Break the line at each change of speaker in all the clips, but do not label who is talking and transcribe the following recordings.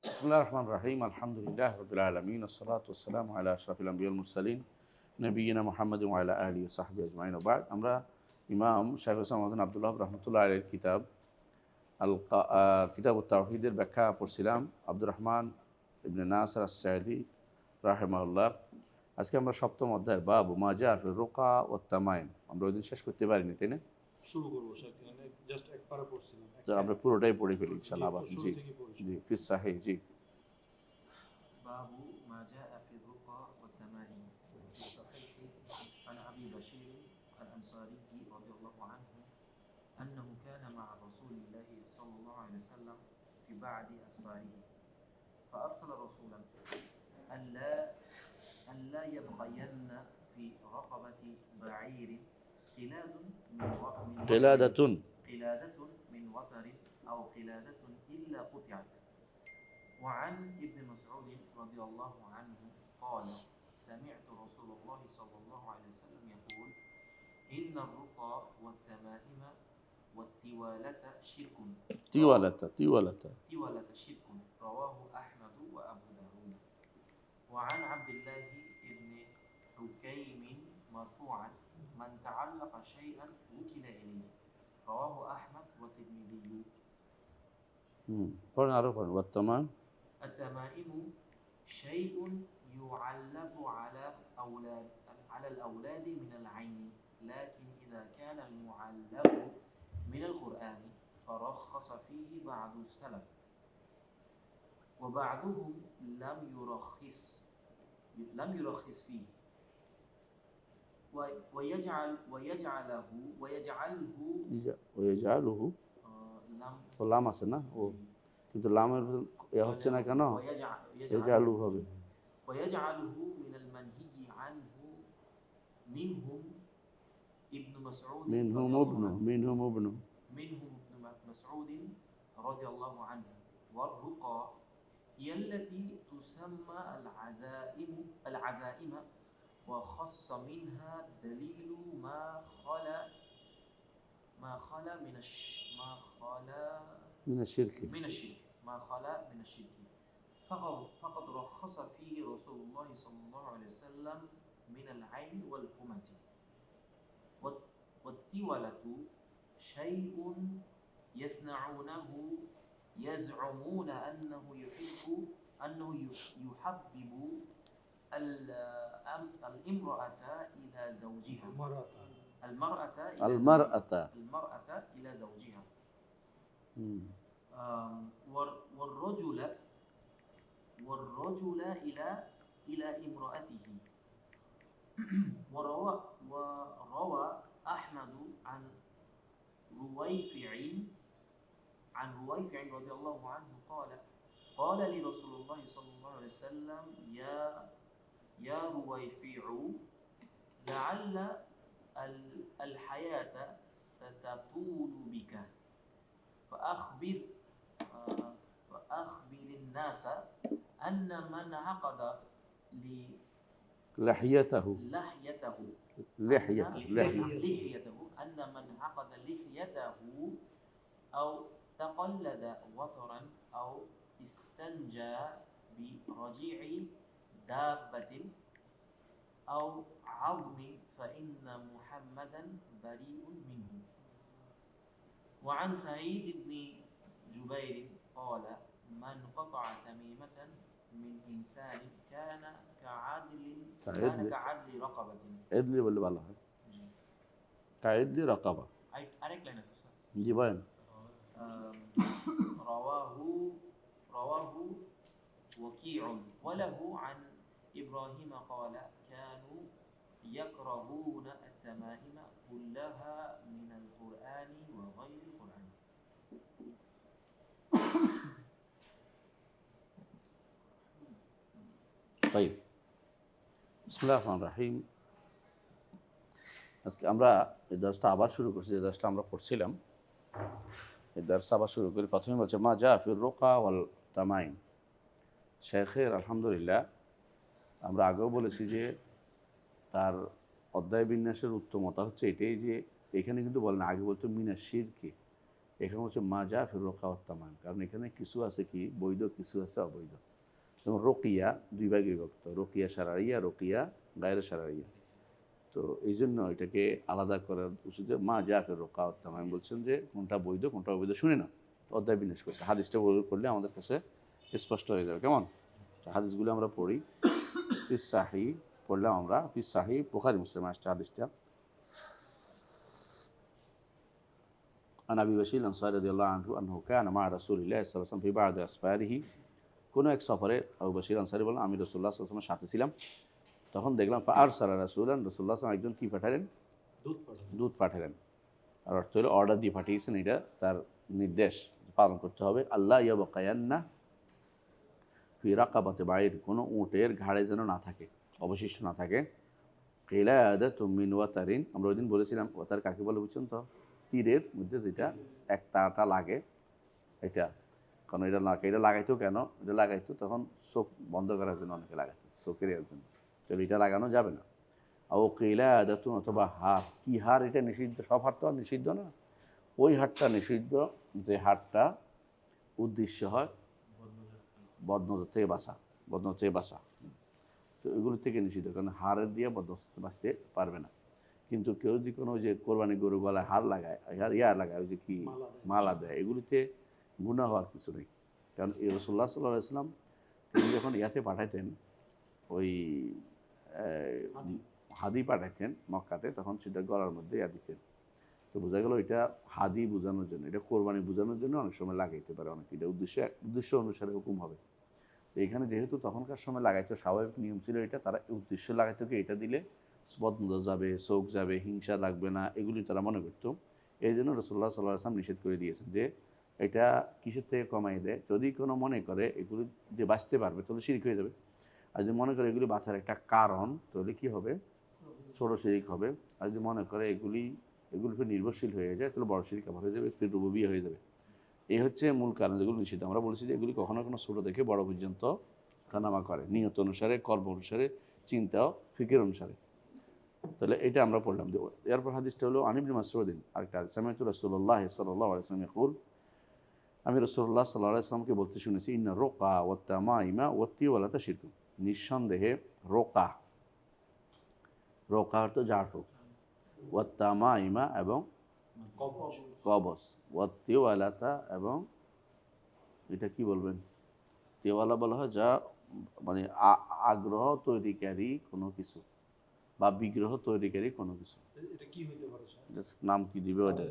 বিসমিল্লাহির রহমানির রহিম। আলহামদুলিল্লাহি রাব্বিল আলামিন ওয়াসসালাতু ওয়াসসালামু আলা আশরাফিল আম্বিয়া ওয়াল মুরসালিন নবিয়িনা মুহাম্মাদিন ওয়া আলা আলিহি ওয়া সাহবিহি আজমাইন। ওয়া বা'দ। আমরা ইমাম শাইখুল ইসলাম মুহাম্মদ আব্দুল্লাহ রাহমাতুল্লাহ আলাইহির কিতাব কিতাবুত তাওহীদের ব্যাখ্যা পড়ছিলাম আব্দুর রহমান ইবনে নাসির আস-সাঈদী রাহিমাহুল্লাহ। আজকে আমরা সপ্তম অধ্যায় বাবু মা জাআ ফির রুকা ওয়াত তামাইম। আমরা ওই দিন শেষ করতে পারিনি, তাই না?
শুরু করবো শেখ, জাস্ট এক পারা পড়ছিলাম।
তো আমরা পুরোটাই পড়ে ফেলি
জি,
ইনশাআল্লাহ আবার।
শুরু
জি
থেকে পড়ি।
জি ফিস সাহিহ। জি
باب ما جاء في الرقى والتمائم. في الصحيح عن أبي بشير الأنصاري رضي الله عنه أنه كان مع رسول الله صلى الله عليه وسلم في بعض أسفاره، فأرسل رسولا ألا يبقين في رقبة بعير
قلادة
قلادة من وتر أو قلادة إلا قطعت. وعن ابن مسعود رضي الله عنه قال: سمعت رسول الله صلى الله عليه وسلم يقول: إن الرقى والتمائم والتوالة شرك. تيولة شرك. رواه أحمد وأبو داود. وعن عبد الله بن حكيم مرفوعا: من تعلق شيئا وكل إليه. رواه أحمد والترمذي.
والتمام
التمائم شيء يعلق على الأولاد من العين، لكن إذا كان المعلق من القرآن فرخص فيه بعض السلف، وبعضهم لم يرخص فيه،
ويجعله লাম আছে না, ও কিন্তু লামের হচ্ছে না কেন? এজালু হবে।
ويجعله من المنهي عنه منهم ابن مسعود
منهم ابن
مسعود رضي الله عنه. والرقى هي التي تسمى العزائم، وخص منها دليل ما خلا
من الشرك
ما خلا من الشرك. فقد رخص فيه رسول الله صلى الله عليه وسلم من العين والحمة. والتولة شيء يصنعونه يزعمون أنه يحبب الامرأة إلى زوجها. المرأة إلى زوجها. والرجل إلى امرأته. وروى أحمد عن رويفع رضي الله عنه قال لي رسول الله صلى الله عليه وسلم: يا رويفع، لعل الحياة ستطول بك، فأخبر الناس أن من عقد
لحيته
أن من عقد لحيته أو تقلد وترا أو استنجى برجيع دابة أو عظم فإن محمدا بريء منه. وعن سعيد بن جبير قال: من قطع تميمة من إنسان كان كعدل رقبة.
عدل বলে বলা হয়, كعدل رقبة.
আরেক লাইন আছে স্যার।
জি বলেন।
رواه وكيع وله عن إبراهيم قال: كانوا يكرهون التمائم كلها من القرآن وغير القرآن.
طيب বিসমিল্লাহির রহমানির রহিম। আজকে আমরা এই দর্সটা আবার শুরু করছি। যে দর্সটা আমরা পড়ছিলাম, এই দর্সটা আবার শুরু করি। প্রথমে বলছে মা জাআ ফির রুকা ওয়াল তামাইম। শেখের আলহামদুলিল্লাহ, আমরা আগেও বলেছি যে তার অধ্যায় বিন্যাসের উত্তমতা হচ্ছে এটাই যে এখানে কিন্তু বলেন, আগে বলতো মিনাশ শিরকি, এখানে হচ্ছে মাজা ফির রোকা তামাম, কারণ এখানে কিছু আছে কি বৈধ, কিছু আছে অবৈধ। যেমন রোকিয়া দুই ভাগে বিভক্ত, রোকিয়া শারঈয়া, রোকিয়া গায়রে শারঈয়া। তো এই জন্য এটাকে আলাদা করার উচিত যে মা যা ফের রোকা তামাম বলছেন যে কোনটা বৈধ কোনটা অবৈধ শুনে না, অধ্যায় বিন্যাস করছে। হাদিসটা পড়লে আমাদের কাছে স্পষ্ট হয়ে যাবে। কেমন? হাদিসগুলো আমরা পড়ি। ফিস সাহি পড়লাম আমরা, ফিস সাহি বুখারী মুসলিম আসছে হাদিসটা। عن أبي بشير الأنصاري رضي الله عنه أنه كان مع رسول الله صلى الله عليه وسلم في بعض أسفاره। কোনো এক সফরে আবু বশির আনসারী বলেন আমি রাসূলুল্লাহ সাল্লাল্লাহু আলাইহি ওয়াসাল্লামের সাথে ছিলাম, তখন দেখলাম ফাআরসালা রাসূলান, রাসূলুল্লাহ সাল্লাল্লাহু আলাইহি ওয়াসাল্লাম একজন কি পাঠালেন? দুধ পাঠালেন। আর অর্থ হলো অর্ডার দিয়ে পাঠিয়েছেন, এটা তার নির্দেশ পালন করতে হবে। আল্লাহ ইয়াবকায়ান্না ফি রাকাবাতি বাইর, কোনো উটের ঘাড়ে যেন না থাকে, অবশিষ্ট না থাকে। কিলাদাতুম মিন ওয়াতারিন, আমরা ওই দিন বলেছিলাম ওয়াতার কাকে বলে বুঝছেন তো? তীরের মধ্যে যেটা এক তারটা লাগে এটা, কারণ এটা লাগাইতো কেন? এটা লাগাইতো তখন চোখ বন্ধ করার জন্য, অনেকে লাগাইতো চোখের এর জন্য, তাহলে এটা লাগানো যাবে না। ও কিলাদাতুন, অথবা হার। কি হার? এটা নিষিদ্ধ, সব হার তো আর নিষিদ্ধ না, ওই হারটা নিষিদ্ধ যে হারটা উদ্দেশ্য হয় বদনজর থেকে বাঁচা। তো এগুলো থেকে নিষিদ্ধ, কারণ হারের দিয়ে বদনজর বাঁচতে পারবে না। কিন্তু কেউ যদি কোনো যে কোরবানি গরু গলায় হার লাগায়, লাগায়, ওই যে কি মালা দেয়, এগুলিতে গুনাহ হওয়ার কিছু নেই। কারণ এই রাসূলুল্লাহ সাল্লাল্লাহু আলাইহি ওয়াসাল্লাম তিনি যখন ইয়াতে পাঠাইতেন, ওই হাদি পাঠাইতেন মক্কাতে, তখন সেটা গলার মধ্যে দিতেন। তো বোঝা গেল এটা হাদি বোঝানোর জন্য, এটা কোরবানি বোঝানোর জন্য অনেক সময় লাগাইতে পারে অনেক, এটা উদ্দেশ্য অনুসারে হুকুম হবে। তো এখানে যেহেতু তখনকার সময় লাগাইতো, স্বাভাবিক নিয়ম ছিল এটা, তারা উদ্দেশ্য লাগাইতো কি এটা দিলে বদনজর যাবে, চোখ যাবে, হিংসা লাগবে না, এগুলি তারা মনে করতো। এই জন্য রাসূলুল্লাহ সাল্লাল্লাহু আলাইহি ওয়াসাল্লাম নিষেধ করে দিয়েছেন যে এটা কিসের থেকে কমাই দেয়। যদি কোনো মনে করে এগুলি যে বাঁচতে পারবে তাহলে শিরক হয়ে যাবে, আর যদি মনে করে এগুলি বাঁচার একটা কারণ তাহলে কি হবে? ছোট শিরক হবে। আর যদি মনে করে এগুলির উপর নির্ভরশীল হয়ে যায় তাহলে বড় শিরক আবার হয়ে যাবে, ফির রুবুবিয়্যাহ হয়ে যাবে। এই হচ্ছে মূল কারণ যেগুলো নিষিদ্ধ। আমরা বলেছি যে এগুলি কখনো কোনো ছোটো থেকে বড় পর্যন্ত ওঠানামা করে, নিয়ত অনুসারে, কর্ম অনুসারে, চিন্তা ফিকির অনুসারে। তাহলে এটা আমরা পড়লাম। এরপর হাদিসটা হলো আন ইবনে মাসউদিন, আরেকটা হাদিস, সামি'তু রাসূলুল্লাহ সাল্লাল্লাহু আলাইহি ওয়াসাল্লাম ইয়াকুল, আমি রাসূলুল্লাহ সাল্লাল্লাহু আলাইহি ওয়াসাল্লামকে বলতে শুনেছি, ইন্না রুকা ওয়াত তামাইমা ওয়াত তিওয়ালাতা শিরকুন, নিঃসন্দেহে রোকা অর্থ ঝাড়ফুঁক, ওয়াত তামাইমা এবং কবজ, ওয়াত তিওয়ালাতা এবং এটা কি বলবেন? তেওয়ালা বলা হয় যা মানে আগ্রহ তৈরিকারী কোনো কিছু বা বিগ্রহ তৈরিকারী কোনো কিছু।
এটা কি হইতে পারে স্যার?
নাম কি দিবে ওটা?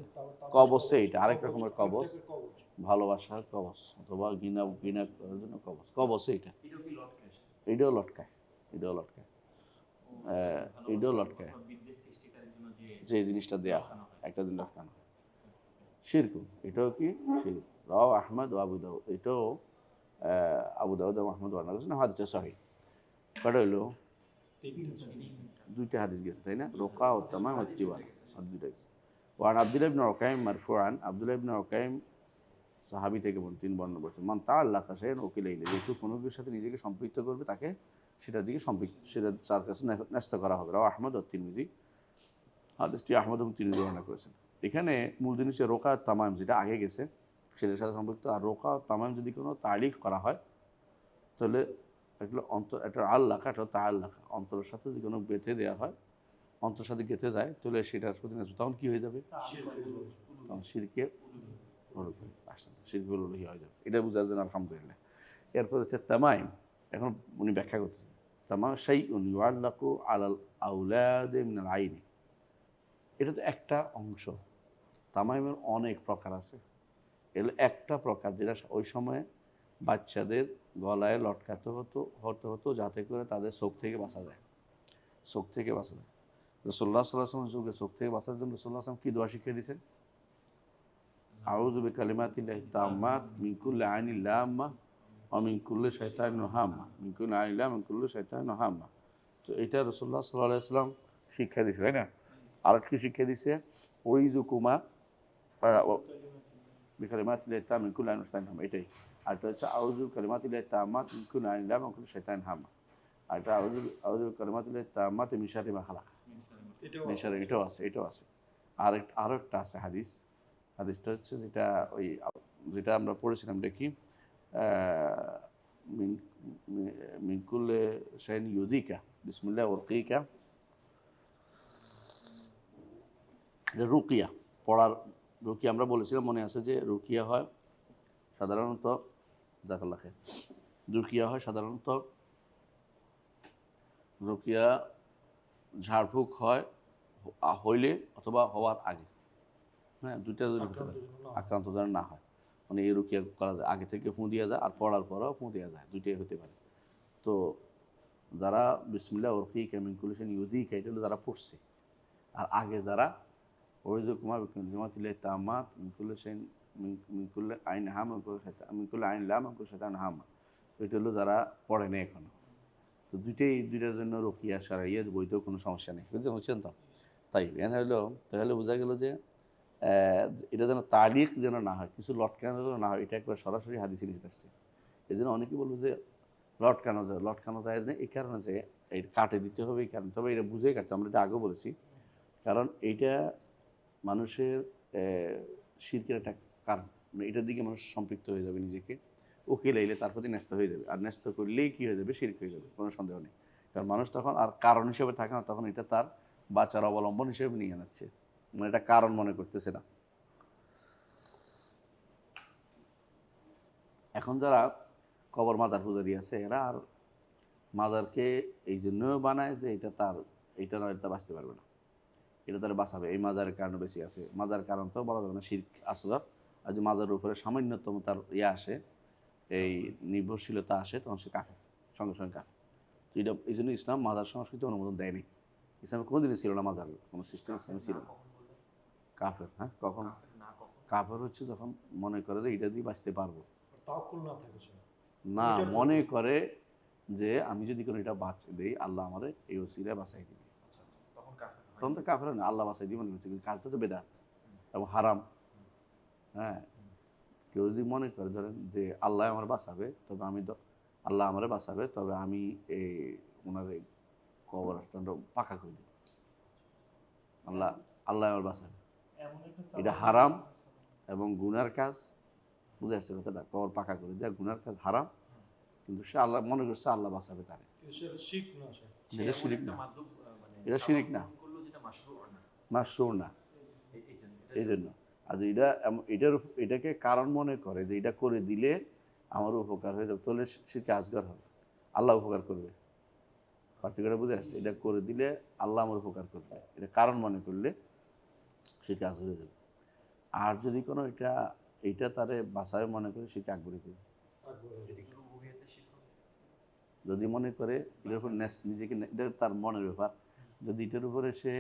কবচে, এটা আরেক রকমের কবচ, ভালোবাসার কবচ অথবা ঘৃণা করার জন্য কবচ, কবচে এটা। এটাও লটকায় যে জিনিসটা দেওয়া হয় একটা দিন লটকানো হয়, শিরক। এটাও কি শিরক। রাও আহমদ ও আবু দাউদ, এটাও আবু দাউদ এবং আহমদ বর্ণনা করেছেন, হাদিসটা সহিহ। কটা হইলো? দুইটা হাদিস গেছে তাই না? রোকা ও তামাম ওয়া তিওয়ালা, দুইটা গেছে। ওয়ান আব্দুল্লাহ ইবনে উকাইম মারফুআন, আব্দুল্লাহ ইবনে উকাইম সাহাবী থেকে তিনি বর্ণনা করেছেন, মান তাআল্লাকা শাইআন উকিলা ইলাইহি, যেহেতু কোনো কিছুর সাথে নিজেকে সম্পৃক্ত করবে তাকে সেটার দিকে সেটা তার কাছে ন্যস্ত করা হবে। রাও আহমদ ও তিরমিজি, হাদিসটি আহমদ এবং তিরমিজি বর্ণনা করেছেন। এখানে মূল জিনিস রোকা তামাম, যেটা আগে গেছে সেটার সাথে সম্পৃক্ত। আর রোকা তামাম যদি কোনো তালিক করা হয় তাহলে এগুলো একটা আল্লাহা, একটা তাআল্লাকা, অন্তরের সাথে যদি কোনো বেঁধে দেওয়া হয়, অন্তরের সাথে গেঁথে যায়, তাহলে সেটার প্রতি তখন কী হয়ে যাবে? তখন শিরকে শিরকুল উলুহিয়া হয়ে যাবে। এটা বোঝার জন্য আলহামদুলিল্লাহ। এরপর হচ্ছে তামাইম, এখন উনি ব্যাখ্যা করতেছেন। তামাম শাইউন ইউআল্লাকু আলাল আউলাদি মিনাল আইনি, এটা তো একটা অংশ। তামাইমের অনেক প্রকার আছে, এগুলো একটা প্রকার যেটা ওই সময়ে বাচ্চাদের গলায় লটকাতে হতো যাতে করে তাদের চোখ থেকে বাঁচা যায়। রাসূলুল্লাহ সাল্লাল্লাহু আলাইহি ওয়াসাল্লাম যুগে চোখ থেকে বাঁচার জন্য রাসূলুল্লাহ সাল্লাল্লাহু আলাইহি ওয়াসাল্লাম কি দোয়া শিখিয়ে দিয়েছেন? আউযু বিকালিমাতিল্লাহি তাম্মাত মিন কুল্লি আইনিন লাম্মা ওয়া মিন কুল্লি শাইতানিন হাম্মা, মিন কুল্লি আইনিন লাম্মা মিন কুল্লি শাইতানিন হাম্মা। তো এটা রাসূলুল্লাহ সাল্লাল্লাহু আলাইহি ওয়াসাল্লাম শিক্ষা দিয়েছে, তাই না? আর কি শিক্ষা দিয়েছে? ওইজুকুমা বিকালিমাতিল্লাহি তাম্মাত মিন কুল্লি আইনিন শাইতানিন হাম্মা, এটাই। আর এটা হচ্ছে আউযু বিকালিমাতিল্লাহি তাম্মাত মিন কুল্লি আইনিন লাম্মা মিন কুল্লি শাইতানিন হাম্মা। আর এটা আউযু বিকালিমাতিল্লাহি তাম্মাত মিন শাররি মা খালাক, এটাও আছে। আরও একটা আছে হাদিস, হাদিসটা হচ্ছে যেটা আমরা পড়েছিলাম দেখি মিনকুল্লে শাইন ইউদিকা বিসমিল্লাহ ওরকিকা, এটা রুকিয়া পড়ার। রুকিয়া আমরা বলেছিলাম, মনে আছে যে রুকিয়া হয় সাধারণত, জাকাল্লাহ খাইর, রুকিয়া হয় সাধারণত, রুকিয়া ঝাড়ফুঁক হয় হইলে অথবা হওয়ার আগে, হ্যাঁ দুইটা যদি হতে পারে, আক্রান্ত যেন না হয়, মানে এই রুকিয়া করা যায় আগে থেকে ফুঁ দেওয়া যায় আর পড়ার পরেও ফুঁ দেওয়া যায়, দুইটাই হতে পারে। তো যারা বিসমিল্লাহ ওরকিকা মিন কুল্লি শাইইন ইউযিকা এটা হলো যারা পড়ছে, আর আগে যারা ওয়াইযুকুমা বিকালিমাতিল্লাহি তাম্মাত মিন কুল্লি শাইইন মিন কুল্লি আইন হাম মিন কুল্লি আইন লাম মিন কুল্লি শাইতানিন হাম, এটা হলো যারা পড়ে না এখনো। তো দুইটার জন্য রুকিয়া শারঈয়া বইতেও কোনো সমস্যা নেই, বুঝছেন তো? তাই এখানে হলো তাহলে বোঝা গেল যে এটা যেন তারিখ যেন না হয়, কিছু লটকানো যেন না হয়, এটা একবার সরাসরি হাদিসে নিয়ে আসছে। এই জন্য অনেকে বলবো যে লটকানো যায় না, এই কারণে যে এই কাটে দিতে হবে এই কারণে, তবে এটা বুঝেই কাটতে, আমরা এটা আগেও বলেছি, কারণ এইটা মানুষের শিরকের একটা কারণ, মানে এটার দিকে মানুষ সম্পৃক্ত হয়ে যাবে, নিজেকে উকিল আইলে তার প্রতি ন্যস্ত হয়ে যাবে, আর ন্যস্ত করলেই কী হয়ে যাবে, শিরক হয়ে যাবে, কোনো সন্দেহ নেই। কারণ মানুষ তখন আর কারণ হিসেবে থাকে না, তখন এটা তার বাঁচার অবলম্বন হিসেবে নিয়ে যাচ্ছে, মানে এটা কারণ মনে করতেছে না। এখন যারা কবর মাজার পূজারি আছে, এরা আর মাজারকে এই জন্যও বানায় যে এইটা নয়, এটা বাঁচতে পারবে না, এটা তারা বাঁচাবে, এই মাজারের কারণে বেশি আছে। মাজার কারণ তো বলা যাবে না, শিরক আসগার। আর যে মাজারের উপরে সামান্যতম তার আসে, এই নির্ভরশীলতা আসে, তখন সে কাফের, সঙ্গে সঙ্গে কাফের। তো এটা এই জন্য ইসলাম মাজার সংস্কৃতি অনুমোদন দেয়নি। ইসলামে কোনোদিনই ছিল না মাজার, কোনো সিস্টেম ইসলামে ছিল না। কাফের, হ্যাঁ কখন কাফের হচ্ছে যখন মনে করে যে এটা দিয়ে বাঁচতে পারবো, না মনে করে যে আমি যদি কোনো এটা বাঁচিয়ে দিই আল্লাহ আমারে এই ওসিলায় বাঁচাই দিবে, তখন তো কাফের না, আল্লাহ বাঁচাই দিবে মনে করছে, কিন্তু কাজটা তো বেদাত এবং হারাম। হ্যাঁ, কেউ যদি মনে করে ধরেন যে আল্লাহ আমার বাঁচাবে, তবে আল্লাহ আমারে বাঁচাবে, তবে আমি এই ওনার এই কবরস্থানটা পাকা করে দেব, আল্লাহ আমার বাঁচাবে, এটা হারাম এবং গুনার কাজ। বুঝে আসছে কথাটা? কবর পাকা করে দেওয়া গুনার কাজ, হারাম, কিন্তু সে আল্লাহ মনে করছে আল্লাহ বাঁচাবে তারে, এটা শিরিক না, এটা শিরিক না, মাশরুউ না। এই জন্য আর এটাকে কারণ মনে করে যে এটা করে দিলে আমার উপকার হয়ে যাবে, তাহলে শিরকে আসগার হবে, আল্লাহ উপকার করবে। পার্টিকুলার বুঝে আসছে, এটা করে দিলে আল্লাহ আমার উপকার করবে, এটা কারণ মনে করলে শিরকে আসগার হয়ে যাবে। আর যদি কোনো এইটা তারে বাঁচায় মনে করে শিরকে আকবর হয়ে যাবে। যদি মনে করে এটার উপর নিজেকে, এটা তার মনের ব্যাপার, যদি এটার উপরে সে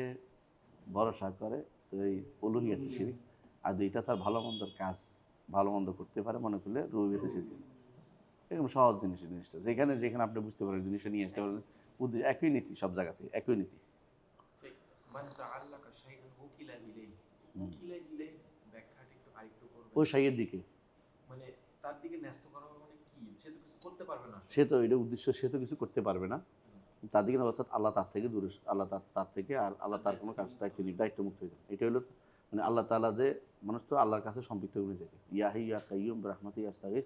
ভরসা করে তো এই উলুহিয়াতে শিরক। আর এটা তার ভালো মন্দর কাজ, ভালো মন্দ করতে পারে মনে করলে রুহিয়াতে শিরক। এরকম সহজ জিনিসটা যেখানে আপনি বুঝতে পারেন জিনিসটা নিয়ে আসতে পারেন, উদ্দেশ্য একই নীতি, সব জায়গাতে একই নীতি। ওই শাইয়ের দিকে,
মানে তার দিকে ন্যস্ত করা মানে কি, সে তো কিছু করতে পারবে না,
সে তো এটা উদ্দেশ্য, সে তো কিছু করতে পারবে না তার দিকে, অর্থাৎ আল্লাহ তার থেকে দূরে, আল্লাহ তার থেকে, আর আল্লাহ তার কোনো কাজ দায়িত্বমুক্ত হয়ে যাবে। এটা হলো মানে আল্লাহ তাআলা যে মানুষ তো আল্লাহর কাছে সম্পৃক্ত হয়ে যায়, ইয়া হাইয়্যু ইয়া কাইয়্যুম বিরহমাতিকা আস্তাগীথ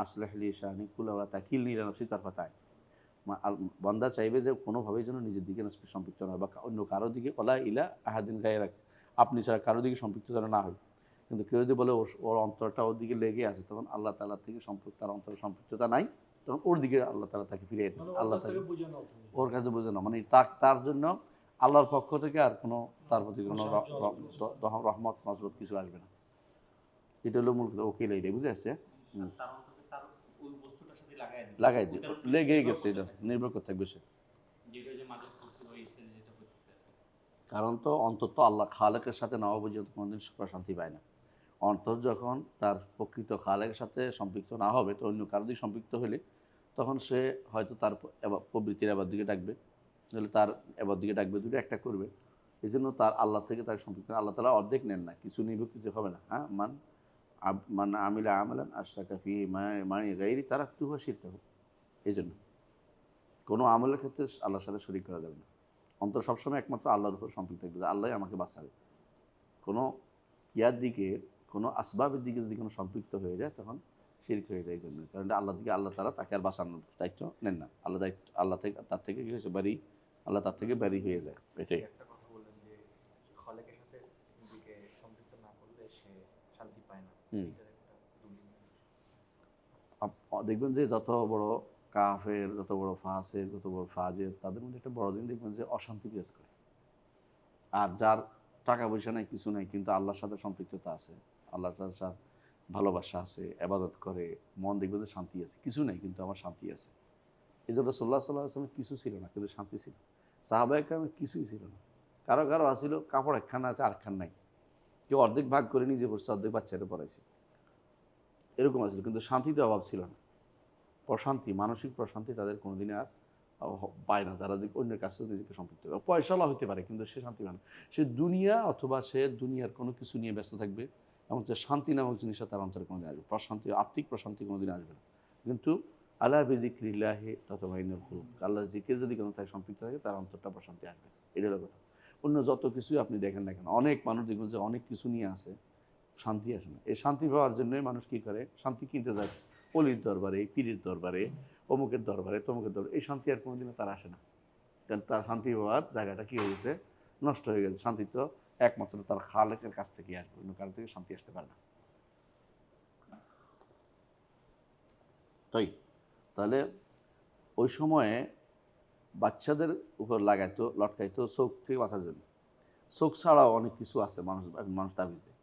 আসলিহ লি শানি কুল্লাহু ওয়া তাকিলনি ইলা নাফসি তারফাতা আইন। বান্দা চাইবে যে কোনোভাবেই যেন নিজের দিকে সম্পৃক্ত না হয়, বা অন্য কারো দিকে, ওয়ালা ইলা আহাদিন গায়রাক, আপনি ছাড়া কারো দিকে সম্পৃক্ত যেন না হয়। কিন্তু কেউ যদি বলে ওর অন্তরটা ওর দিকে লেগে আছে, তখন আল্লাহ তাআলা থেকে তার অন্তরের সম্পৃক্ততা নাই, তখন ওর দিকে আল্লাহ তাআলা তাকে ফিরিয়ে দেন, আল্লাহ ওর কাছে বুঝে না, মানে তার জন্য আল্লাহর পক্ষ থেকে আর কোনো তার প্রতি কোনো রহমত নজরত কিছু আসবে না। এটা হলো মূল ওকিল, এইটাই বুঝে আসছে। লাগাই দিয়ে লেগেই গেছে, এটা নির্ভর করতে থাকবে সে, কারণ তো অন্তর তো আল্লাহ খালেকের সাথে না হওয়া পর্যন্ত কোনোদিন শান্তি পায় না। অন্তর যখন তার প্রকৃত খালেকের সাথে সম্পৃক্ত না হবে, তো অন্য কারো দিকে সম্পৃক্ত হলে তখন সে হয়তো তার প্রবৃত্তির আবার দিকে ডাকবে, তাহলে তার এবার দিকে ডাকবে, দুটো একটা করবে। এই জন্য তার আল্লাহ থেকে তার সম্পৃক্ত, আল্লাহ তাআলা অর্ধেক নেন না, কিছু নিব কিছু হবে না। হ্যাঁ, মান আমিলা আমালান আশরাকা ফিহি মা'i গায়রি তারাকতুহু ওয়া শিরকাহু। এই জন্য কোনো আমলের ক্ষেত্রে আল্লাহর সাথে শরীক করা যাবে না। অন্তর সবসময় একমাত্র আল্লাহর উপর সম্পৃক্ত থাকবে, যে আল্লাহ আমাকে বাঁচাবে। কোনো ইয়ার দিকে কোনো আসবাবের দিকে যদি কোনো সম্পৃক্ত হয়ে যায় তখন শিরক হয়ে যায়। এই জন্য কারণ আল্লাহ দিকে আল্লাহ তাআলা তাকে আর বাঁচানোর দায়িত্ব নেন না। আল্লাহ থেকে তার থেকে কি হয়েছে বাড়ি, আল্লাহ তার থেকে বাড়ি হয়ে যায়। এটাই
একটা কথা বললেন যে খলেকের সাথে নিজেকে সম্পৃক্ত না করলে সে শান্তি পায় না।
হুম।
এটার একটা দলিল নেই।
দেখবেন যে যত বড় কাফের, যত বড় ফাসেক, যত বড় ফাজের, তাদের মধ্যে একটা বড় দিন দেখবেন যে অশান্তি বিরাজ করে। আর যার টাকা পয়সা নাই, কিছু নাই, কিন্তু আল্লাহর সাথে সম্পৃক্ততা আছে, আল্লাহর সাথে ভালোবাসা আছে, আবাদত করে, মন দেখবেন যে শান্তি আছে। কিছু নাই কিন্তু আমার শান্তি আছে। এই জন্য রাসূলুল্লাহ সাল্লাল্লাহু আলাইহি ওয়াসাল্লামের কিছু ছিল না কিন্তু শান্তি ছিল। সাহাবায়ে কেরামের কিছুই ছিল না। কারো কারো আছিল কাপড় একখানা আছে আরেকখান নাই, কেউ অর্ধেক ভাগ করে নিজে পড়ছে, অর্ধেক বাচ্চারা পড়াইছে, এরকম আছিল, কিন্তু শান্তিতে অভাব ছিল না। প্রশান্তি, মানসিক প্রশান্তি তাদের কোনোদিনই আর পায় না যারা অন্যের কাছে নিজেকে সম্পৃক্ত করে। পয়সাওয়ালা হতে পারে কিন্তু সে শান্তি পায় না। সে দুনিয়া অথবা সে দুনিয়ার কোনো কিছু নিয়ে ব্যস্ত থাকবে, এবং যে শান্তি নামক জিনিসটা তার অন্তরে কোনোদিন আসবে, প্রশান্তি, আত্মিক প্রশান্তি কোনোদিন আসবে না। কিন্তু আলা বিযিকরিল্লাহি তাতমাইন্নুল কুলুব, আল্লাহর জিকির যদি কোনো তাই সম্পৃক্ত থাকে তার অন্তরটা প্রশান্তি আসবে। এটা হলো কথা। অন্য যত কিছুই আপনি দেখেন না কেন, অনেক মানুষ দেখবেন যে অনেক কিছু নিয়ে আসে, শান্তি আসে না। এই শান্তি পাওয়ার জন্যই মানুষ কী করে, শান্তি কিনতে যায় অলির দরবারে, পীরের দরবারে, অমুকের দরবারে, তমুকের দরবারে। এই শান্তি আর কোনোদিনও তার আসে না, কারণ তার শান্তি পাওয়ার জায়গাটা কী হয়ে গেছে, নষ্ট হয়ে গেছে। শান্তি তো একমাত্র তার খালেকের কাছ থেকেই আসবে, অন্য কারো থেকে শান্তি আসতে পারে না। তাই তাহলে ওই সময়ে বাচ্চাদের উপর লাগাইতো, লটকাইতো চোখ থেকে বাঁচার জন্য। চোখ ছাড়াও অনেক কিছু আছে মানুষ তাবিজ দেয়,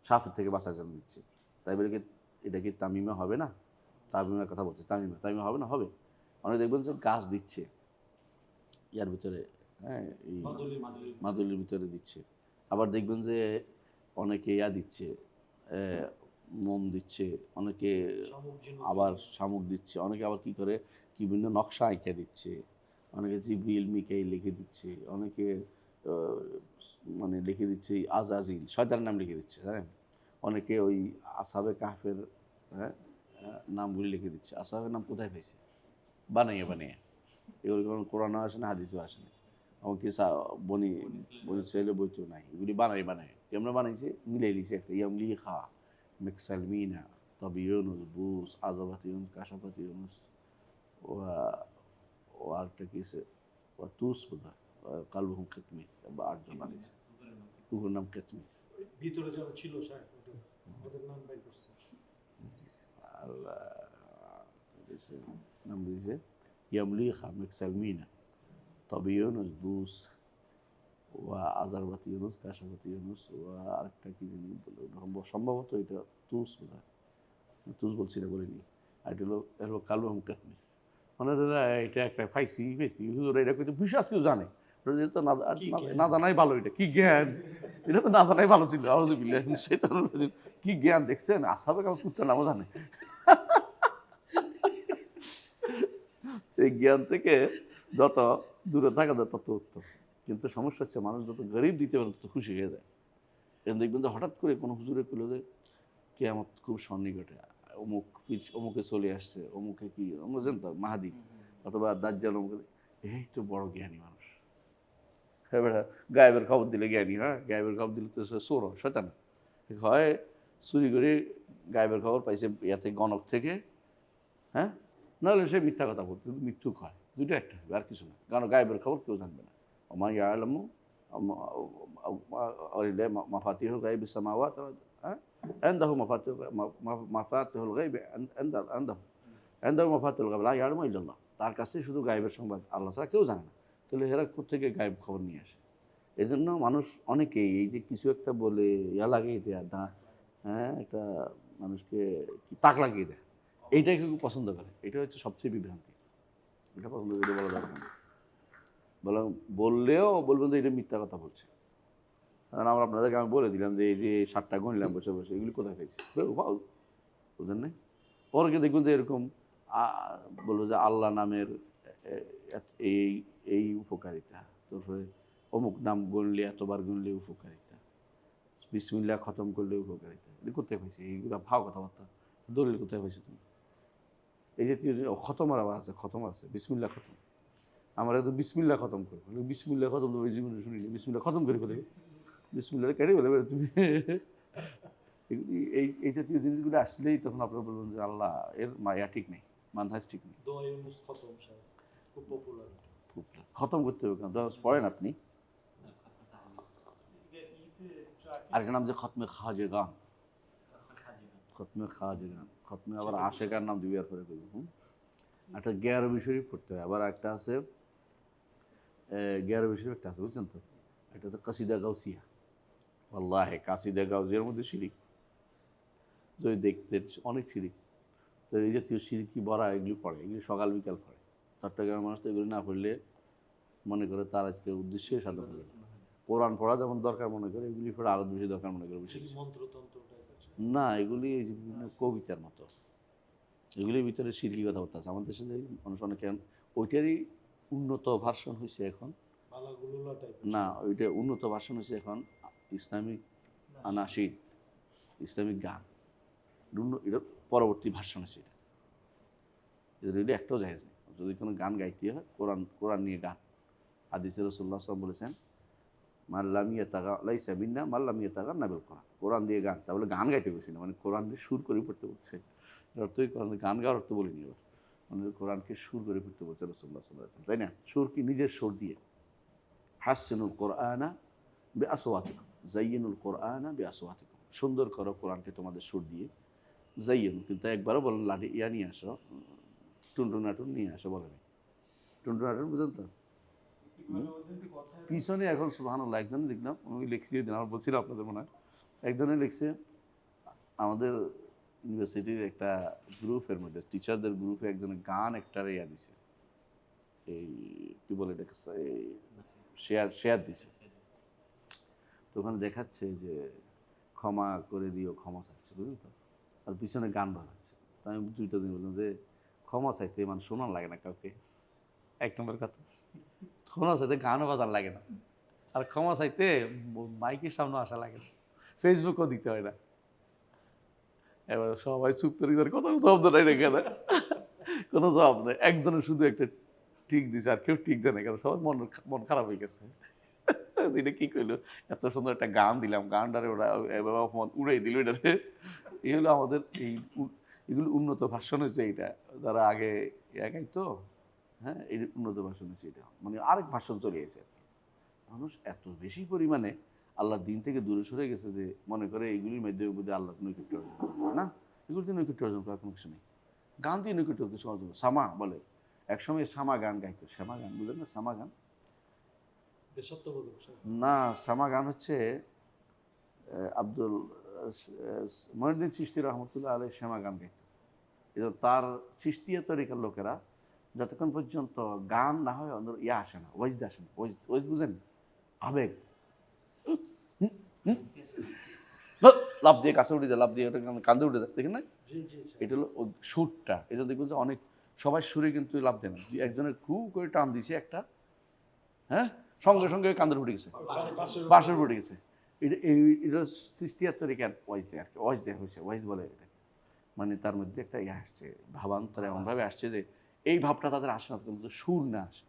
সাপের থেকে বাঁচার জন্য দিচ্ছে। তাই বলে কি এটা কি তামিমা হবে না? তামিমের কথা বলছে, তামিমা হবে না, হবে। অনেক দেখবেন যে গাছ দিচ্ছে ইয়ার ভিতরে, হ্যাঁ, এই মাদুলির ভিতরে দিচ্ছে। আবার দেখবেন যে অনেকে ইয়া দিচ্ছে, মোম দিচ্ছে, অনেকে আবার শামুক দিচ্ছে, অনেকে আবার কী করে বিভিন্ন নকশা আঁকে দিচ্ছে, অনেকে জিবরিল মিকাইল লিখে দিচ্ছে, অনেকে মানে লিখে দিচ্ছে আজাজিল, শয়তানের নাম লিখে দিচ্ছে, হ্যাঁ। অনেকে ওই আসহাবে কাহফের, হ্যাঁ, নামগুলি লিখে দিচ্ছে। আসহাবের নাম কোথায় পেয়েছে? বানাইয়ে বানিয়ে। এগুলি কোনো কোরআনও আসে না, হাদিসও আসে না, এমনকি বনি বনি ছেলে বইতেও নাই। এগুলি বানায় কেমন বানাইছে, মিলাই দিয়েছে একটা ইয়ামলি খা, মেক্সালমিনা, তবে ইউনুস, বুস, আজাবাত ইউনুস, কাশাফাত ইউনুস, ও ও আরেকটা কি আছে, ও তুস বোধ হয়, কালবহুম কেতমি, বা আটজন বানিয়েছে, কুকুর নাম কেতমি।
ভিতরে যারা ছিল স্যার ওদের নাম বাই করছে।
আর নাম দিয়েছে ইয়ামলি খা, মেক্সালমিনা, তবে ইউনুস, বুস, ওয়া আজারবাতি ইউনুস, কাশাফাতি ইউনুস, ওয়া আরেকটা কি জানি বলে, সম্ভবত এটা তুস বোধ হয়, তুস বলছি না, বলিনি। আর এটা হলো কালবহুম কেতমি। মানে এটা একটা পাইছি হুজুর, এটা কিন্তু বিশ্বাস কেউ জানে, এটা তো না জানাই ভালো। এটা কি জ্ঞান, এটা তো না জানাই ভালো ছিল। আউযুবিল্লাহি মিনাশ শাইতানির রাজিম। কি জ্ঞান দেখছেন, আসহাবে কাহফ কুত্তার নামও জানে। এই জ্ঞান থেকে যত দূরে থাকা যায় তত উত্তম। কিন্তু সমস্যা হচ্ছে মানুষ যত গরিব দিতে পারে তত খুশি হয়ে যায়। এখন দেখবেন যে হঠাৎ করে কোনো হুজুরে পেলো যে কিয়ামত খুব সন্নিকটে, অমুকে চলে আসছে, অমুকে কি বুঝলেন তো, মাহাদি অথবা দাজ্জাল, অমুকে, এই তো বড় জ্ঞানী মানুষ। এবার গায়েবের খবর দিলে জ্ঞানী, হ্যাঁ, গায়েবের খবর দিলে তো চোর হয়, শয়তান হয়। চুরি করে গায়েবের খবর পাইছে ইয়াতে, গণক থেকে, হ্যাঁ, নাহলে সে মিথ্যা কথা বলতে, মৃত্যুক হয়, দুটো একটা হবে, আর কিছু না। কারণ গায়েবের খবর কেউ জানবে না। ওমা ইয়ালামু মাফাতিহুল গায়বি সামাওয়াত, হ্যাঁ, আনদাহু মাফাতিহুল গায়বি, আনদাহু মাফাতিহুল গায়বি লা ইয়ালামু ইল্লাল্লাহ। তার কাছে শুধু গায়েবের সংবাদ, আল্লাহ ছাড়া কেউ জানে না। তাহলে এরা কোত্থেকে গায়েব খবর নিয়ে আসে? এই জন্য মানুষ অনেকেই এই যে কিছু একটা বলে ইয়া লাগিয়ে দেয়, হ্যাঁ, একটা মানুষকে তাক লাগিয়ে দেয়, এইটাই কেউ পছন্দ করে। এটা হচ্ছে সবচেয়ে বিভ্রান্তি। এটা পছন্দ করে বলা দরকার না। বললেও বলবেন যে এটা মিথ্যা কথা বলছে। কারণ আমরা আপনাদেরকে আমি বলে দিলাম যে এই যে 7টা গণিলাম বসে বসে, এগুলি কোথায় পেয়েছি বুঝলেন না? পরে দেখবেন যে এরকম বলবো যে আল্লাহ নামের এই এই উপকারিতা, তারপরে অমুক নাম গুনলে, এতবার গুনলে উপকারিতা, বিসমিল্লাহ খতম করলে উপকারিতা। এটা কোথায় পেয়েছি? এইগুলো ভাও কথাবার্তা, দলিল কোথায় পেয়েছি তুমি? এই জাতীয় খতমের আবার আছে, খতম আছে, বিসমিল্লাহ খতম। আমরা তো বিসমিল্লাহ খতম করি, বিসমিল্লাহ খতম তো ওই জীবনে শুনিনি, বিসমিল্লাহ খতম করে ফেলে, বিসমিল্লাহ কেটে ফেলে তুমি। এগুলি এই জাতীয় জিনিসগুলো আসলেই তখন আপনারা বলবেন যে আল্লাহ এর মায়া ঠিক নেই, মানহাজ ঠিক নেই।
দোয়া ইউনুস খতম সাহেব খুব পপুলার।
খুব খতম করতে হবে কেন? পড়েন আপনি। আরেকটা নাম যে খতমে খাজেগান, খতমে খাজেগান, খতমে আবার আশেকার নাম দিবি আর পরে করবো। একটা গেয়ারবি শরীফ পড়তে হয়, আবার একটা আছে গেয়ারবি শরীফ একটা আছে, বুঝছেন তো? একটা আছে কাসিদা গাউসিয়া। আল্লাহে কাসিদা গাউসিয়ার মধ্যে শিরিক, যদি দেখতেন অনেক শিরিক। তো এই জাতীয় শিরকি বড়া এগুলি পড়ে, এগুলি সকাল বিকাল পড়ে। চট্টগ্রামের মানুষ তো এগুলি না পড়লে মনে করে তার আজকে উদ্দেশ্যে সাধন হবে। কোরআন পড়া যেমন দরকার মনে করে, এগুলি পড়া আরও বেশি দরকার মনে করে বেশি।
মন্ত্রতন্ত্র টাইপের।
না, এগুলি এই যে বিভিন্ন কবিতার মতো, এগুলির ভিতরে শিরকি কথাবার্তা আছে। আমাদের দেশে যে মানুষ অনেকে ওইটারই উন্নত ভার্সন হয়েছে এখন।
বালাগুলুলা টাইপের।
না, ওইটা উন্নত ভার্সন হয়েছে এখন ইসলামিক নাশিদ, ইসলামিক গান। এটা পরবর্তী ভার্সন হয়েছে এটা। এটা একটাও জায়েজ নেই। যদি কোনো গান গাইতে হয় কোরআন নিয়ে গান। হাদিসে রাসূলুল্লাহ সাল্লাল্লাহু আলাইহি ওয়াসাল্লাম বলেছেন মাল্লাম ইয়াতাগা লাইসা মিন্না মাল্লাম ইয়াতাগা নাবিল কোরআন। কোরআন দিয়ে গান, তাহলে গান গাইতে বলছি না, মানে কোরআন দিয়ে সুর করে পড়তে বলছে। এর অর্থই গান গাওয়ার অর্থ বলিনি, এবার মানে কোরআনকে সুর করে পড়তে বলছে রাসূলুল্লাহ সাল্লাল্লাহু আলাইহি ওয়াসাল্লাম, তাই না? সুর কি নিজের সুর দিয়ে। হাসসিনুল কোরআনা বিআসওয়াতিকুম, যায়্যিনুল কোরআনা বিআসওয়াতিকুম, সুন্দর করো কোরআনকে তোমাদের সুর দিয়ে। যাইয়েন, কিন্তু একবারও বলেন লাঠি ইয়া নিয়ে আসো, টুনটুনাটুন নিয়ে আসো, বলেন টুনটুনাটুন, বুঝলেন তো? পিছনে এখন সুবহানাল্লাহ একজনে দেখলাম, আমি লিখিয়ে দিলাম, আমার বলছিলাম আপনাদের মনে হয়, একজনে লিখছে আমাদের ইউনিভার্সিটির একটা গ্রুপের মধ্যে, টিচারদের গ্রুপে একজনে গান একটা ইয়া দিছে, এই কী বলে এটাকে, এই শেয়ার দিছে। তো ওখানে দেখাচ্ছে যে ক্ষমা করে দিও, ক্ষমা চাচ্ছে, বুঝলেন তো? আর পিছনে গান বাজাচ্ছে। তো আমি 2টা দিন বললাম যে ক্ষমা চাইতে মানে শোনার লাগে না কাউকে, এক নম্বর কথা। ক্ষমা চাইতে গানও বাজার লাগে না, আর ক্ষমা চাইতে মাইকের সামনে আসা লাগে না, ফেসবুকও দিতে হয় না। এবার সবাই চুপ করে কথা জবাব দেয় না, কেন কোনো জবাব নেই। একজনের শুধু একটা ঠিক দিছে, আর কেউ ঠিক দেয় না, কেন সবার মন খারাপ হয়ে গেছে। এটা কি করলো, এত সুন্দর একটা গান দিলাম, গানটারে ওরা উড়াই দিল। এটাতে এই হলো আমাদের এগুলো উন্নত ভাষণ হয়েছে। এইটা যারা আগে গাইতো, হ্যাঁ, এই উন্নত ভাষণ হয়েছে। এটা মানে আরেক ভাষণ চলে গেছে আর কি। মানুষ এত বেশি পরিমাণে আল্লাহর দিন থেকে দূরে সরে গেছে যে মনে করে এইগুলির মাধ্যমে আল্লাহর নৈকট্য অর্জন করে না। এগুলো দিয়ে নৈকট্য অর্জন করার কোনো কিছু নেই। গান দিয়ে নৈকট্য কিছু অর্জন। সামা বলে, একসময় সামা গান গাইতো। শ্যামা গান বুঝলেন না? সামা গান না, সামা গান হচ্ছে আব্দুল মঈনুদ্দিন চিশতি রহমতুল্লাহ আলাইহি শ্যামা গান গাইত। এটা তার চিশতিয়া তরিকার লোকেরা যতক্ষণ পর্যন্ত গান না হয় ইয়া আসে না, ওয়াজদ আসে না। ওয়াজদ বুঝেন? আবেগ, লাভ দিয়ে কাছে উঠে যায়, লাভ দিয়ে ওটা কান্দে উঠে যায়, দেখেন না? এটা হলো সুরটা। এটা দেখবেন যে অনেক সবাই সুরে কিন্তু লাভ দেয় না। একজনের খুব করে টান দিছে একটা, হ্যাঁ, সঙ্গে সঙ্গে কান্দে উঠে গেছে, বাসের উঠে গেছে। এটা সৃষ্টিয়ার তরিকার ওয়াইজ দেয় আর কি। ওয়াইজ দেওয়া হয়েছে, ওয়াইজ বলে এটা। মানে তার মধ্যে একটা ইয়ে আসছে, ভাবান্তর এমনভাবে আসছে যে এই ভাবটা তাদের আসে না, কিন্তু সুর না আসে।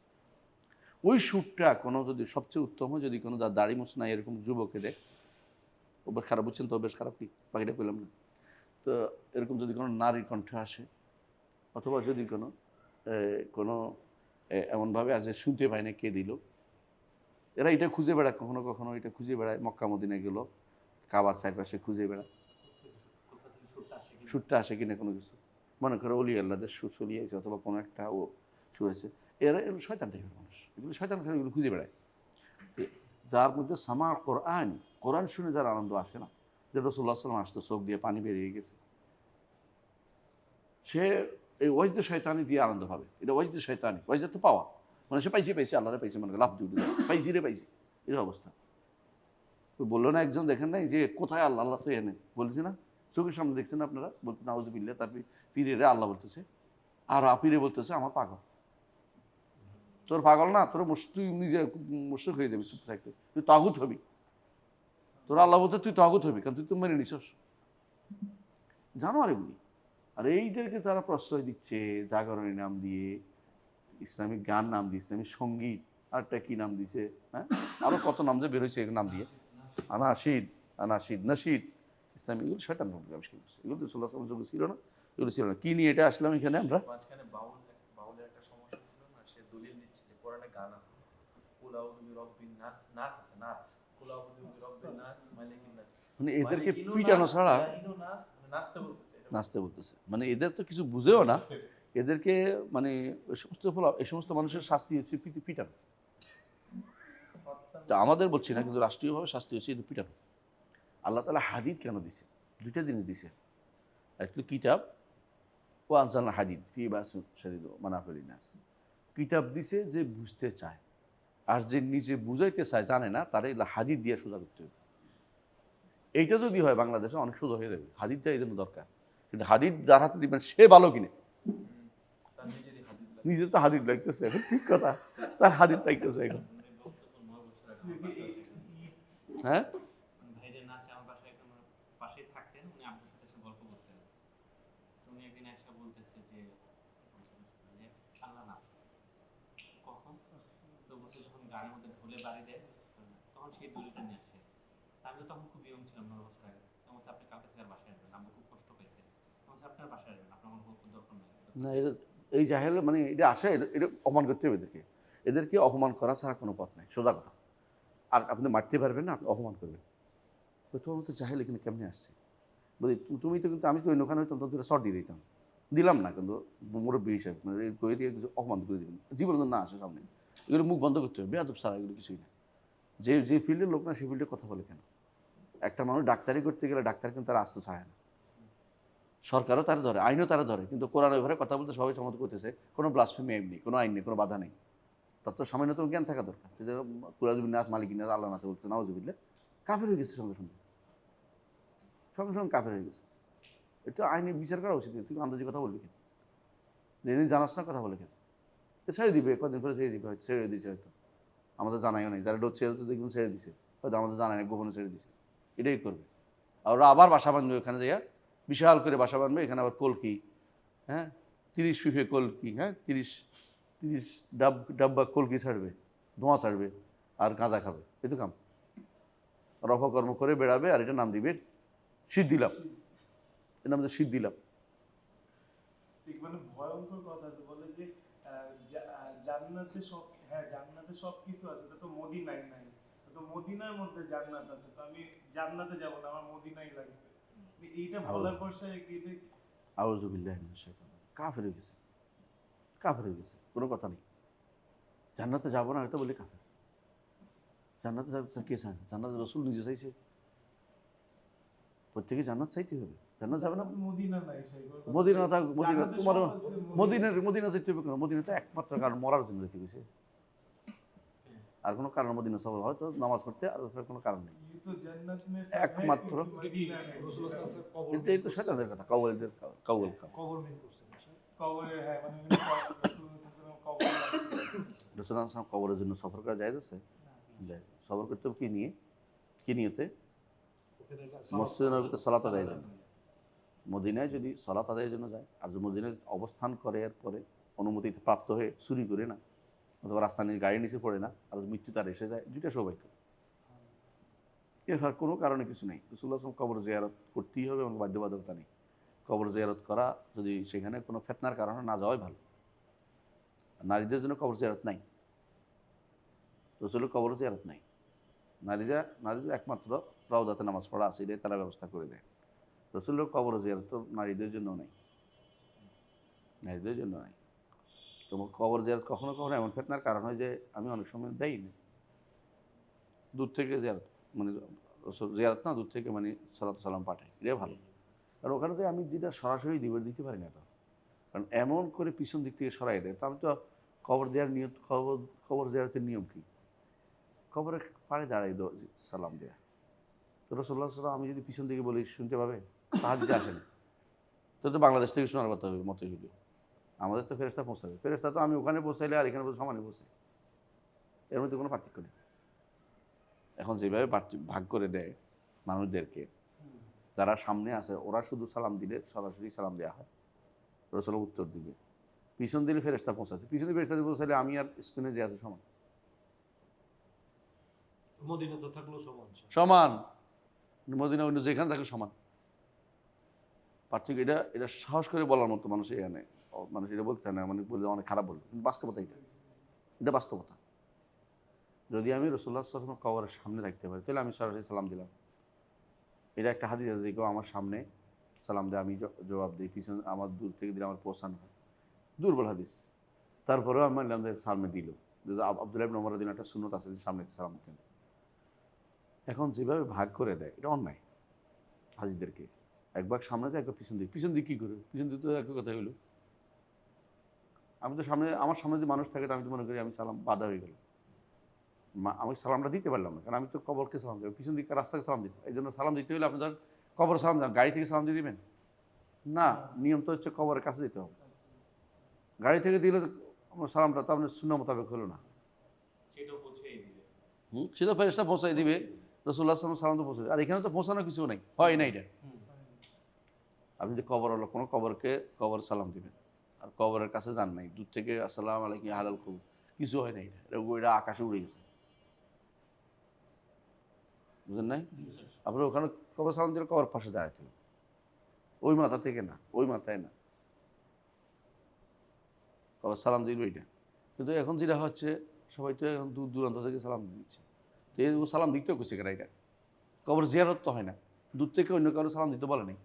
ওই সুরটা কোনো যদি সবচেয়ে উত্তম হয়, যদি কোনো যার দাড়ি মুছ নাই এরকম যুবকে দেয়, ও বেশ খারাপ, বুঝছেন তো? বেশ খারাপ কি বাকিটা পেলাম না তো। এরকম যদি কোনো নারীর কণ্ঠে আসে, অথবা যদি কোনো এমনভাবে আছে শুনতে পায় না, কে দিল, এরা এটা খুঁজে বেড়ায়, কখনো কখনো এটা খুঁজে বেড়ায়, মক্কা মদিনায় গেল কাবার চারপাশে খুঁজে বেড়ায় সুরটা আসে কিনা কোনো কিছু। মনে করে অলি আল্লাহদের সুর চলিয়েছে, অথবা কোনো একটা ও সুর আছে। এরা শয়তান টাইপের মানুষ, এগুলো শয়তান খান, এগুলো খুঁজে বেড়ায়। যার মধ্যে সামা কোরআন শুনে যার আনন্দ আসে না, যে রাসূলুল্লাহ সাল্লাল্লাহু আলাইহি ওয়াসাল্লাম আসতো, চোখ দিয়ে পানি বেরিয়ে গেছে, সে এই ওয়াজদে শয়তানি দিয়ে আনন্দ পাবে। এটা ওয়াজদে শয়তানি, ওয়াজদে তো পাওয়া মানে সে পাইছে আল্লাহরে পাইছে, মনে করে লাভ দিয়ে পাইছি রে পাইছি, এর অবস্থা। বললো না একজন, দেখেন নাই যে কোথায় আল্লাহ, আল্লাহ তো এনে বলছি না, চোখের সামনে দেখছেন আপনারা, বলতে নাউযুবিল্লাহ, তার পীরে রে আল্লাহ বলতেছে, আর পীরে বলতেছে আমার পাগল। তোর পাগল না, তোর তুই নিজে মুশরিক হয়ে যাবি, চুপ থাকতে, তুই তাগুত হবি। তোর আল্লাহ বলতে তুই তাগুত হবি, কারণ তুই তো মেনে নিছস। জানো আর এগুলি। আর এইদেরকে যারা প্রশ্রয় দিচ্ছে জাগরণের নাম দিয়ে, ইসলামিক গান নাম দিয়ে, ইসলামিক সঙ্গীত, আরেকটা কি নাম দিছে, হ্যাঁ, আরো কত নাম যে বেরোচ্ছে নাম দিয়ে, আনাশিদ, নাশিদ, ইসলাম এগুলো শয়তান আবিষ্কার করছে, এগুলো তো রাসূলুল্লাহ সাল্লাল্লাহু আলাইহি ওয়াসাল্লাম যুগে ছিল না, এগুলো ছিল না। কি নিয়ে এটা আসলাম এখানে আমরা?
মাঝখানে বাউলের একটা সমস্যা ছিল না, সে দলিল দিচ্ছে যে কোরআনে গান আছে, কুল আউযু বিরাব্বিন নাস, নাচ আছে, নাচ, কুল আউযু বিরাব্বিন নাস মালিকিন নাস,
মানে এদেরকে
মালিকিনুন
পিটানো
নাস,
ছাড়া
ইলাহিনুন নাস, মানে নাচতে বলতেছে এটা।
নাচতে বলতেছে, মানে এদের তো কিছু বুঝেও না। এদেরকে মানে এই সমস্ত মানুষের শাস্তি হচ্ছে পিটানো। তা আমাদের বলছি না, কিন্তু রাষ্ট্রীয়ভাবে শাস্তি হচ্ছে কিন্তু পিটানো। আল্লাহ তাআলা হাদিদ কেন দিছে? দুইটা জিনিস দিছে, একটা কিতাব, ও আনজালনা হাদিদ ফি বাসুন শাদীদ মানাফিউ লিন-নাস। কিতাব দিছে যে বুঝতে চায়, আর যে নিজে বুঝাইতে চায় জানে না, তারে হাদিদ দিয়ে সোজা করতে হবে। এইটা যদি হয় বাংলাদেশে অনেক সোজা হয়ে যাবে। হাদিদটা এই জন্য দরকার, কিন্তু হাদিদ যার হাতে দিবেন সে ভালো কিনে,
তার নিজেরই হাদিস লাগে।
নিজে তো হাদিদ লাগতেছে এখন, ঠিক কথা, তার হাদিদ লাগতেছে এখন। হ্যাঁ,
ভাইরে নাচে আমার বাসায় একদম পাশেই থাকতেন, উনি আব্বুর সাথে এসে গল্প করতেন। তো উনি একদিন এসে বলতেছে যে আল্লাহ নাচে কখন, তো বলছে যখন গানের মধ্যে ঢোলে বাড়ি দেয় তখন সেই দড়িটা নিয়ে আসে। আমি তো তখন খুব ইয়ং ছিলাম, 9 বছর আগে। তখন বলছে আপনি কালকে থেকে আর বাসায় আসবেন, আব্বু খুব কষ্ট পেয়েছে। তখন বলছে আপনার বাসায় আসবেন, আপনার কোনো খুব দরকার নেই।
না এটা এই জাহেল মানে এটা আসে, এটা অপমান করতে হবে এদেরকে। এদেরকে অপমান করা ছাড়া কোনো পথ নাই, সোজা কথা। আর আপনি মারতে পারবেন না, আপনি অপমান করবেন। তো তোমার মতো জাহেল এখানে কেমনে আসছে? বলি তুমি তো, কিন্তু আমি তো ওখানে হইতাম তো দুটো শর্ট দিয়ে দিতাম, দিলাম না, কিন্তু মুরব্বী হিসাবে মানে কয়ে দিয়ে কিছু অপমান করে দিবেন, জীবন না আসে সামনে। এগুলো মুখ বন্ধ করতে হবে, বেয়াদব ছাড়া এগুলো কিছুই না। যে যে ফিল্ডের লোক না সেই ফিল্ডে কথা বলে কেন? একটা মানুষ ডাক্তারি করতে গেলে ডাক্তার কিন্তু তার আস্ত ছাড়ে না, সরকারও তারা ধরে, আইনও তারা ধরে, কিন্তু কোরআনের ঘরে কথা বলতে সবাই সম্মত করতেছে, কোনো ব্লাসফেমি আইন নেই, কোনো আইন নেই, কোনো বাধা নেই। তার তো সামান্যতম জ্ঞান থাকা দরকার। সে কুরাজুবিন নাস মালিকিন নাস আল্লাহ নাসে বলছে, নাউজুবিল্লাহ, কাফের হয়ে গেছে সঙ্গে সঙ্গে, সঙ্গে সঙ্গে কাফের হয়ে গেছে। এটা আইনি বিচার করা উচিত। তুই আন্দাজি কথা বলবি কেন? যেদিন জানাস না কথা বলে কেন? ছেড়ে দিবে, কদিন পরে ছেড়ে দিবে, হয়তো ছেড়ে দিয়েছে, হয়তো আমাদের জানাইও নেই। যারা ডোজ ছেড়ে তো দেখুন ছেড়ে দিছে, হয়তো আমাদের জানাই না, গোপনে ছেড়ে দিছে। এটাই করবে। আর ওরা আবার বাসা বাঁধবে ওখানে যাইয়া, বিশাল করে বাসা বাঁধবে, এখানে আবার কলকি, হ্যাঁ 30 ফিফে কলকি, হ্যাঁ 30 ডাব্বা কলকি ছাড়বে, ধোঁয়া ছাড়বে, আর গাঁজা খাবে, এই তো কাম। আর অপকর্ম করে বেড়াবে, আর এটা নাম দিবে শীত দিলাম, এর নাম শীত দিলাম।
ঠিক, মানে ভয়ঙ্কর কথা আছে, বলে যে জান্নাতে সব, হ্যাঁ জান্নাতে সব কিছু আছে, তো মদিনায় নাই, তো মদিনার মধ্যে জান্নাত আছে, তো আমি জান্নাতে যাব না, আমার মদিনাই লাগবে। এইটা বলার পর সে এটা
আউযুবিল্লাহি মিনাশ শাইতানির রাজিম। কাফের হয়ে গেছে, কাফের হয়ে গেছে, কোনো কথা নেই। জান্নাতে যাবো না এটা বলে কাফের। জান্নাতে কে চায়? জান্নাতে রাসূল নিজে চাইছে, প্রত্যেকে জান্নাত চাইতে হবে। জান্নাত যাবে না,
মদিনা নাই, সেই
মদিনা থাক, মদিনা
জান্নাতে
তোমার
সব আছে,
মদিনা যেতে হবে কেন? মদিনাতে একমাত্র কারণ মরার জন্য যেতে গেছে, আর কোনো কারণ মদিনা সফর হয়তো নামাজ পড়তে, আর কোনো কারণ নেই।
ये तो जन्नत में सब है,
একমাত্র
কিন্তু মদিনা নেই।
রাসূলুল্লাহ সাল্লাল্লাহু আলাইহি ওয়াসাল্লাম কবর
কিন্তু এই তো শয়তানদের কথা, কাউল
কবর মেন করছেন স্যার।
কবরে, হ্যাঁ মানে রাসূলুল্লাহ কবরে
রাসূলুল্লাহ সাল্লাল্লাহু কবরের জন্য সফর করা যায় আছে? যায়। সফর করতে হবে কি নিয়ে? কি নিয়তে?
ওখানে
মসজিদে নববীতে সালাত আদায়ের জন্য। মদিনায় যদি সালাত আদায়ের জন্য যায়, আর যদি মদিনায় অবস্থান করে, এরপরে অনুমতি প্রাপ্ত হয়ে চুরি করে না, অথবা রাস্তা নিয়ে গাড়ি নিচে পড়ে না, আর মৃত্যু তার এসে যায়, দুইটা সৌভাগ্য। এর আর কোনো কারণে কিছু নেই। রাসূলুল্লাহ সাল্লাল্লাহু কবর জিয়ারত করতেই হবে, এবং বাধ্যবাধকতা নেই। কবর জিয়ারত করা যদি সেখানে কোনো ফিতনার কারণে না যাওয়াই ভালো। নারীদের জন্য কবর জিয়ারত নাই, রাসূলের কবর জিয়ারত নাই। নারীদের একমাত্র রওজাতে নামাজ পড়া আছে, এটাই তারা ব্যবস্থা করে দেয়। রাসূলের কবর জিয়ারত তো নারীদের জন্য নাই, নারীদের জন্য নাই। তোমার কবর জিয়ারত কখনো কখনো এমন ফিতনার কারণ হয় যে আমি অনেক সময় দেই না, দূর থেকে জিয়ারত, মানে জিয়ারত না, দূর থেকে মানে সালাতু সালাম পাঠাই, এটাই ভালো। কারণ ওখানে যে আমি যেটা সরাসরি দিতে পারি না, তো কারণ এমন করে পিছন দিক থেকে সরাই দেয়। তো আমি তো কবর দেওয়ার নিয়ম, কবর জিয়ারতের নিয়ম কি? কবরে পাড়ে দাঁড়াই সালাম দেয়া। তো রাসূলুল্লাহ সাল্লাল্লাহু আলাইহি ওয়াসাল্লাম আমি যদি পিছন দিকে বলি শুনতে পাবে? সাহায্যে আসেন, তো বাংলাদেশ থেকে শোনার কথা হবে মতো হইলে। আমাদের তো ফেরেশতা পৌঁছাবে, ফেরেশতা তো আমি ওখানে পৌঁছাইলে আর এখানে সমানে পৌঁছাই, এর মধ্যে কোনো পার্থক্য নেই। এখন যেভাবে ভাগ করে দেয় মানুষদেরকে, যারা সামনে আছে ওরা শুধু সালাম দিলে সরাসরি সালাম দেওয়া হয়, রাসূল উত্তর দিবে। পিছন দিলে ফেরেশতা পৌঁছাতে, পিছনে ফেরেশতা পৌঁছাইলে আমি আর স্পেনে যে আছে সমান,
মদিনাতে থাকলেও সমান স্যার।
সমান। মদিনা অন্য যেখানে থাকে সমান। পার্থক্য এটা এটা সাহস করে বলার মতো মানুষ এখানে মানুষ এটা বলতে চায় না, মানে বললে অনেক খারাপ বলবে, কিন্তু বাস্তবতা এটা বাস্তবতা। যদি আমি রাসূলুল্লাহ সাল্লাল্লাহু আলাইহি ওয়াসাল্লাম কবরের সামনে থাকতে পারি তাহলে আমি সরাসরি সালাম দিলাম। এটা একটা হাদিস আছে যে কেউ আমার সামনে সালাম দেয় আমি জবাব দিই, পিছনে আমার দূর থেকে দিলে আমার পৌঁছানো হয়, দুর্বল হাদিস। তারপরেও আমি মানলাম যে সামনে দিল। আব্দুল্লাহ ইবনে ওমর রাদিয়াল্লাহু আনহু একটা সুন্নত আছে যে সামনে সালাম দিতেন। এখন যেভাবে ভাগ করে দেয় এটা অন্যায়। হাজিদেরকে এক ভাগ সামনে দেয়, এক ভাগ পিছন দিক। পিছন দিক কী করে? পিছন দিক তো একই কথা হইলো। আমি তো সামনে, আমার সামনে যে মানুষ থাকে আমি তো মনে করি আমি সালাম বাধা হয়ে গেল, আমি সালামটা দিতে পারলাম না, কারণ আমি তো কবরকে সালাম দেবো, পিছন দিকে রাস্তাকে সালাম দিতে। এই জন্য সালাম দিতে হলে আপনি ধর কবর সালাম দেন, গাড়ি থেকে সালাম দিয়ে দিবেন না। নিয়ম তো হচ্ছে কবরের কাছে দিতে হবে। গাড়ি থেকে দিলে আমার সালামটা তো আপনার সুন্নাহ মোতাবেক হলো না।
সেটাও পৌঁছেই দিবে।
সেটা ফেরেশতা পৌঁছাই দিবে, রাসূলুল্লাহ সাল্লাল্লাহু আলাইহি ওয়াসাল্লাম সালাম তো পৌঁছে। আর এখানে তো পৌঁছানো কিছু নাই, হয় না এটা। আপনি যে কবর হলো কোনো কবরকে কবর সালাম দিবেন, আর কবরের কাছে যান নাই, দূর থেকে আসসালামু আলাইকুম হালাল কবর, কিছু হয় না। এটা আকাশে উড়ে গেছে, বুঝলেন নাই? আপনার ওখানে কবর সালাম দিলে কবর পাশে দাঁড়াইতে হবে, ওই মাথা থেকে না, ওই মাথায় না, কবর সালাম দিবে এটা। কিন্তু এখন যেটা হচ্ছে সবাই তো এখন দূর দূরান্ত থেকে সালাম দিচ্ছে, তো এই সালাম দিতেও খুশি কেন? এটা কবর জিয়ারত তো হয় না, দূর থেকে অন্য কারো সালাম দিতে বলে নেই।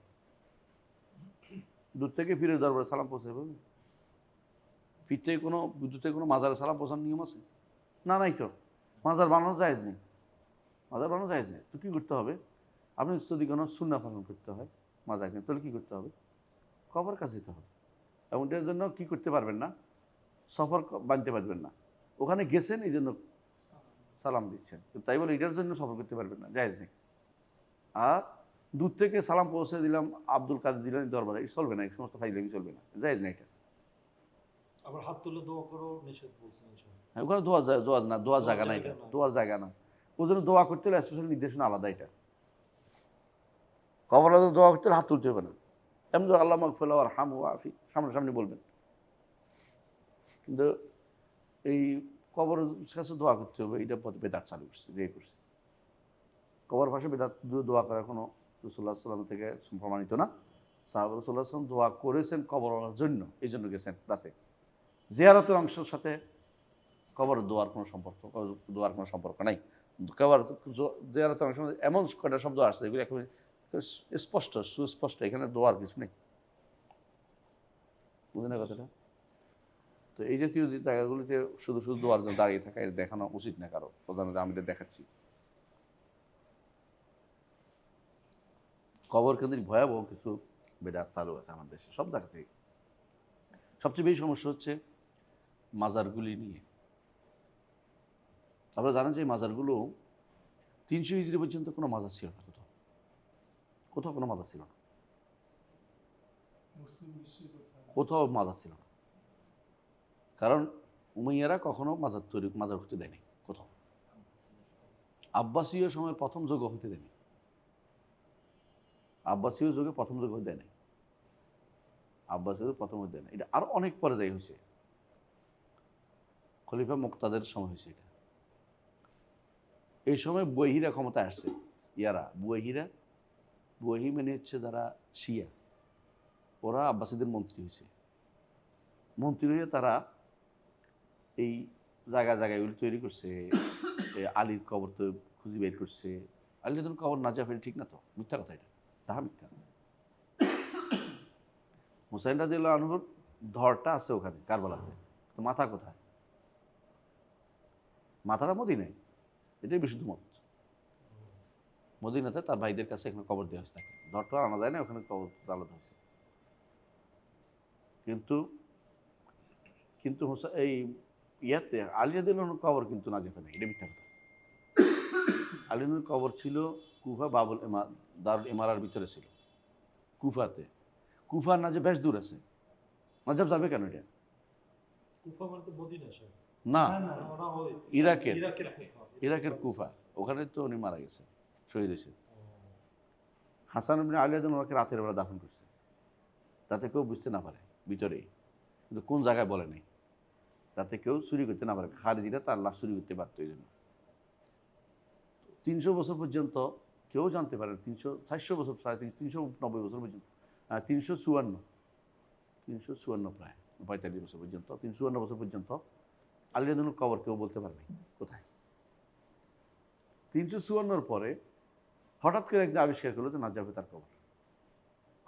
দূর থেকে ফিরে দরবারে সালাম পৌঁছে পাবে? ফির থেকে কোনো দূর থেকে কোনো মাজারে সালাম পৌঁছানোর নিয়ম আছে? না, নাই তো। মাজার বানানো জায়েজ নেই, মাজার বানানো জায়েজ নেই। তো কী করতে হবে? আপনি যদি কোনো সুন্নাহ পালন করতে হয় মাজার কিনে, তাহলে কী করতে হবে? কবর কাছে যেতে হবে। এবং এটার জন্য কী করতে পারবেন না? সফর বাঁধতে পারবেন না। ওখানে গেছেন এই জন্য সালাম দিচ্ছেন, তো তাই বলে এটার জন্য সফর করতে পারবেন না, জায়েজ নেই। আর দূর থেকে সালাম পৌঁছে দিলাম আব্দুল কাদের জিলানী দরবারে, এটা চলবে না, এই সমস্ত ফাইজলামি চলবে না, জায়েজ না এটা।
আবার হাত তুলে দোয়া করো নিষেধ বলছেন।
হ্যাঁ, ওখানে দোয়া দোয়া না, দোয়ার জায়গা না, এটা দোয়ার জায়গা না। ওই জন্য দোয়া করতে হলে স্পেশাল নির্দেশনা আলাদা। এটা কবর দোয়া করতে হলে হাত তুলতে হবে না, এমন আল্লাহ মাগফির আর হাম ও আফি সামনাসামনি বলবেন। কিন্তু এই কবর কাছে দোয়া করতে হবে, এটা বেদাত চালু করছে, যে করছে কবর পাশে বেদাত দোয়া করার কোনো রাসূলুল্লাহ সাল্লাল্লাহু আলাইহি ওয়াসাল্লাম থেকে প্রমাণিত না। সাহাবা রাসূলুল্লাহ সাল্লাল্লাহু আলাইহি ওয়াসাল্লাম দোয়া করেছেন কবরের জন্য, এই জন্য গেছেন রাতে। জিয়ারতের অংশের সাথে কবর দোয়ার কোনো সম্পর্ক নাই। কবর জিয়ারতের অংশ এমন কয়টা শব্দ আসছে এগুলো এখন স্পষ্ট, সুস্পষ্ট, এখানে দোয়ার কিছু নেই, বুঝলেন না কথাটা? তো এই জাতীয় জায়গাগুলিতে শুধু শুধু দোয়ার জন্য দাঁড়িয়ে থাকা, এটা দেখানো উচিত না কারো। প্রধানত আমি এটা দেখাচ্ছি। কবর কেন্দ্রিক ভয়াবহ কিছু বেদাত চালু আছে আমাদের দেশে, সব জায়গা থেকে। সবচেয়ে বেশি সমস্যা হচ্ছে মাজারগুলি নিয়ে। আপনারা জানেন যে এই মাজারগুলো 300 হিজরি পর্যন্ত কোনো মাজার ছিল না, কোথাও কোথাও কোনো মাজার ছিল না,
মুসলিম বিশ্বের কথা।
কোথাও মাজার ছিল না। কারণ উমাইয়ারা কখনো মাজার হতে দেয়নি কোথাও। আব্বাসীয় সময় প্রথম যুগ হতে দেয়নি, আব্বাসীয় যুগে প্রথম যুগ হতে দেয় নাই, আব্বাসীয় প্রথম হতে দেয় না। এটা আরো অনেক পরে যাই হয়েছে, খলিফা মুক্তাদের সময় হয়েছে এটা। এই সময় বুয়াহিরা ক্ষমতায় আসছে। বুয়াহি মানে হচ্ছে যারা শিয়া, ওরা আব্বাসীদের মন্ত্রী হয়েছে। মন্ত্রী হয়ে তারা এই জায়গাগুলি তৈরি করছে। আলীর কবর তো খুঁজে বের করছে। আলীর কবর না যাবে ঠিক না, তো মিথ্যা কথা, এটা তাহা মিথ্যা। হুসাইন রাদিয়াল্লাহু আনহুর ধরটা আছে ওখানে কারবালাতে, তো মাথা কোথায়? মাথাটা মদিনায়, এটাই বিশুদ্ধ মত। মদিনাতে তার ভাইদের কাছে এখানে কবর দেওয়া হয়েছে, তাকে ধরটা আনা যায় না, ওখানে কবর আলাদা হয়েছে। কিন্তু কিন্তু এই ইয়াতে আলী রাদিয়াল্লাহু আনহুর কবর কিন্তু নাজেফে নেই, এটা মিথ্যা কথা। আলী রাদিয়াল্লাহু আনহুর কবর ছিল কুফা দারুল ইমারার ভিতরে ছিল, কুফাতে। কুফার নাজেফ বেশ দূর আছে, নাজেফ যাবে কেন? এটা
কুফা মানে তো মদিনা স্যার।
না,
ওরা ওই
ইরাকের কুফা, ওখানে তো উনি মারা গেছে, শহীদ হয়েছে। হাসান ইবনে আলী রাদিয়াল্লাহু আনহু ওনাকে রাতের বেলা দাফন করছে, যাতে কেউ বুঝতে না পারে ভিতরেই, কিন্তু কোন জায়গায় বলে নাই, যাতে কেউ চুরি করতে না পারে। খারিজিরা তার লাশ চুরি করতে পারত। এই জন্য 300 বছর পর্যন্ত কেউ জানতে পারে, 400 বছর, 390 বছর পর্যন্ত 354 প্রায় 45 বছর পর্যন্ত, 354 বছর পর্যন্ত আলী রাদিয়াল্লাহু আনহুর কবর কেউ বলতে পারবে কোথায়। 354 পরে হঠাৎ করে একদিন আবিষ্কার করলো যে নাজাফে তার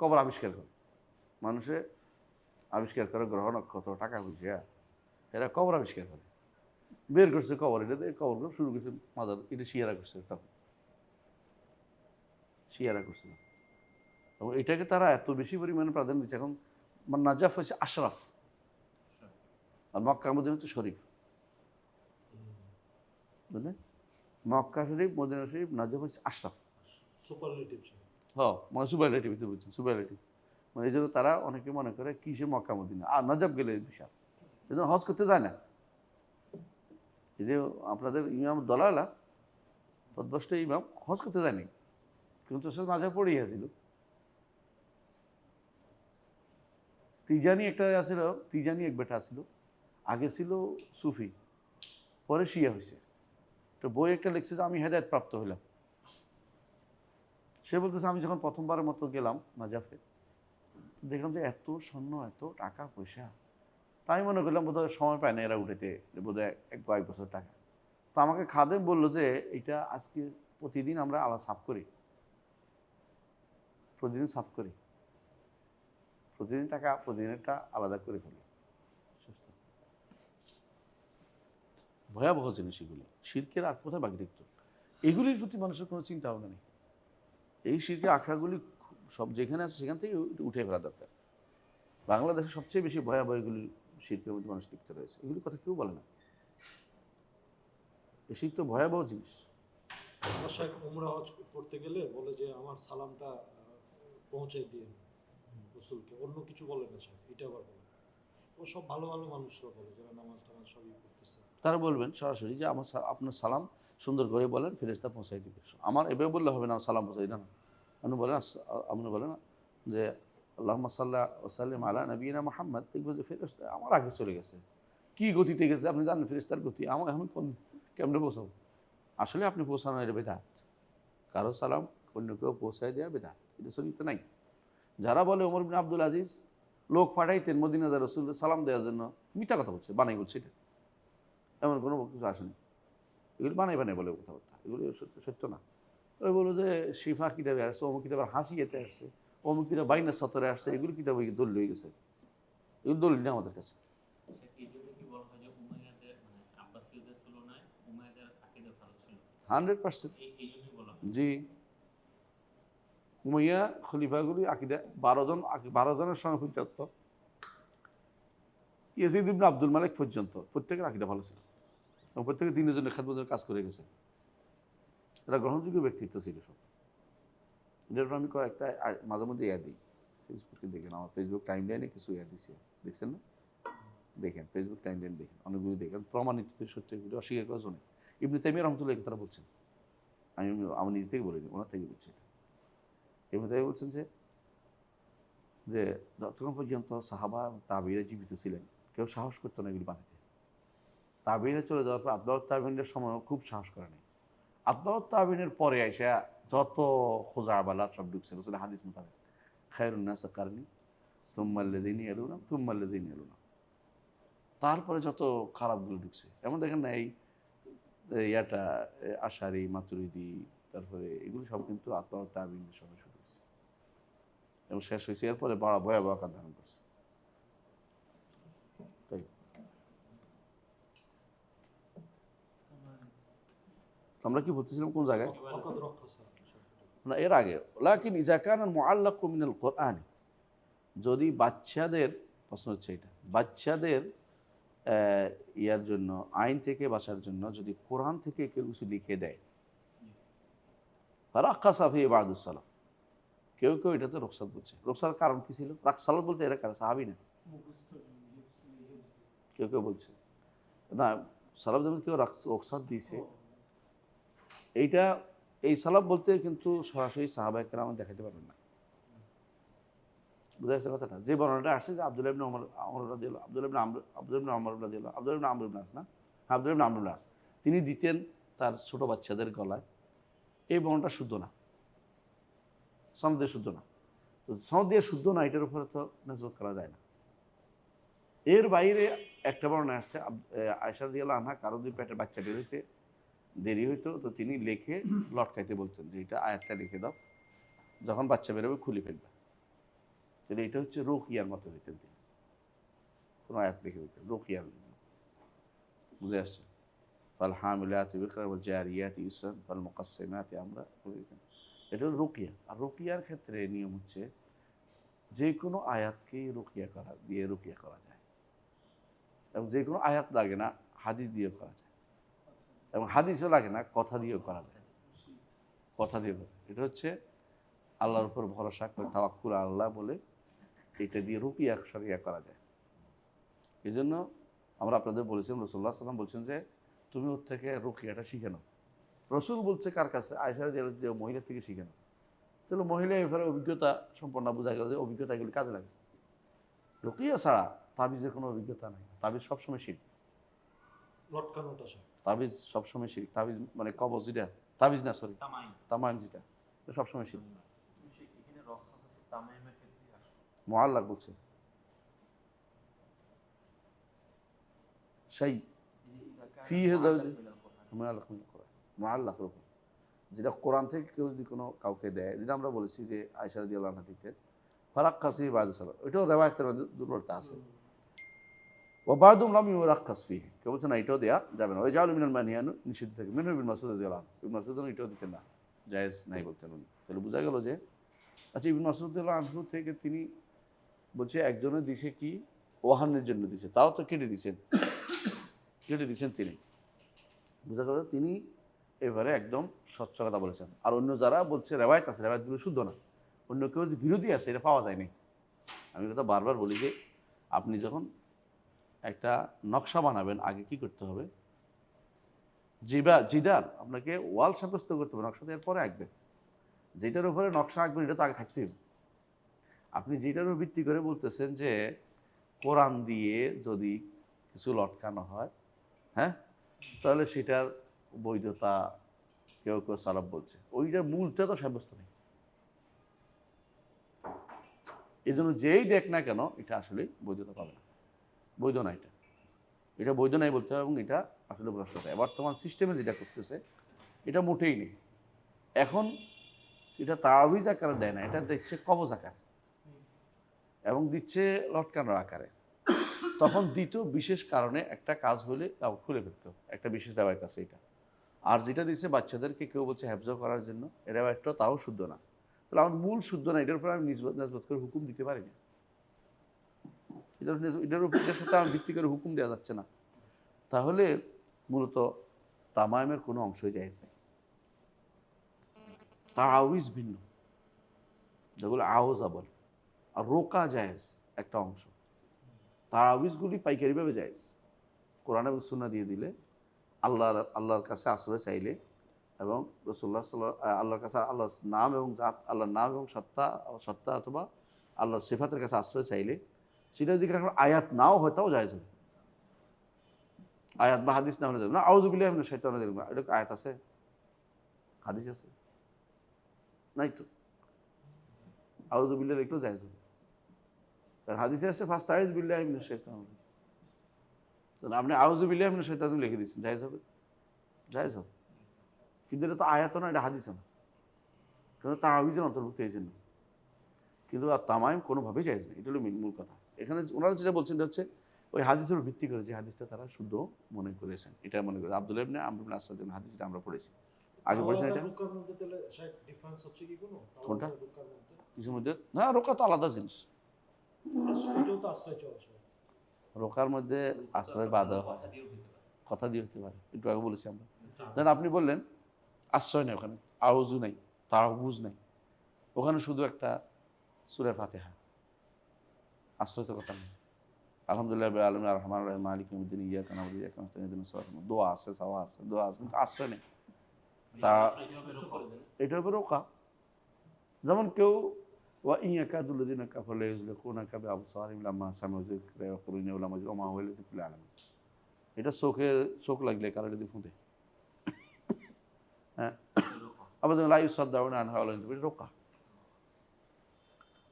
কবর আবিষ্কার করে। মানুষে আবিষ্কার করে গ্রহ নক্ষত্র টাকা পয়সা, এরা কবর আবিষ্কার করে, বের করছে কবর, এটা কবরগুলো শুরু করছে মাদার, এটা শিয়ারা করছে, তখন শিয়ারা করছিল। এবং এটাকে তারা এত বেশি পরিমাণে প্রাধান্য দিচ্ছে। এখন নাজাফ হচ্ছে আশরাফ, আর মক্কা মদিনা হচ্ছে শরীফ, বুঝলেন? মক্কা শরীফ, মদিনা শরীফ, নাজাফ হচ্ছে আশরাফ।
সুপারলেটিভ।
হ্যাঁ, মানে সুপারলেটিভ বুঝছেন, সুপারলেটিভ। মানে এই জন্য তারা অনেকে মনে করে কিসে মক্কা মদিনা, আর নাজাফ গেলে বিশাল, এই জন্য হজ করতে যায় না। এই যে আপনাদের ইমাম দলালা পদভ্রষ্ট ইমাম হজ করতে যায়নি, কিন্তু সে নাজাফ পড়েই আছিল। তিজানি একটা আছিল, তিজানি এক বেটা ছিল, আগে ছিল সুফি, পরে শিয়া হয়েছে। তো বই একটা লিখছে যে আমি হেদায়েত প্রাপ্ত হইলাম। সে বলতেছে আমি যখন প্রথমবারের মতো গেলাম নাজাফে, দেখলাম যে এত স্বর্ণ, এত টাকা পয়সা, তাই মনে করলাম বোধহয় সময় পায় না এরা উঠেতে, বোধহয় কয়েক বছর টাকা। তো আমাকে খাদেম বললো যে এটা আজকে প্রতিদিন আমরা আলাদা সাফ করি, প্রতিদিন সাফ করি, প্রতিদিন টাকা প্রতিদিনেরটা আলাদা করে ফেলি। ভয়াবহ জিনিস এগুলি, শিরকের আর কোথায় বাকি দেখত। এগুলির প্রতি মানুষের কোনো চিন্তা ভাবনা নেই। এই শিরকের আখড়াগুলি সব যেখানে আছে সেখান থেকে উঠে ফেলা দরকার। বাংলাদেশে সবচেয়ে বেশি ভয়াবহ এগুলি শিরকের মধ্যে মানুষ লিপ্ত রয়েছে, এগুলির কথা কেউ বলে না। এই শির তো ভয়াবহ জিনিস।
আমার সাহেব উমরা হজ করতে গেলে বলে যে আমার সালামটা পৌঁছে দিয়ে রসুলকে, অন্য কিছু বলে না স্যার, এটা আবার বলে। ও সব ভালো ভালো মানুষরা বলে যারা নামাজ টামাজ সবই করতেছে,
তারা বলবেন সরাসরি যে আমার আপনার সালাম সুন্দর করে বলেন, ফেরেশতা পৌঁছাই দিবে। আমার এভাবে বললে হবে না সালাম পৌঁছাই না, আপনি বলেন, আপনি বলেন যে আল্লাহুম্মা সাল্লি ওয়া সাল্লিম আলা নবিয়িনা মুহাম্মদ, দেখবেন যে ফেরেশতা আমার আগে চলে গেছে। কি গতিতে গেছে আপনি জানেন, ফেরেশতার গতি, আমি কেমনে পৌঁছাবো? আসলে আপনি পৌঁছানো এটা বেদাত, কারো সালাম অন্য কেউ পৌঁছায় দেওয়া বেদাত, এটা শরীয়তে নাই। যারা বলে ওমর বিন আব্দুল আজিজ লোক পাঠাইতেন মদিনা রাসূল সালাম দেওয়ার জন্য, মিথ্যা কথা বলছে, বানাই বলছে, এটা এমন কোনো কিছু আসেনি। এগুলি বানাই বলে কথাবার্তা, এগুলি সত্য না। ওই বলো যে শিফা কিতাবে আসছে, অমুক কিতাবের হাসি এতে আসছে, অমুক কিতাব বাইনা সতরে আসছে, এগুলি কিতাব দলিল হয়ে গেছে, এগুলো দলিল নেই আমাদের কাছে।
এই জন্য কি বলা হয় যে উমাইয়াদের মানে আব্বাসীয়দের তুলনায় উমাইয়াদের আকীদা ভালো ছিল?
100%।
এই জন্যই বলা হয়।
জি, উমাইয়া খলিফাগুলি আকীদা 12 জনের সঙ্গে পর্যন্ত ইয়াজিদ ইবনে আব্দুল মালিক পর্যন্ত প্রত্যেকের আকীদা ভালো ছিল, এবং প্রত্যেকে দিনের জন্য খেদমতের কাজ করে গেছে। এরা গ্রহণযোগ্য ব্যক্তিত্ব ছিল সব। যেটা আমি কয়েকটা মাঝে মধ্যে ইয়া দিই, ফেসবুকে দেখেন, আমার ফেসবুক টাইম লাইনে কিছু ইয়া দিচ্ছে, দেখছেন না? দেখেন ফেসবুক টাইম লাইন দেখেন, অনেকগুলো দেখেন, প্রমাণিত সত্য, এগুলো অস্বীকার করার জন্য। ইবনে তাইমিয়া রাহমাতুল্লাহ তারা বলছেন, আমি নিজ থেকে বলিনি, ওনার থেকে বলছি। ইবনে তাইমিয়া বলছেন যে যতক্ষণ পর্যন্ত সাহাবা তাবেঈরা জীবিত ছিলেন কেউ সাহস করতো না এগুলি বানাতে। তাবেঈরা চলে যাওয়ার পর আতবাউত তাবেঈনদের সময় খুব সাহস করে নাই। আতবাউত তাবেঈনের পরে আইসা যত খোজাবালা সব ঢুকছে রসুল হাদিস মোতাবেক, খায়রুন নাস কারনি সুম্মা আল্লাযীনা ইয়ালুনা সুম্মা আল্লাযীনা ইয়ালুনা, তারপরে যত খারাপগুলো ঢুকছে। এমন দেখেন না এই ইয়াটা আশারি, মাতুরিদি, তারপরে এগুলো সব কিন্তু আতবাউত তাবেঈনদের সময় শুরু হয়েছে এবং শেষ হয়েছে, এরপরে বড় ভয়াবহ আকার ধারণ করছে। তাই আমরা কি বলতেছিলাম কোন জায়গায়?
অকদ রক্ষা স্যার।
না, এর আগে লাকিন ইযা কানা মুআল্লাকু মিনাল কোরআন, যদি বাচ্চাদের, প্রশ্ন হচ্ছে এটা, বাচ্চাদের ইয়ার জন্য, আইন থেকে বাঁচার জন্য যদি কোরআন থেকে কেউ কিছু লিখে দেয়, রাক্কাসা ফি বা'দুস সালাফ, কেউ কেউ এটাতে রুখসাত বলছে। রুখসাতের কারণ কি ছিল? সালাফ বলতে এরা কারা? সাহাবী না, কেউ কেউ বলছে না সালাফ যেমন কেউ রুখসাত দিয়েছে, এইটা এই সালাফ বলতে কিন্তু সরাসরি সাহাবায়ে কেরাম দেখাতে পারবেন না। বুঝা যাচ্ছে কথাটা? যে বর্ণনাটা আসছে যে আব্দুল্লাহ ইবনে ওমর রাদিয়াল্লাহু, আব্দুল্লাহ ইবনে আমর রাদিয়াল্লাহু, আব্দুল্লাহ ইবনে আমর ইবনে আস না, আব্দুল্লাহ ইবনে আমর ইবনে আস, তিনি দিতেন তার ছোট বাচ্চাদের গলায়, এই বর্ণনাটা শুদ্ধ না, সনদে শুদ্ধ না। তো তো সনদ দিয়ে শুদ্ধ না, এটার উপরে তো নেসবত করা যায় না। এর বাইরে একটা বর্ণনা আসছে, আয়েশা রাদিয়াল্লাহু আনহা কারো যদি পেটের বাচ্চা বের হইতে দেরি হইতো তো তিনি লিখে লটকাইতে বলতেন যে এটা আয়াতটা লিখে দাও, যখন বাচ্চা বেরোবে খুলে ফেলবে। তাহলে এটা হচ্ছে রুকিয়ার মতো হইতেন তিনি, কোনো আয়াত লিখে দিতেন রুকিয়ার। বুঝে আসছে? ফাল হামিলাতি বিকরা ওয়াল জারিয়াতি ইসরান ফাল মুকাসসিমাতি আমরা বলে দিতেন। এটা হলো রুকিয়া। আর রুকিয়ার ক্ষেত্রে নিয়ম হচ্ছে যে কোনো আয়াতকেই রুকিয়া করা দিয়ে রুকিয়া করা যায়, এবং যে কোনো আয়াত লাগে না হাদিস দিয়েও করা যায়, এবং হাদিসও লাগে না কথা দিয়েও করা যায়, কথা দিয়ে করা যায়। এটা হচ্ছে আল্লাহর উপর ভরসা করে তাওয়াক্কুল আল্লাহ বলে এটা দিয়ে রুকিয়া শরিয়া করা যায়। এই জন্য আমরা আপনাদের বলেছিলাম, রাসূলুল্লাহ সাল্লাল্লাহু আলাইহি ওয়াসাল্লাম বলছেন যে তুমি ওর থেকে রুকিয়াটা শিখে নাও। রসুল বলছে কার কাছে? আয়েশা রাদিয়াল্লাহু আনহা, যে মহিলা থেকে শিখে নাও। তাহলে মহিলা এবারে অভিজ্ঞতা সম্পন্ন, বোঝা গেল যে অভিজ্ঞতা এগুলি কাজে লাগে। রুকিয়া ছাড়া তাবিজের কোনো অভিজ্ঞতা নেই। তাবিজ সবসময় শিখ,
লটকানোটা স্যার।
তাবিজ সবসময় শিখ। তাবিজ মানে কবজ যেটা, তাবিজ না সরি
তামাইম।
তামাইম যেটা, এটা সবসময় শিখ।
এখানে রক্ষাসাত তামাইমের ক্ষেত্রে আসে।
মুআল্লাক বলছে সেই ফিহে যাওয়াজ মুআল্লাক মিনাল কোরআন, মুআল্লাকের উপর যেটা কোরআন থেকে কেউ যদি কোনো কাউকে দেয়, যেটা আমরা বলেছি যে আয়েশা রাদিয়াল্লাহু আনহা দিতেন ফারাক্কাসি বাদু সালাত, ওইটাও রেওয়ায়েতের মধ্যে দুর্বলতা আছে। ও বাদুম লাম ইউরাক্কাস ফিহি, কেউ বলছে না এটাও দেওয়া যাবে না। ওই জাউল মিনাল মানিয়ানু, নিষিদ্ধ থেকে মিনহু ইবনে মাসউদ রাদিয়াল্লাহু আনহু, ইবনে মাসউদ এটাও দিতেন না, জায়েজ নাই বলতেন উনি। তাহলে বোঝা গেল যে আচ্ছা ইবনে মাসউদ রাদিয়াল্লাহু আনহু থেকে তিনি বলছে একজনের দিছে কি ওয়াহানের জন্য দিছে, তাও তো কেটে দিছেন, কেটে দিছেন তিনি। বোঝা গেল তিনি এবারে একদম স্বচ্ছ কথা বলেছেন। আর অন্য যারা বলছে রেওয়ায়েত আছে, রেওয়ায়েতগুলো শুদ্ধ না, অন্য কেউ যে বিরোধী আছে এটা পাওয়া যায়নি। আমি কথা বারবার বলি যে আপনি যখন একটা নকশা বানাবেন আগে কি করতে হবে, জিডার আপনাকে ওয়াল সাব্যস্ত করতে হবে, নকশা দেওয়ার পরে আঁকবেন। যেটার উপরে নকশা আঁকবেন এটা তো আগে থাকতে হবে। আপনি যেটার উপর ভিত্তি করে বলতেছেন যে কোরআন দিয়ে যদি কিছু লটকানো হয়, হ্যাঁ, তাহলে সেটার বৈধতা কেউ কেউ সালাফ বলছে, ওইটার মূলটা তো সাব্যস্ত নেই। এই জন্য যেই দেখ না কেন এটা আসলে বৈধতা পাবে না, বৈধ না, এটা এটা বৈধ নাই বলতে হবে। এবং এটা আসলে ভ্রষ্টতা বর্তমান সিস্টেমে যেটা করতেছে এটা মোটেই নেই। এখন এটা তাওয়িজ আকারে দেয় না, এটা দিচ্ছে কবজ আকার এবং দিচ্ছে লটকানোর আকারে। তখন দ্বিতীয় বিশেষ কারণে একটা কাজ হলে খুলে ফেলতে হবে, একটা বিশেষ রেওয়ায়েত আছে এটা। আর যেটা দিচ্ছে বাচ্চাদেরকে কেউ বলছে হেফজ করার জন্য, এ রেওয়ায়েতটা তাও শুদ্ধ না। তাহলে আমার মূল শুদ্ধ না, এটার উপরে আমি নিসবত করে হুকুম দিতে পারি না। এটার উপর এটার সাথে আমার ভিত্তি করে হুকুম দেওয়া যাচ্ছে না। তাহলে মূলত তামাইমের কোনো অংশই জায়েজ নেই। তাআউইজ ভিন্ন, যেগুলো আওজা বলে, আর রোকা জায়েজ একটা অংশ। তাআউইজগুলি পাইকারিভাবে জায়েজ, কোরআন এবং সুন্নাহ দিয়ে দিলে, আল্লাহর কাছে আশ্রয় চাইলে, এবং রাসূলুল্লাহ আল্লাহর কাছে আল্লাহর নাম এবং জাত, আল্লাহর নাম এবং সত্তা অথবা আল্লাহর সিফাতের কাছে আশ্রয় চাইলে, সেটা যদি এখন আয়াত নাও হয় তাও জায়েজ হবে। আয়াত বা হাদিস না হলে যাবে না। আউযু বিল্লাহি মিনাশ শাইতানির রাজিম, এটা আয়াত আছে, হাদিস আছে? নাই তো। আউযু বিল্লাহি লিখলেও জায়েজ হবে, কারণ হাদিসে আছে ফাস্তাইযু বিল্লাহি মিনাশ শাইতানির রাজিম। তাহলে আপনি আউযু বিল্লাহি মিনাশ শাইতানির রাজিম লিখে দিচ্ছেন, জায়েজ হবে? জায়েজ হবে। কিন্তু এটা তো আয়াত না, এটা হাদিস না, কারণ তাআউযের অন্তর্ভুক্ত এই জন্য। কিন্তু আর তামাইম কোনোভাবেই জায়েজ নেই, এটা হলো মূল কথা। এখানে ওনারা যেটা বলছেন এটা হচ্ছে ওই হাদিসের উপর ভিত্তি করে, যে হাদিসটা তারা শুদ্ধ মনে করেছেন, এটা মনে করে আব্দুল্লাহ ইবনে আমর ইবনে আস হাদিসটা আমরা পড়েছি, আগে পড়েছেন এটা।
রুকার মধ্যে তাহলে স্যার ডিফারেন্স হচ্ছে কি কোনো?
কোনটা?
রুকার মধ্যে
কিছুর মধ্যে না, রোকা তো আলাদা জিনিস।
এটাও তো আশ্রয় চলছে।
রোকার মধ্যে আশ্রয় বাধা হয়,
কথা দিয়েও হতে পারে।
কথা দিয়ে হতে পারে, একটু আগে বলেছি আমরা। দেন আপনি বললেন আশ্রয় নেই, ওখানে আউযু নেই, তাআউযু নেই, ওখানে শুধু একটা সূরা ফাতিহা, আশ্রয় তো কথা নেই। আলহামদুলিল্লাহ রাব্বিল আলামিন আর রহমানির রহিম মালিকি ইয়াউমিদ্দিন ইয়্যাকা না'বুদু ওয়া ইয়্যাকা নাস্তাঈন ইহদিনাস সিরাতাল মুস্তাকিম, দোয়া আছে, সাওয়া আছে, দোয়া আছে, কিন্তু আশ্রয় নেই। তা এটা হবে রোকা। যেমন কেউ ওয়া ইয়াকাদুল লাযিনা কাফারু লাযুযলিকুনাকা বিআবসারিহিম লাম্মা সামি'ু যিকরা ইয়াকুলুনা ইন্নাহু লামাজনুন ওয়া মা হুয়া ইল্লা যিকরুল লিল আলামিন। এটা চোখ লাগলে কারোর যদি ফুঁদে, হ্যাঁ, আবার লা ইউসাদ্দাউনা আনহা ওয়া লা ইউনজিরুন, এটা রোকা।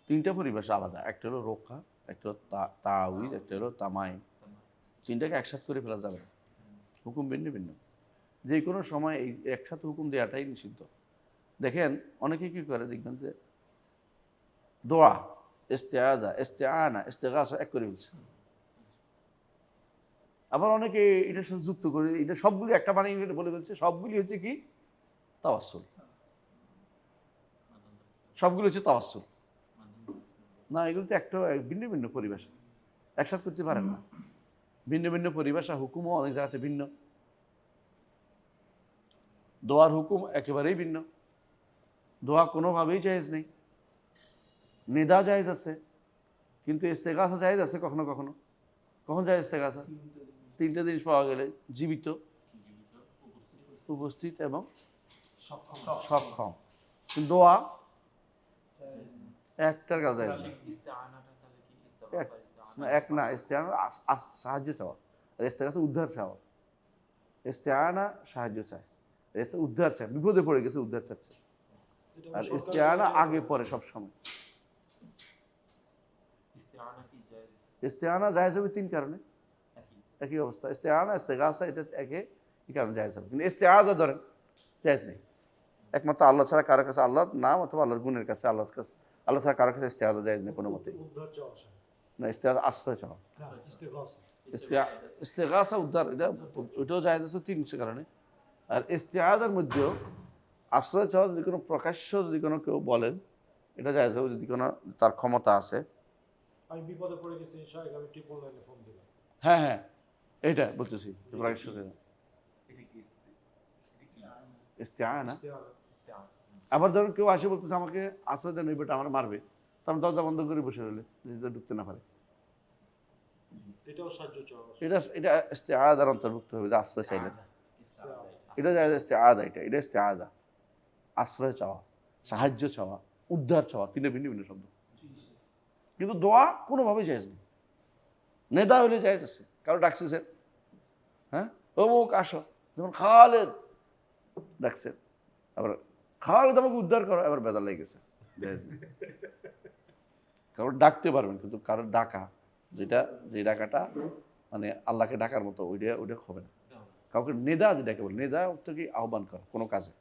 তিনটা পরিভাষা আলাদা, একটা হলো রোকা, একটা হলো তাউইজ, একটা হলো তামাইম। তিনটাকে একসাথে করে ফেলা যাবে না, হুকুম ভিন্ন ভিন্ন। যে কোনো সময় এই একসাথে হুকুম দেওয়াটাই নিষিদ্ধ। দেখেন অনেকে কি করে, দেখবেন যে দোয়া, ইস্তেআযা, ইস্তেআনা, ইস্তেগাসা এক করে ফেলছে। আবার অনেকে এটার সাথে যুক্ত করে এটা সবগুলি একটা বানিয়ে বলে ফেলছে, সবগুলি হচ্ছে কি তাওয়াসসুল, সবগুলো হচ্ছে তাওয়াসসুল। না, এগুলো তো একটা ভিন্ন ভিন্ন পরিভাষা, একসাথে করতে পারেন না। ভিন্ন ভিন্ন পরিভাষা, হুকুমও অনেক জায়গাতে ভিন্ন। দোয়ার হুকুম একেবারেই ভিন্ন। দোয়া কোনোভাবেই জায়েজ নেই। নিদা জায়েজ আছে, কিন্তু ইস্তেগাসা জায়েজ আছে কখনো কখনো। কখন যায় ইস্তেগাসা? তিনটা জিনিস পাওয়া গেলে, জীবিত, উপস্থিত এবং সক্ষম। কিন্তু দোয়া একটার কাজ যায় না।
ইস্তেআনাটা তাহলে কি? ইস্তেগাসা,
না, এক না, ইস্তেআনা সাহায্য চাওয়া, আর ইস্তেগাসা উদ্ধার চাওয়া। ইস্তেআনা সাহায্য চায়, উদ্ধার চায়, বিপদে পড়ে গেছে উদ্ধার চাচ্ছে। আর ইস্তেআনা আগে পরে সব সময়।
ইস্তেআনা কি জায়েজ?
ইস্তেআনা জায়েজ হবে তিন কারণে,
একই।
একই অবস্থা। ইস্তেআনা, ইস্তেগাসা, এটা একে এই কারণে জায়েজ হবে। কিন্তু ইস্তেআযা ধরেন জায়েজ নেই। একমাত্র আল্লাহ ছাড়া কারোর কাছে, আল্লাহর নাম অথবা আল্লাহর গুণের কাছে, আল্লাহর কাছে, আল্লাহ ছাড়া কারোর কাছে ইস্তেআযা জায়েজ নেই কোনো মতে।
উদ্ধার চাওয়া আসে
না, ইস্তেআযা আশ্রয় চাওয়া।
না, ইস্তেগাসা।
ইস্তেগাসা উদ্ধার, এটা ওইটাও জায়েজ আছে তিন কারণে। আর ইস্তেআযার মধ্যেও আশ্রয় চাওয়া যদি কোনো প্রকাশ্য যদি কোনো কেউ বলেন, এটা জায়েজ হবে যদি কোনো তার ক্ষমতা আছে।
আমি বিপদে পড়ে গেছি, শাহেখ আমি ট্রিপল লাইনে ফোন দিলাম।
হ্যাঁ হ্যাঁ, এইটা বলতেছি প্রকাশ্য।
এটা কি
ইস্তেআনা।
ইস্তেআনা।
ইস্তেআনা?
আবার ধরুন কেউ আসে বলতেছে আমাকে আশ্রয় দেন, ওই বেটা আমার মারবে, তখন দরজা বন্ধ করে বসে রইলে নিজেদের ঢুকতে না পারে।
এটাও সাহায্য চাওয়া আসে।
এটা এটা ইস্তেআযার অন্তর্ভুক্ত হবে, যে আশ্রয় চাইলেন। এটা যায় ইস্তেআযা, এটা ইস্তেআযা, আশ্রয় চাওয়া, সাহায্য চাওয়া, উদ্ধার চাওয়া, তিনটা ভিন্ন ভিন্ন শব্দ। কিন্তু দোয়া কোনোভাবেই জায়েজ নেই। নেদা হইলে জায়েজ আছে, কারো ডাকছে, হ্যাঁ অমুক আসো, যেমন খালেদ ডাকছেন, আবার খালেদ আমাকে উদ্ধার করো, আবার বেদা লেগে গেছে, জায়েজ নেই। কারণ ডাকতে পারবেন, কিন্তু কারোর ডাকা, যেটা যে ডাকাটা মানে আল্লাহকে ডাকার মতো, ওইটা হবে না। কাউকে নেদা যেটাকে বলে, নেদা অর্থ কি আহ্বান করা কোনো কাজে।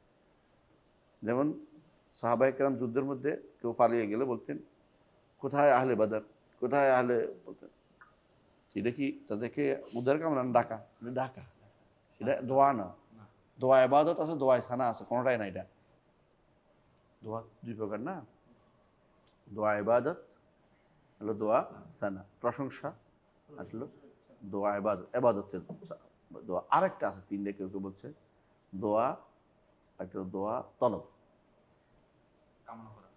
যেমন সাহাবায়ে কেরাম যুদ্ধের মধ্যে কেউ পালিয়ে গেলে বলতেন, কোথায় আহলে বাদর, কোথায় আহলে, বলতেন। এটা কি তাদেরকে উদ্ধার কামনা ডাকা? ডাকা, এটা দোয়া না। দোয়া ইবাদত আছে, দোয়া সানা আছে, কোনোটাই না। এটা দোয়া দুই প্রকার না, দোয়া ইবাদত হলো দোয়া সানা, প্রশংসা আসলো দোয়া ইবাদত, ইবাদতের দোয়া। আরেকটা আছে তিনটে, কেউ কেউ বলছে দোয়া, একটা দোয়া তলব,
কামনা করা।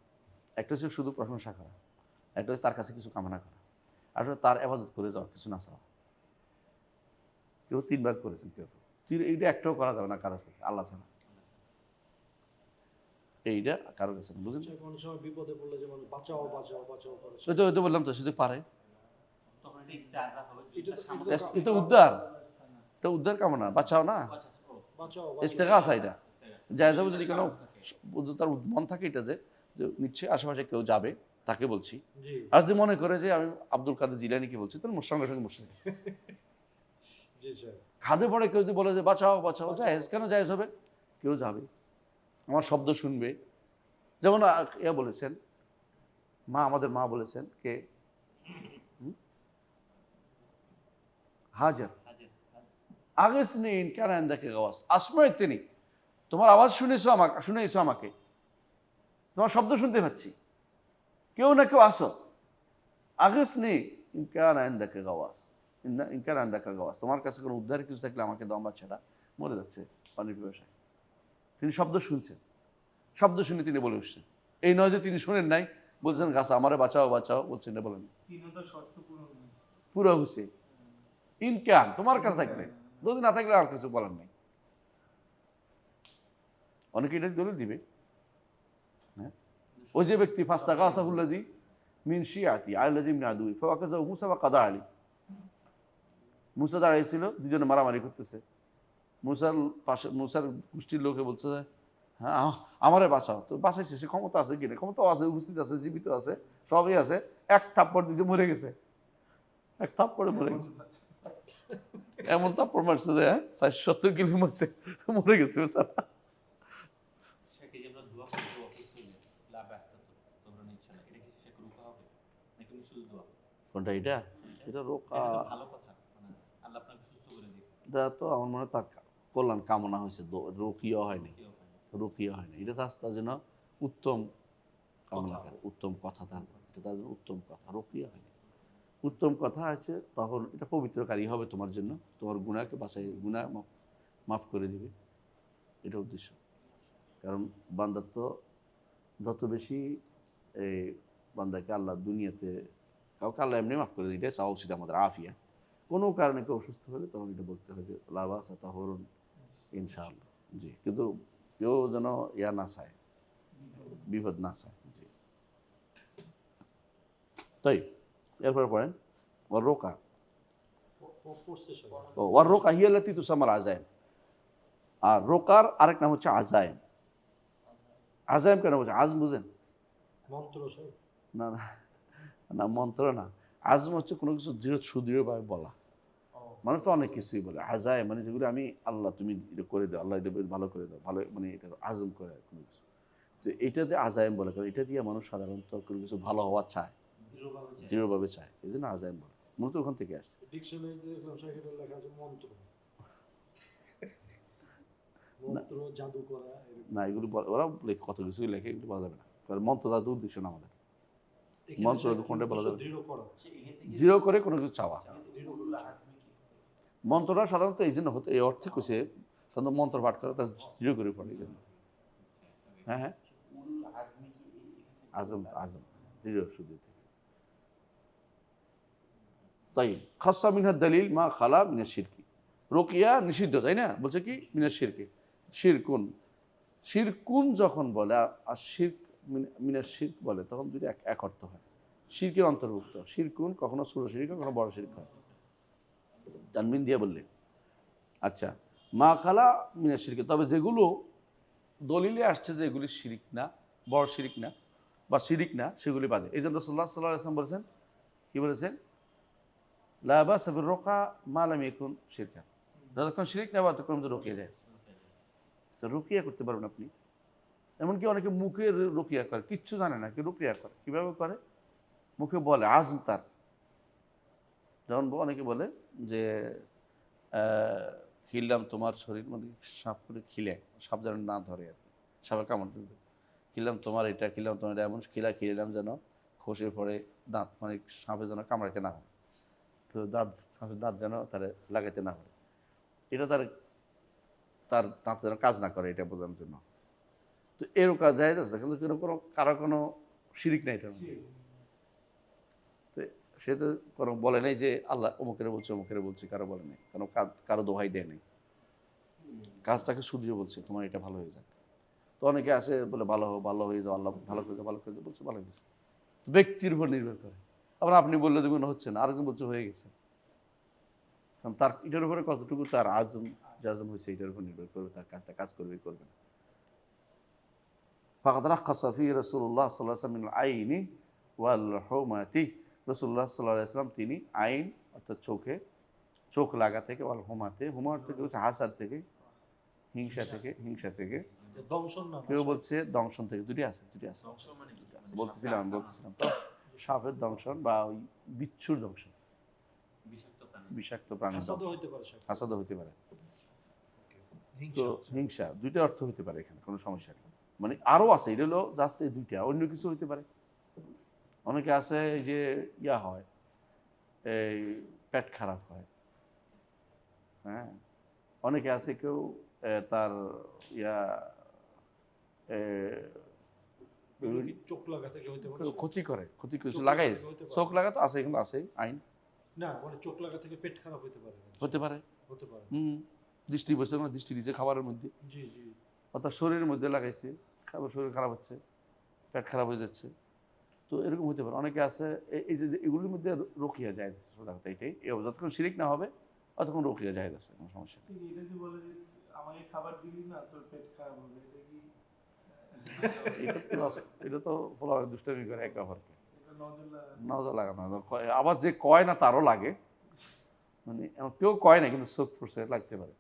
একটা হচ্ছে শুধু প্রশংসা করা, একটা হচ্ছে তার কাছে কিছু কামনা করা, আর একটা তার ইবাদত করে যাওয়া, কিছু না চাওয়া। কেউ তিন ভাগ করেছেন, কেউ এইটা একটাও করা যাবে না কারোর কাছে আল্লাহ ছাড়া, এইটা কারোর কাছে না, বুঝলেন?
শাহেখ অনেক সময় বিপদে পড়লে যেমন বাঁচাও বাঁচাও বাঁচাও করে।
ওই তো বললাম তো, শুধু পারে।
তখন এটা ইস্তেআযা হবে।
এটা তো-
সামনে-
এটা
এটা উদ্ধার, এটা উদ্ধার কামনা, বাঁচাও না,
আচ্ছা, ও,
বাঁচাও
ইস্তেগাসা। এটা
ইস্তেআযা।
জায়েজ হবে যদি কোনো তার মন থাকে এটা, যে নিশ্চয়ই আশেপাশে কেউ যাবে, তাকে বলছি।
জি
আর যদি মনে করে যে আমি আব্দুল কাদের জিলানীকে বলছি, তাহলে সঙ্গে সঙ্গে মুশরিক।
জি স্যার।
খাদে পড়ে কেউ যদি বলে যে বাঁচাও বাঁচাও, জায়েজ, কেন জায়েজ হবে? কেউ যাবে, আমার শব্দ শুনবে। যেমন ইয়া বলেছেন, আমাদের মা বলেছেন কে, হাজার,
হাজির।
আগেসনি কেন দেখে আওয়াজ আসময় তিনি, তোমার আওয়াজ শুনেছো আমাকে, তোমার শব্দ শুনতে পাচ্ছি, কেউ না কেউ আসো, আগেসনি ইনকান দেখে আওয়াজ, ইনকান দেখা আওয়াজ, তোমার কাছে কোনো উদ্ধার কিছু থাকলে আমাকে দাও, বাচ্চাটা মরে যাচ্ছে পানির ব্যবসায়। তিনি শব্দ শুনছেন, শব্দ শুনে তিনি বলে উঠছেন। এই নয় যে তিনি শুনেন নাই, বলছেন গাছ আমারে বাঁচাও বাঁচাও, বলছেন না, বলেন
তিনটা শর্ত পূরণ হয়েছে।
পুরো হুসে ইনকান তোমার কাছে থাকলে, যদি না থাকলে আর কিছু বলার নেই। অনেকে এটা দলিল দিবে। হ্যাঁ, ওই যে ব্যক্তি ফাস্তা গাছাহুল্লাজি মিন শিয়াতি আল্লাজি মিন আদুই ফাওয়াকাযাহু মুসা ওয়া কাদা আলী, মুসা দাঁড়িয়েছিল, দুজনে মারামারি করতেছে। মুসার পাশে, মুসার গোষ্ঠীর লোকে বলছে, হ্যাঁ আমারে বাঁচাও, তো বাঁচাইছে, সে ক্ষমতা আছে কিনা, ক্ষমতাও আছে, উপস্থিত আছে, জীবিত আছে, সবই আছে, এক থাপ্পড় দিছে মরে গেছে, এক থাপ্পড়ে মরে গেছে, এমন থাপ্পড় মারছে যে 470 কিলো মারছে, মরে গেছে বেচারা।
সেকে যে আমরা দোয়া করি দোয়া করছি লাভ একটা তো তোমরা নিচ্ছ না, এটা কি শেখ রুকা হবে নাকি শুধু দোয়া?
কোনটা এটা? এটা রোকা,
এটা তো ভালো কথা, মানে আল্লাহ আপনাকে সুস্থ করে দিবে।
এটা তো আমার মনে হয় তার কল্যাণ কামনা হয়েছে, রুকিয়া হয়নি,
কেউ হয় না।
রুকিয়া হয়নি, এটা তার জন্য উত্তম কামনা করে, উত্তম কথা তার, এটা তার জন্য উত্তম কথা, রুকিয়া হয়নি। উত্তম কথা আছে, তখন এটা পবিত্রকারী হবে তোমার জন্য, তোমার গুনাহকে বাঁচাই, গুনাহ মাফ করে দিবে, এটা উদ্দেশ্য। কারণ বান্দার তো যত বেশি এই বান্দাকে আল্লাহ দুনিয়াতে, কাউকে আল্লাহ এমনি মাফ করে দিই, এটা চাওয়া উচিত আমাদের আফিয়া। কোনো কারণে কেউ অসুস্থ হলে তখন এটা বলতে হয় যে লাবাসা তাহরুন ইনশাআল্লাহ, জি। কিন্তু কেউ যেন ইয়া না চায়, বিপদ না চায়, জি। তাই এরপরে পড়েন ওর রোকা,
পড়ছে সবাই।
ওর রোকা হিয়ালাতি তুসামাল আজাইম। আর রোকার আরেক নাম হচ্ছে আজাইম। আজাইম কেন বলছে? আজম বুঝেন?
মন্ত্র সাহেব।
না না না, মন্ত্র না। আজম হচ্ছে কোনো কিছু সুদৃঢ়ভাবে বলা, মানে তো অনেক কিছুই বলে। আজায় মানে যেগুলো আমি আল্লাহ তুমি এটা করে দাও, আল্লাহ এটা ভালো করে দাও, ভালো, মানে এটা আজম করে কোনো কিছু, তো এটাতে আজাইম বলে। কারণ এটা দিয়ে মানুষ সাধারণত কোনো কিছু ভালো হওয়া চায়, দৃঢ়ভাবে চায়, এই জন্য আজাইম বলে, মূলত ওখান থেকে আসছে।
ডিকশনারিতে দেখলাম শাকিরের লেখা আছে মন্ত্র, মন্ত্র জাদু করা এরকম।
না, এগুলো ওরা কত কিছুই লেখে, এগুলো বলা যাবে না, কারণ মন্ত্র তাদের উদ্দেশ্য না আমাদের।
এখানে
মন্ত্র
শাকির
কোনটা বলা যাবে?
দৃঢ় করা,
দৃঢ় করে কোনো কিছু চাওয়া।
দৃঢ় করে চাওয়া।
মন্ত্রটা সাধারণত এই জন্য হতো, এই অর্থে কইছে সাধারণত মন্ত্র পাঠ করে তার দৃঢ় করে পড়ে, এই জন্য। হ্যাঁ হ্যাঁ, আজম আজম দৃঢ় শুধু থেকে। তাই খাসা মিনার দলিল মা খালা মিনার শিরকি, রোকিয়া নিষিদ্ধ, তাই না? বলছে কি মিনার শিরকি, শিরকুন, শিরকুন যখন বলে আর শিরক মিনার শিরক বলে, তখন দুটো এক অর্থ হয়, শিরকের অন্তর্ভুক্ত। শিরকুন কখনো ছোট শিরক, কখনো বড় শিরক হয়, জানবিন দিয়ে বললেন। আচ্ছা, মা খালা মিনার শিরকে, তবে যেগুলো দলিলে আসছে যে এগুলি শিরিক না, বড় শিরিক না বা শিরিক না, সেগুলি বাদে। এই জন্য রাসূলুল্লাহ সাল্লাল্লাহু আলাইহি ওয়াসাল্লাম বলেছেন, কি বলেছেন? লা বাসা বির রুকা মা লাম ইয়াকুন শিরকান, যতক্ষণ শিরিক না ততক্ষণ তো রুকিয়া যায়। তো রুকিয়া করতে পারবেন আপনি। এমনকি অনেকে মুখে রুকিয়া করে, কিচ্ছু জানে না, কি রুকিয়া করে, কিভাবে করে? মুখে বলে, আজম তার, যেমন অনেকে বলে যে খিললাম তোমার শরীর, মানে সাপ করে খিলে, সাপ যেন না ধরে আর কি, সাপের কামড় দিতে, খিললাম তোমার এটা, খিললাম তোমার এটা, এমন খিলাম যেন খসে পড়ে দাঁত, মানে সাপে যেন কামড়াইতে না হয়, তো সাপের দাঁত যেন তার লাগাইতে না পারে, এটা তার তার দাঁত যেন কাজ না করে, এটা বোঝানোর জন্য। তো এরও কাজ যায় যাচ্ছে, কিন্তু কোনো কারো কোনো শিরিক নাই এটার মধ্যে। তো সে তো কোনো বলে নাই যে আল্লাহ অমুকের বলছে, কারো বলে নাই, কারো দোহাই দেয় নাই, কাজটাকে শুধরিয়ে বলছে তোমার এটা ভালো হয়ে যাক। তো অনেকে আসে বলে ভালো হয়ে যাও, আল্লাহ ভালো করে দাও, ভালো করে দাও, বলছে ভালো হয়ে গেছে। ব্যক্তির উপর নির্ভর করে। আবার আপনি বললে দেখবেন হচ্ছে না, আরেকজন বলছে হয়ে গেছে, কারণ তার এটার উপরে কতটুকু তার জাজম হয়েছে, এটার উপর নির্ভর করবে, তার কাজটা কাজ করবে করবে না। ফাকাদ রাখাসা ফি রাসূলুল্লাহ সাল্লাল্লাহু আলাইহি ওয়াসাল্লাম মিনাল আইনি ওয়াল হুমাতি, রাসূলুল্লাহ সাল্লাল্লাহু আলাইহি ওয়াসাল্লাম তিনি আইন অর্থাৎ চোখ লাগা থেকে, ওয়াল হুমাতে, হুমার থেকে হচ্ছে হাসাদ থেকে, হিংসা থেকে,
দংশন না,
কেউ বলছে দংশন থেকে, দুটি আছে বলতেছিলাম তো, সাপের দংশন বা ওই বিচ্ছুর দংশন, বিষাক্ত প্রাণী,
হাসাদও হইতে পারে শাকির।
হাসাদও হতে পারে। তো
হিংসা,
হিংসা দুইটা অর্থ হতে পারে, এখানে কোনো সমস্যা নেই। মানে আরও আছে, এটা হলো জাস্ট এই দুইটা, অন্য কিছু হতে পারে। অনেকে আছে এই যে ইয়া হয়, এই পেট খারাপ হয়, হ্যাঁ, অনেকে আছে কেউ তার ইয়া
এগুলো কি চোখ লাগা থেকে হইতে পারে?
ক্ষতি কিছু
চোখ
লাগাই,
লাগা থেকে হইতে পারে।
চোখ লাগা তো আছে, কিন্তু আছে আইন,
না, মানে চোখ লাগা থেকে পেট খারাপ হইতে পারে।
হতে পারে।
হতে পারে।
দৃষ্টি বসে না, দৃষ্টি দিচ্ছে খাবারের মধ্যে,
জি জি।
অর্থাৎ শরীরের মধ্যে লাগাইছে, খাবার শরীর খারাপ হচ্ছে, পেট খারাপ হয়ে যাচ্ছে, তো এরকম হতে পারে। অনেকে আছে এই যে এগুলির মধ্যে রোকিয়া যায় যাচ্ছে, সোজা কথা এটাই, যতক্ষণ শিরিক না হবে ততক্ষণ রোকিয়া যায় যাচ্ছে, কোনো সমস্যা নেই।
এটা যে বলে যে আমাকে খাবার দিলি না তোর পেট খারাপ হবে, এটা কি
এটা তো পোলা দুষ্টামি করে একে অপরকে
এটা নজর লাগা
নজর লাগানো আবার যে কয় না তারও লাগে, মানে কেউ কয় না কিন্তু চোখ পড়ছে লাগতে পারে।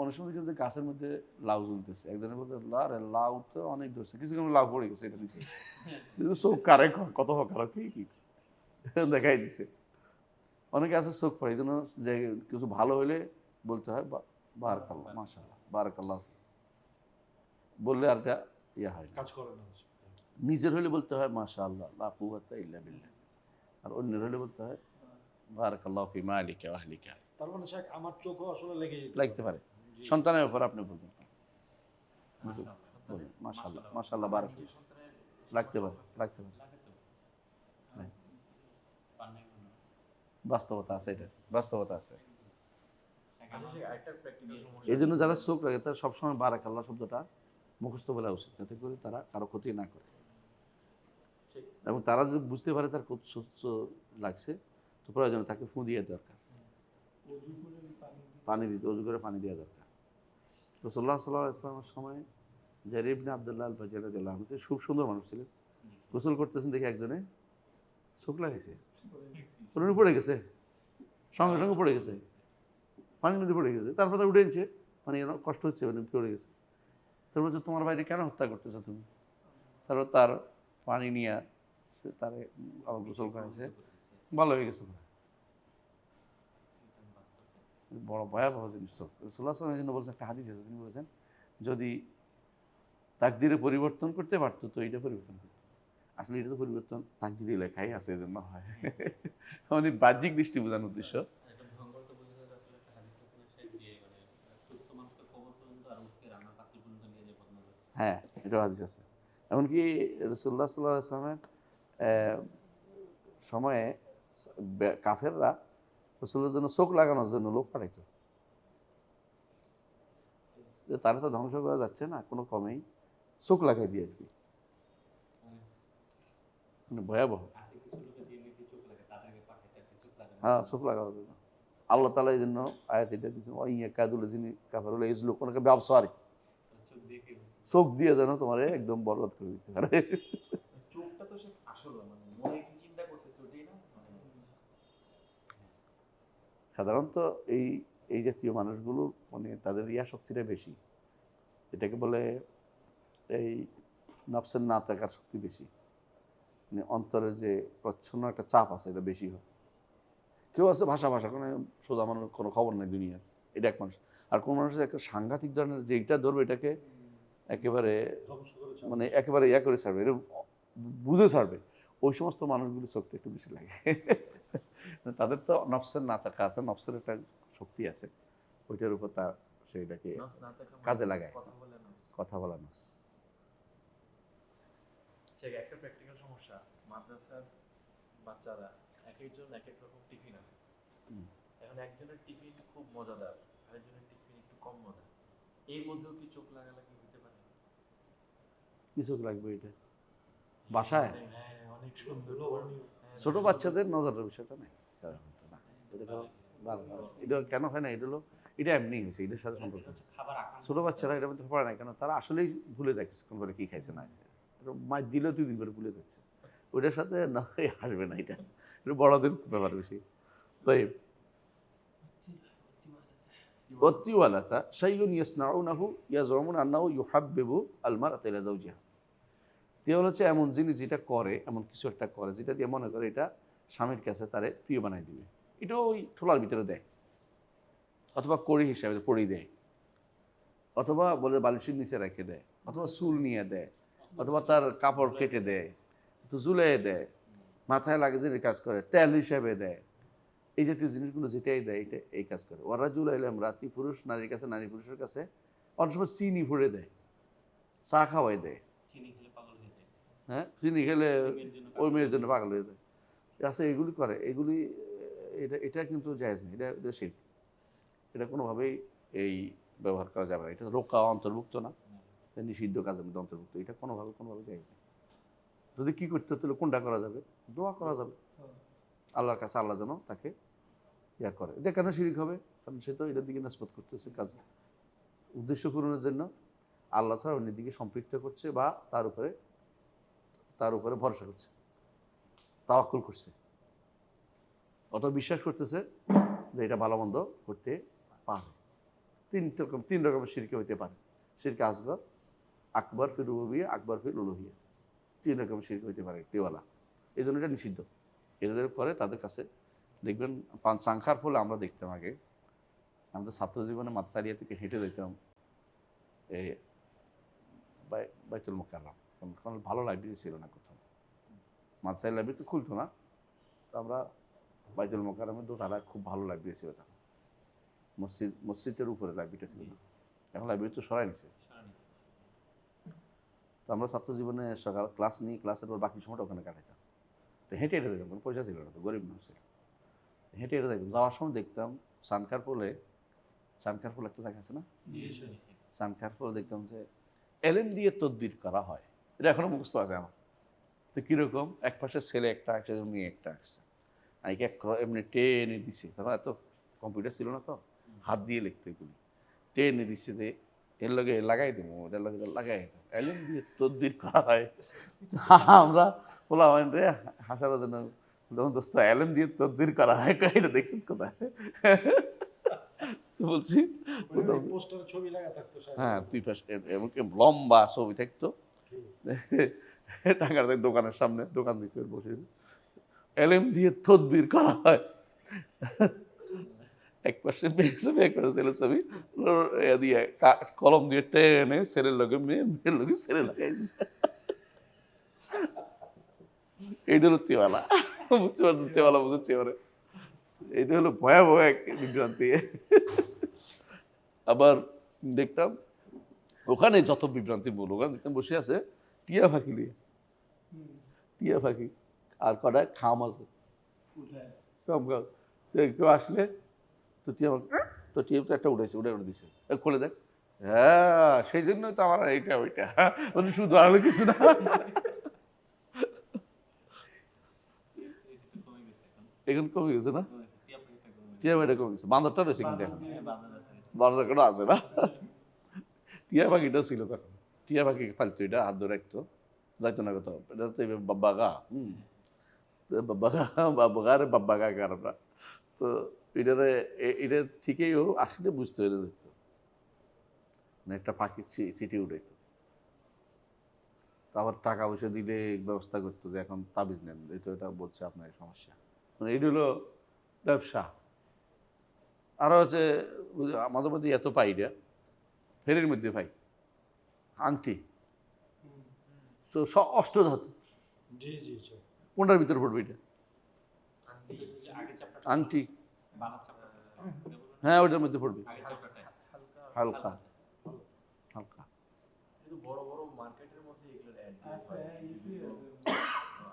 অনেক সময় কিন্তু গাছের মধ্যে লাউ ঝুলতেছে, একজনের বলতে আরে লাউ তো অনেক ধরছে, কিছু লাউ পড়ে গেছে এটা নিচে, কিন্তু চোখ কারে কত কারো কি দেখাই দিছে। অনেকে আছে চোখ পড়ে, এই জন্য যে কিছু ভালো হইলে বলতে হয় বারাকাল্লাহ মাশাআল্লাহ বারাকাল্লাহ, বললে আর এটা ইয়া হয় না।
কাজ করে না।
নিজের হলে বলতে হয় মাশাআল্লাহ লা কুওয়াতা ইল্লা বিল্লাহ, আর অন্যের হলে বলতে হয় বারাকাল্লাহু ফি মালিকা ওয়া আহলিকা।
তার মানে শেখ আমার চোখও আসলে লেগে
লাগতে পারে
জি।
সন্তানের উপর আপনি বলবেন
মাশাআল্লাহ।
বলুন মাশাআল্লাহ মাশাআল্লাহ বারাক
নিজের সন্তানের
লাগতে পারে লাগতে পারে,
লাগে তো
হ্যাঁ।
পান নাই কোনো।
বাস্তবতা আছে, এটা বাস্তবতা আছে।
আচ্ছা শেখ, আরেকটা প্র্যাকটিক্যাল সমস্যা
এই জন্য যারা চোখ লাগে তারা সবসময় বারাকাল্লাহ শব্দটা মুখস্থ বলা উচিত, যাতে করে তারা কারো ক্ষতি না করে।
ঠিক।
এবং তারা যদি বুঝতে পারে তার কত সুস্থ লাগছে, তো প্রয়োজনে তাকে ফু দিয়ে দরকার,
অজু করে পানি দিয়ে
পানি দিতে অজু করে পানি দেওয়া দরকার। রাসূলুল্লাহ সাল্লাল্লাহু আলাইহি ওয়াসাল্লামের সময় জারির ইবনে আব্দুল্লাহ আল বাজারি রাদিয়াল্লাহু আনহু খুব সুন্দর মানুষ ছিলেন, গোসল করতেছেন দেখে একজনে চোখ লাগাইছে,
করে
পড়ে গেছে, সঙ্গে সঙ্গে পড়ে গেছে, পানির মধ্যে পড়ে গেছে। তারপর তার উঠে এনেছে, মানে কষ্ট হচ্ছে, মানে পড়ে গেছে। তারপর বলছে তোমার বাইরে কেন হত্যা করতেছো তুমি? তারপর তার পানি নিয়ে তারে আবার গোসল করেছে, ভালো হয়ে গেছে। বড় ভয়াবহ জিনিস চোখ। রাসূলুল্লাহ সাল্লাল্লাহু আলাইহি ওয়াসাল্লাম এই জন্য বলছেন, একটা হাদিস আছে, তিনি বলেছেন যদি তাকদিরে পরিবর্তন করতে পারতো তো এটা পরিবর্তন করতো। আসলে এটা তো পরিবর্তন তাকদিরে লেখাই আছে, এজন্য হয়। মানে বাহ্যিক দৃষ্টি বোঝানোর উদ্দেশ্য।
একটা ভয়ঙ্কর তো বোঝা যায় আসলে একটা হাদিস আছে না শেখ, যে মানে সুস্থ মানুষকে কবর পর্যন্ত আর উঠকে রান্নার পাত্র পর্যন্ত নিয়ে যায় বদনাম করে।
হ্যাঁ, এটাও হাদিস আছে। এমনকি রাসূলুল্লাহ সাল্লাল্লাহু আলাইহি ওয়াসাল্লামের সময়ে কাফেররা রাসূলের জন্য চোখ লাগানোর জন্য লোক পাঠাইতো, যে তারা তো ধ্বংস করা যাচ্ছে না কোনো কমেই, চোখ লাগাই দিয়ে দিবি, মানে ভয়াবহ।
আছে কিছু লোকের যে এমনিতে চোখ লাগে তাদেরকে পাঠাইতে আর কি চোখ লাগানো।
হ্যাঁ, চোখ লাগানোর জন্য আল্লাহ তাআলা এই জন্য আয়াত এটা দিয়েছেন, ওয়াইয়া কাদুল যিনি কাফারুল ইজলুক ওনাকে ব্যবসারি,
চোখ দেখে
চোখ দিয়ে যেন তোমার একদম বরবাদ করে দিতে পারে।
চোখটা তো শেখ আসল, মানে মনে কি চিন্তা করতেছে ওটাই না, মানে
সাধারণত এই এই জাতীয় মানুষগুলো মানে তাদের ইয়া শক্তিটা বেশি, এটাকে বলে এই নফসের না থাকার শক্তি বেশি, মানে অন্তরের যে প্রচ্ছন্ন একটা চাপ আছে এটা বেশি হয়। কেউ আছে ভাষা কোনো সোজা মানুষ, কোনো খবর নেই দুনিয়ার, এটা এক মানুষ। আর কোন মানুষের একটা সাংঘাতিক ধরনের যে এইটা ধরবে এটাকে একেবারে
ধ্বংস করে ছাড়বে।
মানে একেবারে ইয়া করে ছাড়বে, এরকম বুঝে ছাড়বে, ওই সমস্ত মানুষগুলো চোখটা একটু বেশি লাগে। তাদের তো নফসের না থাকা আছে, নফসের একটা শক্তি আছে, ওইটার উপর তার সেইটাকে
নফস না থাকা মানে
কাজে লাগায়।
কথা বলে নফস।
কথা বলা নফস।
শেখ, একটা প্র্যাকটিক্যাল সমস্যা, মাদ্রাসার বাচ্চারা এক একজন এক এক রকম টিফিন আনে।
হুম।
এখন একজনের টিফিন খুব মজাদার, আরেকজনের টিফিন একটু কম মজা, এর মধ্যেও কি চোখ লাগালাগি হতে পারে?
কি চোখ লাগবে এটা বাসায়?
হ্যাঁ, অনেক সুন্দর।
লোভনীয়।
হ্যাঁ,
ছোট বাচ্চাদের নজরের বিষয়টা নেই, এটা কেন হয় না, এটা হলো এটা এমনি হয়েছে, এটার সাথে সম্পর্ক আছে।
খাবার আকাঙ্ক্ষা
ছোট বাচ্চারা এটার মধ্যে পড়ে না কেন, তারা আসলেই ভুলে যায় কিছুক্ষণ করে কি খাইছে না আছে, মাছ দিলেও 2 দিন করে ভুলে যাচ্ছে, ওইটার সাথে না আসবে না, এটা এটা বড়দের ব্যাপার বেশি। তাই অতিওয়ালাতা শাইউন ইয়াসনাউনাহু ইয়াজুমুন আন্নাহু ইউহাব্বিবু আল মারআতা ইলা যাওজিহা। তেল হচ্ছে এমন জিনিস যেটা করে, এমন কিছু একটা করে যেটা দিয়ে মনে করে এটা স্বামীর কাছে তারে প্রিয় বানাই দিবে, এটা ওই ঠোলার ভিতরে দেয়, অথবা কড়ি হিসাবে পড়ি দেয়, অথবা বলে বালিশের নিচে রেখে দেয়, অথবা চুল নিয়ে দেয়, অথবা তার কাপড় কেটে দেয়, তো ঝুলে দেয়, মাথায় লাগে যে কাজ করে, তেল হিসাবে দেয়, এই জাতীয় জিনিসগুলো যেটাই দেয় এটা এই কাজ করে। ওরা জুল এলাম রাতি, পুরুষ নারীর কাছে, নারী পুরুষের কাছে অনেক সময় চিনি ভরে দেয়, চা খাওয়াই দেয়,
চিনি খেলে পাগল হয়ে যায়।
হ্যাঁ চিনি খেলে
মেয়ের জন্য
ওই মেয়ের জন্য পাগল হয়ে যায়। আচ্ছা এগুলি করে, এগুলি এটা এটা কিন্তু জায়েজ নেই, এটা এটা শিরক, এটা কোনোভাবেই এই ব্যবহার করা যাবে না, এটা রোকা অন্তর্ভুক্ত না, এটা নিষিদ্ধ কাজের মধ্যে অন্তর্ভুক্ত, এটা কোনোভাবে জায়েজ নেই। যদি কী করতে হতো কোনটা করা যাবে, দোয়া করা যাবে আল্লাহর কাছে, আল্লাহ যেন তাকে ইয়া করে। এটা কেন শিরিক হবে? কারণ সে তো এটার দিকে নিসবত করতেছে কাজ, উদ্দেশ্য পূরণের জন্য। আল্লাহ ছাড়া অন্য দিকে সম্পৃক্ত করছে বা তার উপরে ভরসা করছে, তাওয়াক্কুল করছে, অত বিশ্বাস করতেছে যে এটা ভালো মন্দ করতে পারে। তিন রকমের শিরকে হইতে পারে। শিরকে আসগর, আকবর ফির রুবুবিয়্যাহ, আকবর ফির উলুহিয়্যাহ, 3 রকমের শিরক হইতে পারে একটিওয়ালা। এই জন্য এটা নিষিদ্ধ। এদের করে তাদের কাছে দেখবেন সাংখার ফলে আমরা দেখতাম আগে, আমাদের ছাত্র জীবনে মাদসারিয়া থেকে হেঁটে যেতাম এই বাইতুল মুকাররম। কারণ ভালো লাইব্রেরি ছিল না কোথাও, মাদসারি লাইব্রেরি তো খুলতো না, তো আমরা বাইতুল মুকাররমের দোতলা খুব ভালো লাইব্রেরি ছিল তখন। মসজিদের উপরে লাইব্রেরিটা ছিল না, এখন লাইব্রেরি তো সরাই নিছে। তো আমরা ছাত্র জীবনে সকাল ক্লাস নিই, ক্লাসের পর বাকি সময়টা ওখানে কাটাইতাম। তো হেঁটে হেঁটে যেতাম, কোনো পয়সা ছিল না, তো গরিব মানুষ ছিল। হেঁটে হেঁটে যেতাম, যাওয়ার সময় দেখতাম সানখার ফুল একটা জায়গা আছে না, সানখার ফুল দেখতাম যে এলেম দিয়ে তদবির করা হয়। এটা এখনো মুখস্থ আছে আমার। তো কীরকম, এক পাশে ছেলে একটা আসছে, মেয়ে একটা আসছে, আইকে এমনি টেনে দিছে, তখন এত কম্পিউটার ছিল না, তো হাত দিয়ে লিখতে এগুলি টেনে দিছে যে এর লগে লাগাই দেবো, ওদের লগে লাগাই দেবো, এলেম দিয়ে তদবির করা হয়। আমরা বলা হয় রে হাসার জন্য, যখন দোস্ত এলেম দিয়ে তদবির করা হয়, এটা দেখছেন কোথায়? বলছি
পোস্টারে ছবি লাগা থাকতো
হ্যাঁ, তুই এমনকি লম্বা ছবি থাকতো, টাকার দোকানের সামনে দোকান দিচ্ছে, বসে এলেম দিয়ে তদবির করা হয়। এক পাশে মেয়ে ছবি, এক পাশে ছেলের ছবি দিয়ে কলম দিয়ে টেনে ছেলের লগে মেয়ের লগে ছেলে লাগাই দিচ্ছে। এইটা হলো তেওয়ালা, বুঝতে পারছেন? তেওয়ালা বুঝতে পারে, এইটা হলো ভয়াবহ এক বিভ্রান্তি। আবার দেখতাম ওখানে যত বিভ্রান্তি বল, ওখানে দেখতাম বসে আছে টিয়া ফাঁকি নিয়ে, টিয়া ফাঁকি আর কটা খাম আছে, কম খাম। তো কেউ আসলে তো টিয়া তো টিয়া তো একটা উঠেছে, উঠে দিছে, খুলে দেখ। হ্যাঁ, সেই জন্যই তো আমার এইটা ওইটা, শুধু আরো কিছু না। এখন কমে গেছে না, টিয়া পাখিটা কমে গেছে, বান্দরটা রয়েছে কিন্তু এখন, বান্দর কোনো আছে না। টিয়া পাখিটাও ছিল তখন, টিয়া পাখি পালতো, এটা হাত ধরে রাখতো, যাইতো না কোথাও, এটা তো বাব্বাগা, বাব্বাগা কারণটা। তো এটা ঠিকই ও আসলে বুঝতে পেরে দেখতো, মানে একটা পাখি চিঠি উঠাইতো, আবার টাকা পয়সা দিলে ব্যবস্থা করতো যে এখন তাবিজ নেন, এটা বলছে আপনার সমস্যা, মানে এটা হলো ব্যবসা। আরো হচ্ছে আমাদের মধ্যে এত পাই এটা ফেরির মধ্যে পাই আংটি, তো অষ্টধাতু,
জি জি জি,
কোনটার ভিতরে পড়বে এটা? আংটি, হ্যাঁ ওইটার মধ্যে পড়বে, হালকা হালকা।
কিন্তু বড় বড় মার্কেটের মধ্যে এগুলোর অ্যাড
আছে,
দিয়ে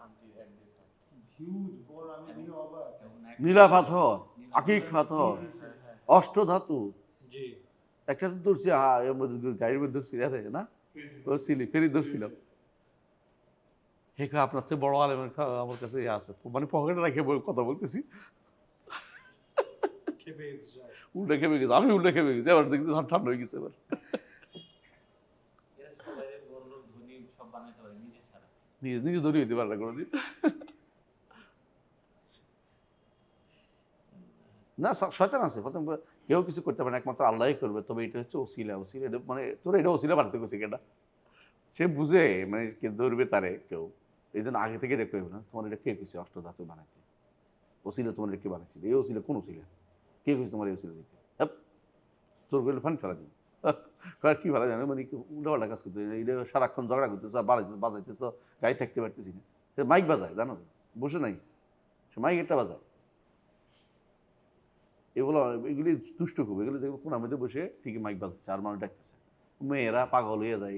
আন্টির অ্যাড দিয়ে থাকে।
হিউজ বড়, আমি দেখে অবাক।
নীলা পাথর, আকিক পাথর, অষ্টধাতু,
জি
একটা তো ধরছি এর মধ্যে গাড়ির মধ্যে ধরছি না, ধরছিলি ফেরি ধরছিলাম। হ্যাঁ, আপনার চেয়ে বড় আলেমের আমার কাছে আছে, মানে পকেটে রেখে কথা বলতেছি,
খেপে যায়,
উল্টে খেপে গেছে, আমি উল্টে খেপে গেছি, এবার দেখছি ঠান্ডা হয়ে গেছে। এবার নিজে ধরে হইতে পারে না কোনোদিন। না, শয়তান আছে, প্রথম কেউ কিছু করতে পারে না, একমাত্র আল্লাহই করবে। তবে এটা হচ্ছে ওসিলা, এটা মানে তোর এটা ওসিলা বাড়তে গেছে কেটা, সে বুঝে, মানে কে ধরবে তারে কেউ, এই জন্য আগে থেকে এটা কেউ না, তোমার এটা কে কইছে অষ্টধাতু বানাইতে, ওসিলা তোমার এটা কে বানাইছিল, এই ওসিলা কোন ওসিলা, কে কইছে তোমার এই ওসিলা দিতে, তোর করলে ফান ফেলা দিবে, কি ভালো জানে, মানে উল্টাপাল্টা কাজ করতে, এটা সারাক্ষণ ঝগড়া করতেছ, বাজাইতেছ, গাড়ি থাকতে পারতেছি না, মাইক বাজায়, জানো বসে নাই, সে মাইক একটা বাজায়, এগুলো এগুলি দুষ্ট খুব, এগুলো দেখবো কোন মধ্যে বসে ঠিকই মাইক বাজাচ্ছে আর মানুষ ডাকতেছে, মেয়েরা পাগল হয়ে যায়,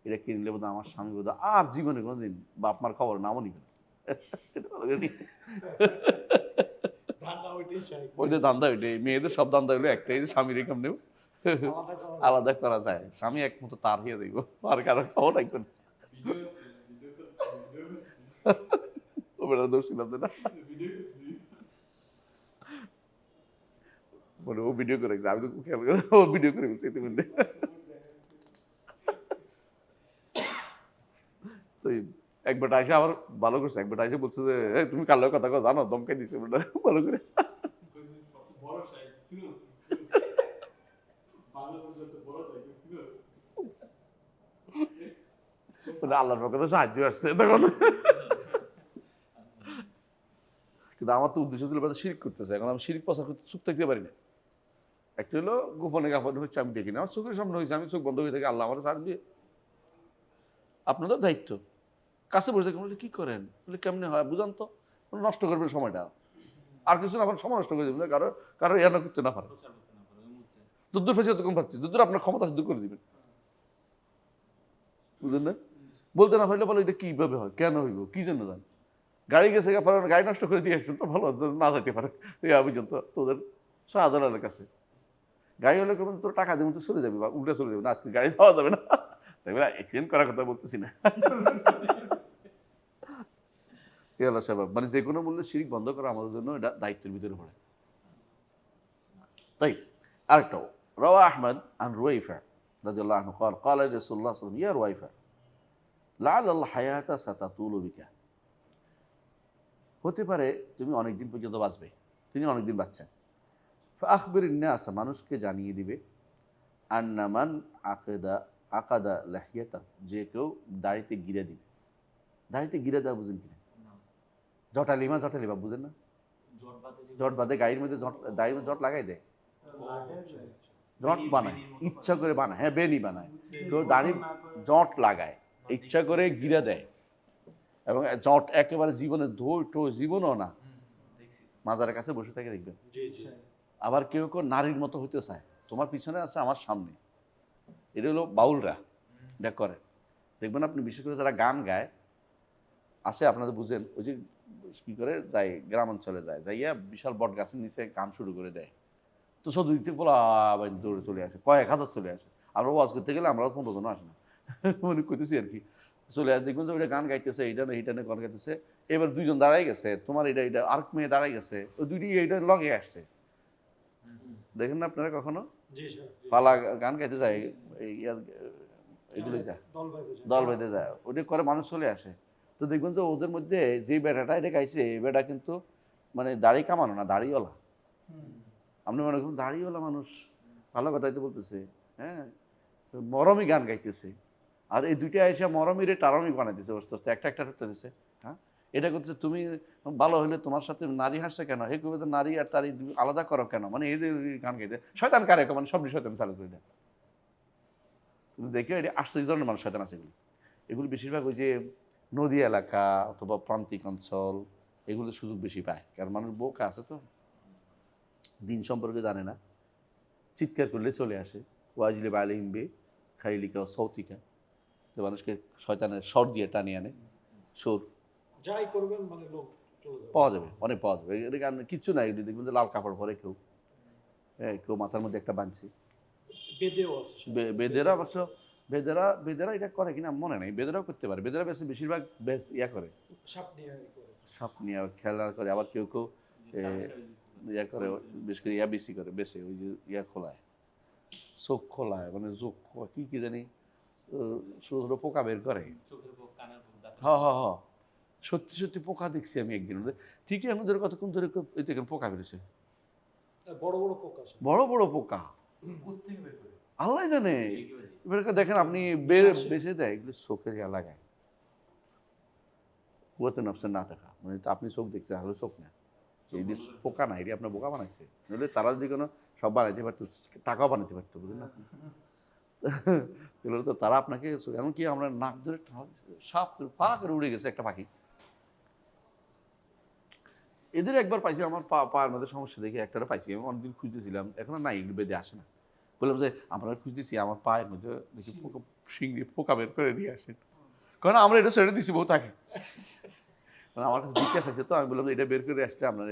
এটা কিনলে বোধ আমার স্বামী বোধ আর জীবনে কোনোদিন বাপ মার খবর নামও নিবে না। ওইটা ধান্দা, ওইটাই মেয়েদের সব ধান্দা হইলো একটাই, স্বামীর রেখাম নেব আলাদা করা যায়, স্বামী একমতো তার হয়ে যাইব, আর কারো খবর রাখবেন না, ধরছিলাম না, বলে ও ভিডিও করে, আমি তো খেয়াল করে ও ভিডিও করে ফেলছি ইতিমধ্যে। বেটা এসে আবার ভালো করছে, এক বেটা এসে বলছে যে এই তুমি কালো কথা কও জানো, দমকে দিছে বেটা ভালো করে। মানে আল্লাহর পক্ষ থেকে সাহায্য আসছে তখন। কিন্তু আমার তো উদ্দেশ্য ছিল বেটা শিরক করতেছে, এখন আমি শিরক প্রচার করতে চুপ থাকতে পারি না। একটা হলো গোপনে গোপনে হচ্ছে আমি দেখি না, আমার চোখের সামনে হয়েছে, আমি চোখ বন্ধ হয়ে থাকি, আল্লাহ আমার ছাড় দিয়ে। আপনাদের দায়িত্ব কাছে বসে থাকেন, বলে কি করেন, বলে কেমনে হয় বুঝান তো, নষ্ট করবেন সময়টা, আর কিছু না সময় নষ্ট করে দেবেন, কারো কারো ইয়া না করতে না পারে,
প্রচার করতে না পারে ওই মুহূর্তে।
দুধুর ফেসে তখন পাচ্ছি, দুধুর আপনার ক্ষমতা আছে দূর করে দিবেন, বুঝলেন না? বলতে না পারলে বলে এটা কিভাবে হয়, কেন হইব, কি জন্য জান, গাড়ি গেছে গাড়ি নষ্ট করে দিয়ে আসবেন তো ভালো না যাইতে পারে পর্যন্ত তোদের শাহজালালের কাছে। গাড়ি হলে কেমন তোর টাকা দেবেন তো চলে যাবে, বা উল্টে চলে যাবে না, আজকে গাড়ি যাওয়া যাবে না, তাই বলে এক্সিডেন্ট করার কথা বলতেছি না। মানে যে কোনো মূল্যে শিরক বন্ধ করা আমাদের জন্য এটা দায়িত্বের ভিতরে পড়ে। তাই আরেকটাও রাওয়া আহমদ আন রুয়াইফা রাদিয়াল্লাহু আনহু قال قال رسول الله صلى الله عليه وسلم يا رويفة لعل الحياة ستطول بك, হতে পারে তুমি অনেক দিন পর্যন্ত বাঁচবে, তিনি অনেক দিন বাঁচছেন। فأخبر الناس, মানুষকে জানিয়ে দিবে, আন্না মান আকাদা লাহিয়াতা, যে কেউ দাড়িতে গিরে দিবে। দাড়িতে গিরে দেওয়া বুঝেন কিনা? জটালিমা বুঝেন না? জট বাঁধে গাড়ির মধ্যে, দাড়ির মধ্যে জট লাগাই দেয়, জট বানায়, ইচ্ছা করে বানায়, হ্যাঁ বেনি বানায়, কেউ দাড়ি জট লাগায়, ইচ্ছা করে গিরে দেয়, এবং জট একেবারে জীবনে জীবনও না, মাজারের কাছে বসে থাকে দেখবেন। আবার কেউ কেউ নারীর মতো হইতে চায়, তোমার পিছনে আছে আমার সামনে, এটা হলো বাউলরা দেখ করে, দেখবেন আপনি বিশেষ করে যারা গান গায় আছে আপনাদের বুঝেন, ওই যে কি করে যায় গ্রাম অঞ্চলে যায়, যাইয়া বিশাল বট গাছের নিচে গান শুরু করে দেয়, তো চতুর্দিক থেকে বলা দৌড়ে চলে আসে, কয়েক হাজার চলে আসে, আমরা ওয়াজ করতে গেলে আমরা 15 জন আসে না, মনে করতেছি আর কি, চলে আসে, দেখবেন যে ওইটা গান গাইতেছে, এইটা না এইটা না গান গাইতেছে, এবার দুইজন দাঁড়াই গেছে, তোমার এটা আরেক মেয়ে দাঁড়াই গেছে, ওই দুইটি এইটা লগে আসছে, দেখেন না আপনারা কখনো? পালা গান গাইতে যায়, এগুলো যায় দল বেঁধে যায়, ওটা করে মানুষ চলে আসে, তো দেখবেন যে ওদের মধ্যে যে বেটাটা এটা গাইছে, এই বেটা কিন্তু মানে দাড়ি কামানো না, দাড়িওয়ালা, আপনি মনে করুন দাড়িওয়ালা মানুষ ভালো কথাই তো বলতেছে, হ্যাঁ মরমী গান গাইতেছে, আর এই দুইটা এসে মরমীরে টারমিক বানাইতেছে, আস্তে আস্তে একটা ঢুকতে দিছে, হ্যাঁ এটা করতেছে, তুমি ভালো হলে তোমার সাথে নারী হাসছে কেন, হে কবে তো নারী আর তার আলাদা করো কেন, মানে এই গান গাইতে শয়তান কারে, মানে সব শয়তান চালু করে দেয়, তুমি দেখো এটা আশ্চর্য ধরনের মানুষ শয়তান আছে, এগুলি বেশিরভাগ ওই যে নদী এলাকা অথবা প্রান্তিক অঞ্চল, এগুলো সুযোগ বেশি পায়, কারণ মানুষ বোকা আছে তো, দিন সম্পর্কে জানে না, চিৎকার করলে চলে আসে, ওয়াজিলে বাইলে হিমবে খাইলিকা সৌতিকা, তো মানুষকে শয়তানের স্বর দিয়ে টানিয়ে আনে, সুর
যাই করবেন মানে লোক চলে যাবে,
পাওয়া যাবে, অনেক পাওয়া যাবে, এটা গান কিচ্ছু নাই, দেখবেন যে লাল কাপড় পরে কেউ, হ্যাঁ কেউ মাথার মধ্যে একটা বাঁধছে,
বেদেও আছে
বেদেরা অবশ্য, বেদেরা এটা করে কিনা মনে নেই, বেদেরাও করতে পারে, বেদেরা বেশি বেশিরভাগ বেশ ইয়া করে, সাপ নিয়ে খেলা করে, আবার কেউ কেউ ইয়া করে, বেশ করে ইয়া বেশি করে, বেশি ওই যে ইয়া খোলায়, চোখ খোলায়, মানে চোখ কি কি জানি ছোট ছোট পোকা বের করে, হ্যাঁ হ্যাঁ হ্যাঁ, সত্যি সত্যি পোকা দেখছি আমি একদিন, ঠিকই আমাদের কতক্ষণ ধরে পোকা বেরোছে,
বড় বড় পোকা,
বড় বড় পোকা, আল্লাহ জানে, এবারে দেখেন আপনি বেঁচে দেয়, এগুলো চোখের ইয়া লাগায়, কুয়াতে নফসের না থাকা, মানে আপনি চোখ দেখছেন, আসলে চোখ না, এই যে পোকা না, এটি আপনার বোকা বানাইছে, নইলে তারা যদি কোনো সব বানাইতে পারতো, টাকাও বানাইতে পারতো, বুঝলেন না আপনি, এগুলো তো তারা আপনাকে, এমনকি আমরা নাক ধরে সাপ পা করে উড়ে গেছে একটা পাখি, এদের একবার পাইছি, আমার পায়ের মধ্যে সমস্যা দেখে একটা পাইছি, আমি অনেকদিন খুঁজতেছিলাম, এখন নাই, এগুলো বেঁধে আসে না, বললাম যে আমরা খুঁজতেছি, আমার পায়ের মধ্যে দেখি শিংড়ি পোকা বের করে দিয়ে আসেন, কারণ আমরা এটা ছেড়ে দিছি বহু তাকে, আমার কাছে জিজ্ঞাসা আছে, তো আমি বললাম এটা বের করে আসলে আপনার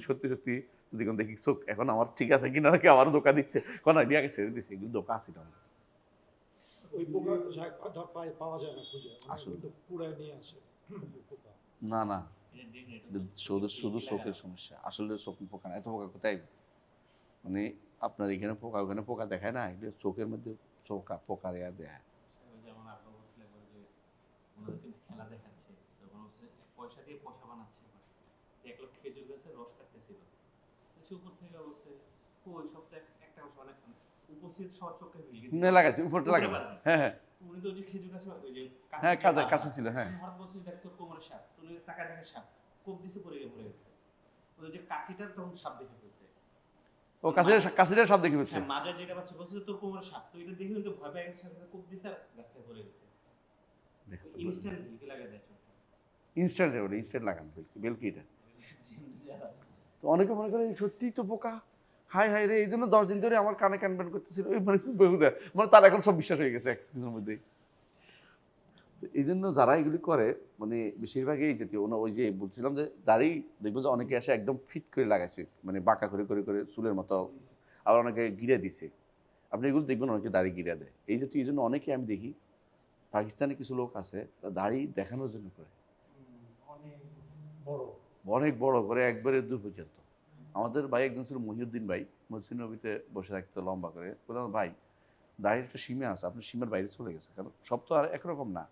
সত্যি সত্যি যদি কোন দেখি চোখ এখন আমার ঠিক আছে কিনা, নাকি আবারও ধোকা দিচ্ছে, কারণ আমি আগে ছেড়ে দিচ্ছি, এগুলো ধোকা আছে,
ওই পোকা পাওয়া যায় না খুঁজে,
আসলে
পুরায় নিয়ে আসে পোকা,
না না, শুধু চোখের সমস্যা, আসলে চোখ পোকা না, এত পোকা কোথায়, মানে আপনার এখানে পোকা ওখানে পোকা দেখায় না, এগুলো চোখের মধ্যে পোকার দেয়,
যেমন আপনার বলছিলেন যে ওনারা কিন্তু খেলা দেখেন, পয়সা দিয়ে পয়সা বানাচ্ছে এবার। দেখলো খেজুর গাছে রস কাটতেছিল, তো সে উপর থেকে বলছে ওই সব তো একটা অংশ অনেক উপস্থিত সব চোখে
না লাগাইছে, উপরটা লাগাই। হ্যাঁ হ্যাঁ
উনি তো ওই যে খেজুর গাছে ওই যে
হ্যাঁ, কাছে ছিল। হ্যাঁ,
হঠাৎ বলছে দেখ তোর কোমরে সাপ, উনি টাকা দেখে সাপ কোপ দিছে, পড়ে গেছে। ওই যে কাশিটার তখন সাপ দেখে ফেলছে।
ও কাছের সব দেখে ফেলছে।
হ্যাঁ, মাজার যেটা পাচ্ছে বলছে তোর কোমরে সাপ, তো এটা দেখে কিন্তু ভয় পেয়ে গেছে, সাথে সাথে কোপ দিছে আর গাছে পড়ে গেছে। ইনস্ট্যান্ট ভিলকি লাগা যায় চোখে।
ইনস্ট্যান্ট লাগানো বেলকি এটা। তো অনেকে মনে করে সত্যিই তো পোকা, হাই হাই রে, এই জন্য 10 দিন ধরে আমার কানে কানবেন করতেছিল, ওই মানে বেহুদা, মানে তার এখন সব বিশ্বাস হয়ে গেছে এক কিছুর মধ্যেই। তো এই জন্য যারা এগুলি করে মানে বেশিরভাগই এই জাতীয়, ওই যে বলছিলাম যে দাড়ি দেখবো যে অনেকে আসে একদম ফিট করে লাগাইছে, মানে বাঁকা করে করে করে চুলের মতো, আবার অনেকে গিরে দিছে। আপনি এগুলো দেখবেন অনেকে দাড়ি গিরে দেয় এই জাতীয়। এই জন্য অনেকে আমি দেখি পাকিস্তানে কিছু লোক আছে দাড়ি দেখানোর জন্য করে,
অনেক বড়
অনেক বড় করে একবারে দূর পর্যন্ত। আমাদের ভাই একজন ছিল মহিউদ্দিন ভাই, মসজিদ নবীতে বসে থাকতো লম্বা করে, বললাম ভাই দাড়ির একটা সীমা আছে, আপনার সীমার বাইরে চলে গেছে, কারণ সব তো আর একরকম না,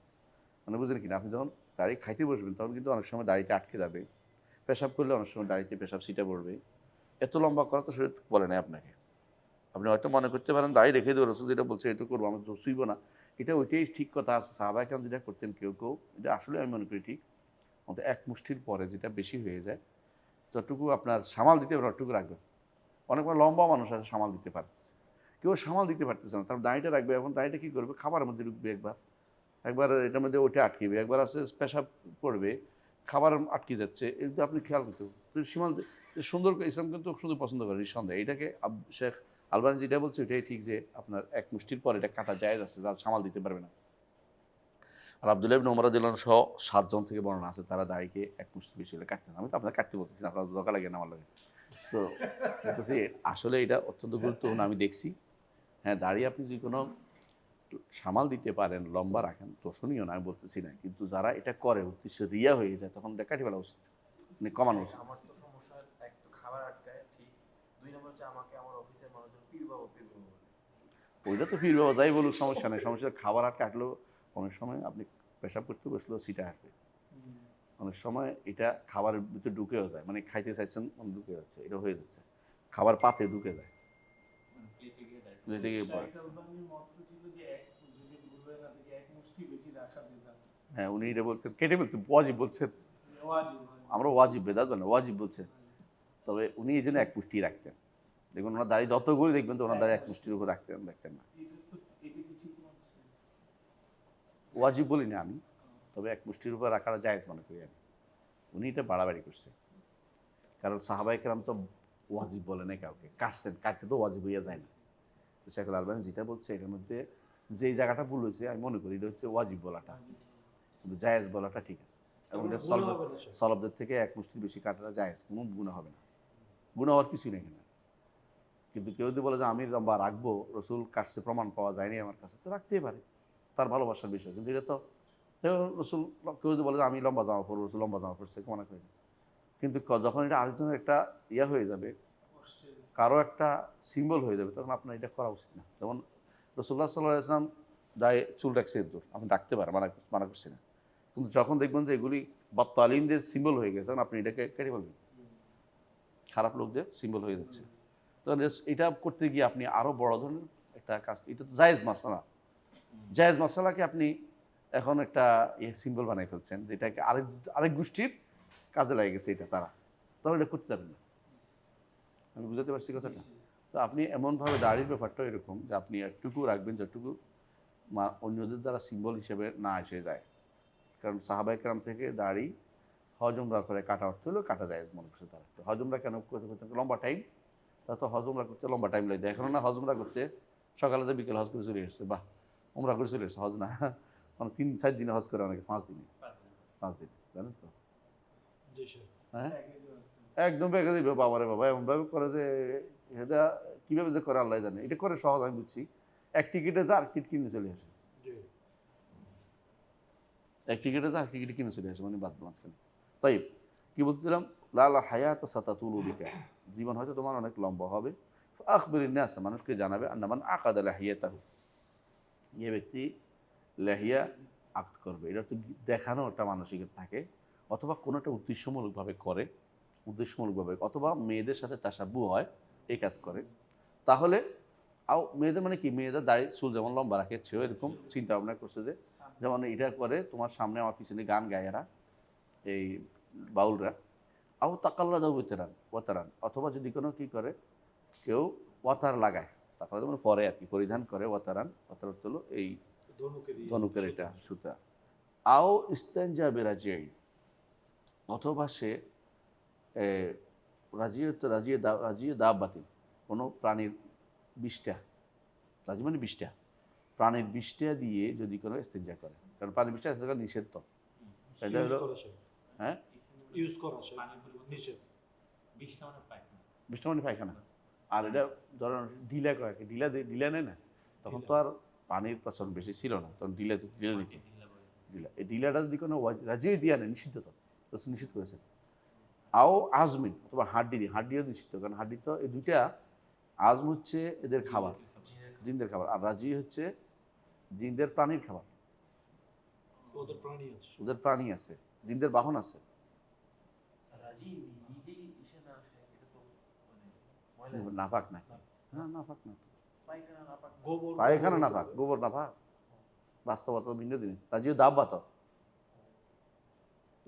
মানে বুঝলেন কিনা। আপনি যখন দাড়ি খাইতে বসবেন তখন কিন্তু অনেক সময় দাড়িতে আটকে যাবে, পেশাব করলে অনেক সময় দাড়িতে পেশাব সিটা পড়বে। এত লম্বা করা তো শরীর বলে নাই আপনাকে। আপনি হয়তো মনে করতে পারেন দাড়ি রেখে দেবো, রসুল যেটা বলছে এটা করবো, আমি তো শুইব না, এটা ওইটাই ঠিক কথা আছে। সাহাবায়ে কেরাম যেটা করতেন কেউ কেউ, এটা আসলে আমি মনে করি ঠিক, অন্তত এক মুষ্টির পরে যেটা বেশি হয়ে যায় যতটুকু আপনার সামাল দিতে পারে অতটুকু রাখবেন। অনেকবার লম্বা মানুষ আছে সামাল দিতে পারতেছে, কেউ সামাল দিতে পারতেছে না, তার দাড়িটা রাখবে। এখন দাড়িটা কী করবে, খাবারের মধ্যে ঢুকবে, একবার এটার মধ্যে ওইটা আটকেবে, একবার আছে পেশাব পড়বে, খাবার আটকে যাচ্ছে, এগুলো আপনি খেয়াল করতে হবে। সীমান্ত সুন্দর ইসলাম কিন্তু সুন্দর পছন্দ করে নিঃসন্দেহে। এটাকে শেখ আলবানি যেটা বলছে এটাই ঠিক, যে আপনার এক মুষ্টির পর এটা কাটা জায়েজ আছে, যা সামাল দিতে পারবে না। আর আব্দুল্লাহ ইবনে ওমর রাদিয়াল্লাহু আনহু সহ 7 জন থেকে বর্ণনা আছে তারা দাড়িকে এক মুষ্টি বেশি হলে কাটতেন। আমি তো আপনার কাটতে বলতেছি না, আপনার দরকার লাগে না আমার লাগে। তো বলতেছি আসলে এটা অত্যন্ত গুরুত্বপূর্ণ, আমি দেখছি। হ্যাঁ, দাড়ি আপনি যদি কোনো সামাল দিতে পারেন, লম্বা রাখেন, দর্শনীয় না আমি বলতেছি না, কিন্তু যারা এটা করে উদ্দেশ্য রিয়া হয়ে যায় তখন এটা কাটি ফেলা উচিত, মানে কমানো উচিত।
আমার তো সমস্যা, এক তো খাবার আটকায়, ঠিক। 2 নম্বর হচ্ছে আমাকে আমার অফিসের মানুষজন পীর বাবা বলে।
ওইটা তো ফির বাবা যাই বলুক, সমস্যা নেই। সমস্যা খাবার আর কাটলেও অনেক সময় আপনি পেশাব করতে বসলেও সিটা আসবে, অনেক সময় এটা খাবারের ভিতরে ঢুকেও যায়, মানে খাইতে চাইছেন ঢুকে যাচ্ছে, এটা হয়ে যাচ্ছে, খাবার পাতে ঢুকে যায়।
মানে প্লেটে গিয়ে দাঁড়িয়ে
যেটা কি বলে,
শাইখ আলবানীর মত তো ছিল যে যদি ভুল হয়ে না থাকে এক মুষ্টি বেশি রাখা বেদাত।
হ্যাঁ উনি এটা বলছেন, কেটে বলতেন ওয়াজিব বলছেন,
ওয়াজিব
আমরা ওয়াজিব বেদাত না ওয়াজিব বলছেন। তবে উনি এই জন্য এক মুষ্টি রাখতেন। দেখুন ওনার দাড়ি যতগুলি দেখবেন তো ওনার দাড়ি এক মুষ্টির উপর রাখতেন না।
এটা তো এটা কি ঠিক বলছেন?
ওয়াজিব বলি না আমি, তবে এক মুষ্টির উপর রাখাটা জায়েজ মনে করি আমি। উনি এটা বাড়াবাড়ি করছে, কারণ সাহাবায়ে কেরাম তো ওয়াজিব বলে নাই কাউকে, কাটছেন, কাটতে তো ওয়াজিব হইয়া যায় না। তো শেখ আলবানী যেটা বলছে এটার মধ্যে যেই জায়গাটা ভুল হয়েছে আমি মনে করি এটা হচ্ছে ওয়াজিব বলাটা, কিন্তু জায়েজ বলাটা ঠিক আছে। এবং এটা সলবদের থেকে এক মুষ্টির বেশি কাটাটা জায়েজ, কোনো গুনাহ হবে না, গুনাহ হওয়ার কিছুই নেই এখানে। কিন্তু কেউ যদি বলে যে আমি লম্বা রাখবো, রসুল কাটছে প্রমাণ পাওয়া যায়নি আমার কাছে, তো রাখতেই পারে, তার ভালোবাসার বিষয়। কিন্তু এটা তো রসুল, কেউ যদি বলে যে আমি লম্বা জামা পরবো, রসুল লম্বা জামা পড়ছে মনে করি, কিন্তু যখন এটা আরেকজনের একটা ইয়া হয়ে যাবে, কারো একটা সিম্বল হয়ে যাবে, তখন আপনার এটা করা উচিত না। যেমন রসুল্লাহ সাল্লাল্লাহু আলাইহি ওয়াসাল্লাম দায়ে চুল রাখছে দূর, আপনি ডাকতে পারেন, মানা করছি না, কিন্তু যখন দেখবেন যে এগুলি বাত্তালিনদের সিম্বল হয়ে গেছে, তখন আপনি এটাকে কেটে ফেলবেন, খারাপ লোকদের সিম্বল হয়ে যাচ্ছে। তো এটা করতে গিয়ে আপনি আরও বড় ধরনের একটা কাজ, এটা তো জায়েজ মাসালা, জায়েজ মাসালাকে আপনি এখন একটা সিম্বল বানাই ফেলছেন, যেটাকে আরেক গোষ্ঠীর কাজে লাগে গেছে এটা তারা, তখন এটা করতে যাবেন না। আমি বুঝাতে পারছি কথাটা? তো আপনি এমনভাবে দাড়ির ব্যাপারটা এরকম যে আপনি একটুকু রাখবেন যতটুকু অন্যদের দ্বারা সিম্বল হিসেবে না এসে যায়। কারণ সাহাবায়ে কেরাম থেকে দাড়ি হজমরা করে কাটা অর্থ হলেও কাটা যায় মনে করছে তারা। তো হজমরা কেন করতে করতে লম্বা টাইম, তা তো হজমরা করতে লম্বা টাইম লাগে, এখন না হজমরা করতে সকালে যে বিকেল হজ করে চলে এসছে, বাহ ওমরা করে চলে এসছে, হজ না মানে 3-4 দিনে হজ করে, অনেকে 5 দিনে, 5 দিন, জানেন তো? হ্যাঁ একদম বেঁকে দিবে বাবারে বাবা, এমনভাবে করে যে এটা কীভাবে যে করে আল্লাহ জানে। এটা করে সহজ আমি বুঝছি, এক টিকিটে যা আর টিকিট কিনে চলে আসে, এক টিকিটে যা আর টিকিট কিনে চলে আসে, মানে বাদ মাঝখানে। তাই কি বলছিলাম, লালা হায়াত সাতাতুল বিকা, জীবন হয়তো তোমার অনেক লম্বা হবে। আখবিরিন নাস, মানুষকে জানাবে আন্নামান আকাদা লাহিয়াতাহু, যে ব্যক্তি লাহিয়া আক্ত করবে, এটা তো দেখানো একটা মানসিকতা থাকে, অথবা কোনো একটা উদ্দেশ্যমূলকভাবে করে, অথবা মেয়েদের সাথে তাসাব্বু হয়, এই কাজ করে, তাহলে মেয়েদের মানে কি, মেয়েদের দাড়ি চুল যেমন লম্বা রাখে সেও এরকম চিন্তা ভাবনা করছে যে যেমন এটা করে তোমার সামনে আমার পিছনে গান গায় এরা, এই বাউলরা। তাকাল্লা দাও ওয়াতারান, অথবা যদি কোনো কি করে কেউ ওয়াতার লাগায়, তারপরে যেমন পরে আর কি পরিধান করে ওয়াতার হলো এই ধনুকের এটা সুতা। ইস্তেঞ্জা বেরাজিয়াই, অথবা সে রাজিয়ে দাব বাতিল, কোনো প্রাণীর বিষ্ঠা, রাজি মানে বিষ্ঠা, প্রাণীর বিষ্ঠা দিয়ে যদি কোনো ইস্তেঞ্জা করে, কারণ প্রাণীর বিষ্ঠা নিষেধ, এটা হলো হ্যাঁ
ইউজ করা নিষেধ।
বিষ্ণু মানে পায়খানা। আর এটা ধরেন ঢিলা করে, ঢিলা নেয় না, তখন তো আর পানির প্রচলন বেশি ছিল না, তখন ঢিলা নিত, এই ঢিলাটা যদি কোনো রাজিয়ে দিয়া নেয় নিষিদ্ধ, তো নিষিদ্ধ করেছে। আজমিন, অথবা হাড্ডিও নিষিদ্ধ, কারণ হাড্ডি তো এই দুইটা, আজম হচ্ছে এদের খাবার, জিনদের খাবার, আর রাজি হচ্ছে জিনদের প্রাণীর খাবার, ওদের প্রাণী আছে, জিনদের বাহন আছে। নাপাক না, নাপাক না, পায়খানা নাপাক, গোবর নাপাক, বাস্তবতা ভিন্ন জিনিস। রাজিও দাব্বা তো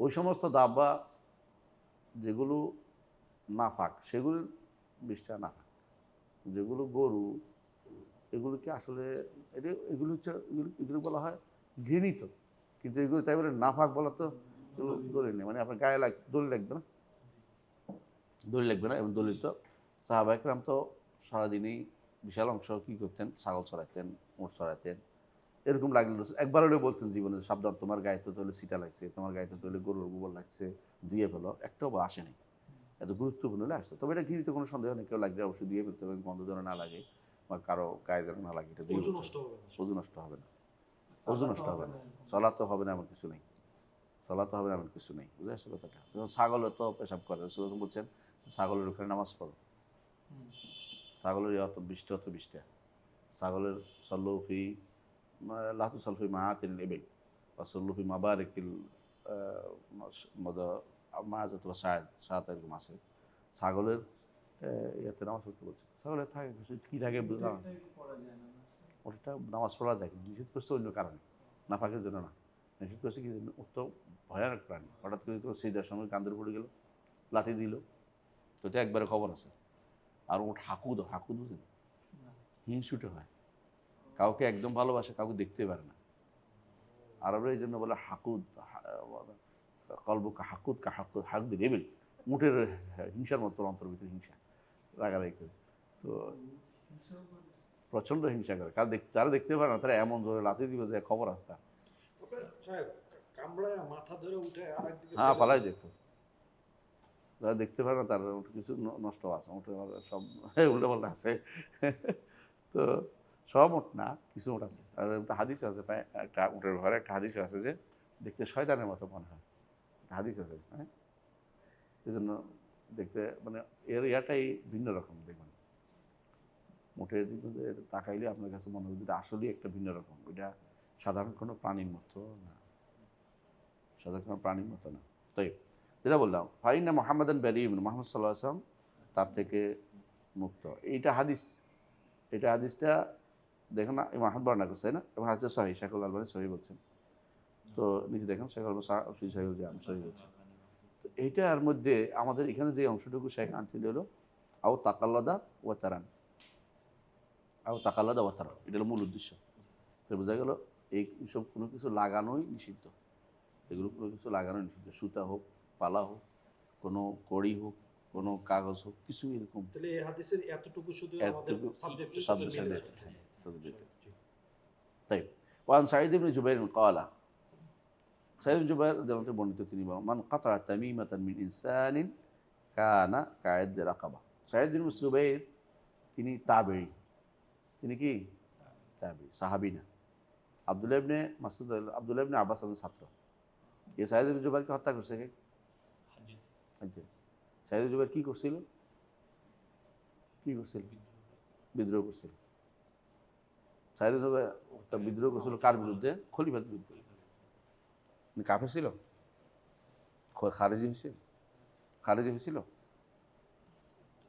ওই সমস্ত দাব্বা যেগুলো নাপাক সেগুলোর বিষটা নাপাক, যেগুলো গরু, এগুলোকে আসলে এগুলো হচ্ছে এগুলো বলা হয় ঘৃণিত, কিন্তু এগুলো তাই বলে নাপাক বলা তো দলিল নেই, মানে আপনার গায়ে দলিল লাগবে না, এবং দলিল তো সাহাবা একরাম তো সারাদিনই বিশাল অংশ কী করতেন, ছাগল চড়াইতেন, উট চড়াইতেন, এরকম লাগলে একবার হলেও বলতেন জীবনে, সাবধান তোমার গায়ে তো তাহলে সিটা লাগছে, তোমার গায়ে তো তাহলে গরুর গোবর লাগছে, ধুয়ে ফেলো, একটাও বা আসেনি, এত গুরুত্বপূর্ণ হলে আসতো। তবে এটা ঘৃণিত কোনো সন্দেহ নেই, কেউ লাগলে অবশ্যই দিয়ে ফেলতে হবে, গন্ধ যেন না লাগে বা কারো গায়ে যেন না লাগে, এটা দিয়ে ওজু নষ্ট হবে না, ওজু নষ্ট হবে না, চলা তো হবে না এমন কিছু নেই, বুঝে আসছে কথাটা। ছাগলও তো পেশাব করে, বলছেন ছাগলের ওখানে নামাজ পড়ো, ছাগলের অত বৃষ্টি, ছাগলের সল্লফি লাতু সলফি মাহাতিন এবেল বা সল্লফি মাবারিকিল মাছ অথবা সাত এরকম আছে, ছাগলের ইয়াতে নামাজ পড়তে বলছে, ছাগলের থাকে কী থাকে ওটা নামাজ পড়া যায়, কিন্তু নিষেধ করছে অন্য কারণে, নাপাকের জন্য না, নিষেধ করছে কি তো ভয়ানক প্রাণী, হঠাৎ করে সিজার সময় কান্দের পড়ে গেল, লাথি দিল, তো এটা একবারে খবর আছে। আর ওটা হাকুদ হিংসুটে হয়, কাউকে একদম ভালোবাসে, কাউকে দেখতে পারে না, আরবরা এই জন্য বলে হাকুদ, কলবুকা হাকুদ হাকুদ রেবেল, মুঠের হিংসার মতো অন্তর ভিতরে হিংসা রাগারাগি করে, তো প্রচণ্ড হিংসা করে, যারা দেখতে পারে না তারা এমন ধরে লাথি দিবে যে খবর আছে তার, হ্যাঁ পালাই দেখতো, যারা দেখতে পারে না তার কিছু নষ্ট আছে, ওটা সব উল্টো পাল্টা আছে, তো সব ওট না, কিছু ওট আছে। আর একটা হাদিস আছে, একটা উটের ঘরে একটা হাদিস আছে যে দেখতে শয়তানের মতো মনে হয়, হাদিস আছে, হ্যাঁ, এই জন্য দেখতে মানে এর ইয়াটাই ভিন্ন রকম, দেখবেন উঠে তাকাইলে আপনার কাছে মনে হয় আসলেই একটা ভিন্ন রকম, এটা সাধারণ কোনো প্রাণীর মতো না, তাই যেটা বললাম ফাইনা মুহাম্মাদান বারিউম, মুহাম্মদ সাল্লাল্লাহু আলাইহি ওয়াসাল্লাম তার থেকে মুক্ত, হাদিসটা দেখেন না, ইমাম আহমদ বর্ণনা করছে না, এবং হাদিস সহিহ, শাইখুল আলবানী সহিহ বলছেন, তো নিচে দেখেন শাইখুল আলবানী সহিহ বলছেন। তো এইটার মধ্যে আমাদের এখানে যে অংশটুকু শাইখ আনছিল হলো তাকাল্লাদা ওয়াতারান, এটা হলো মূল উদ্দেশ্য। তো বোঝা গেল এইসব কোনো কিছু লাগানোই নিষিদ্ধ, এগুলো কোনো কিছু লাগানোই নিষিদ্ধ, সুতা হোক, পালা হোক, কোনো কড়ি হোক, কোনো কাগজ হোক, কিছু এরকম।
তাহলে এই হাদিসের এতটুকু শুধু আমাদের সাবজেক্টের সাথে মিলে যায়।
তাই ওয়ান সাঈদ ইবনে জুবাইর ক্বালা, সাঈদ ইবনে জুবাইর যেমন বর্ণিত তিনি বলেন মান কাতা তামিমাতান মিন ইনসানিন কানা কায়েদ রাকাবা। সাঈদ ইবনে জুবাইর তিনি তাবেঈ, তিনি কি তাবেঈ, সাহাবী না। আব্দুল্লাহ ইবনে মাসউদ, আব্দুল্লাহ ইবনে আব্বাস এর ছাত্র। এই সাঈদ ইবনে জুবাইরকে হত্যা করছে কে? সাঈদ ইবনে জুবাইর কি করছিল? বিদ্রোহ করছিল। সাঈদ ইবনে জুবাইর বিদ্রোহ করছিল কার বিরুদ্ধে? খলিফার বিরুদ্ধে। কাফের ছিল? খারেজি হয়েছে, খারেজি হয়েছিল,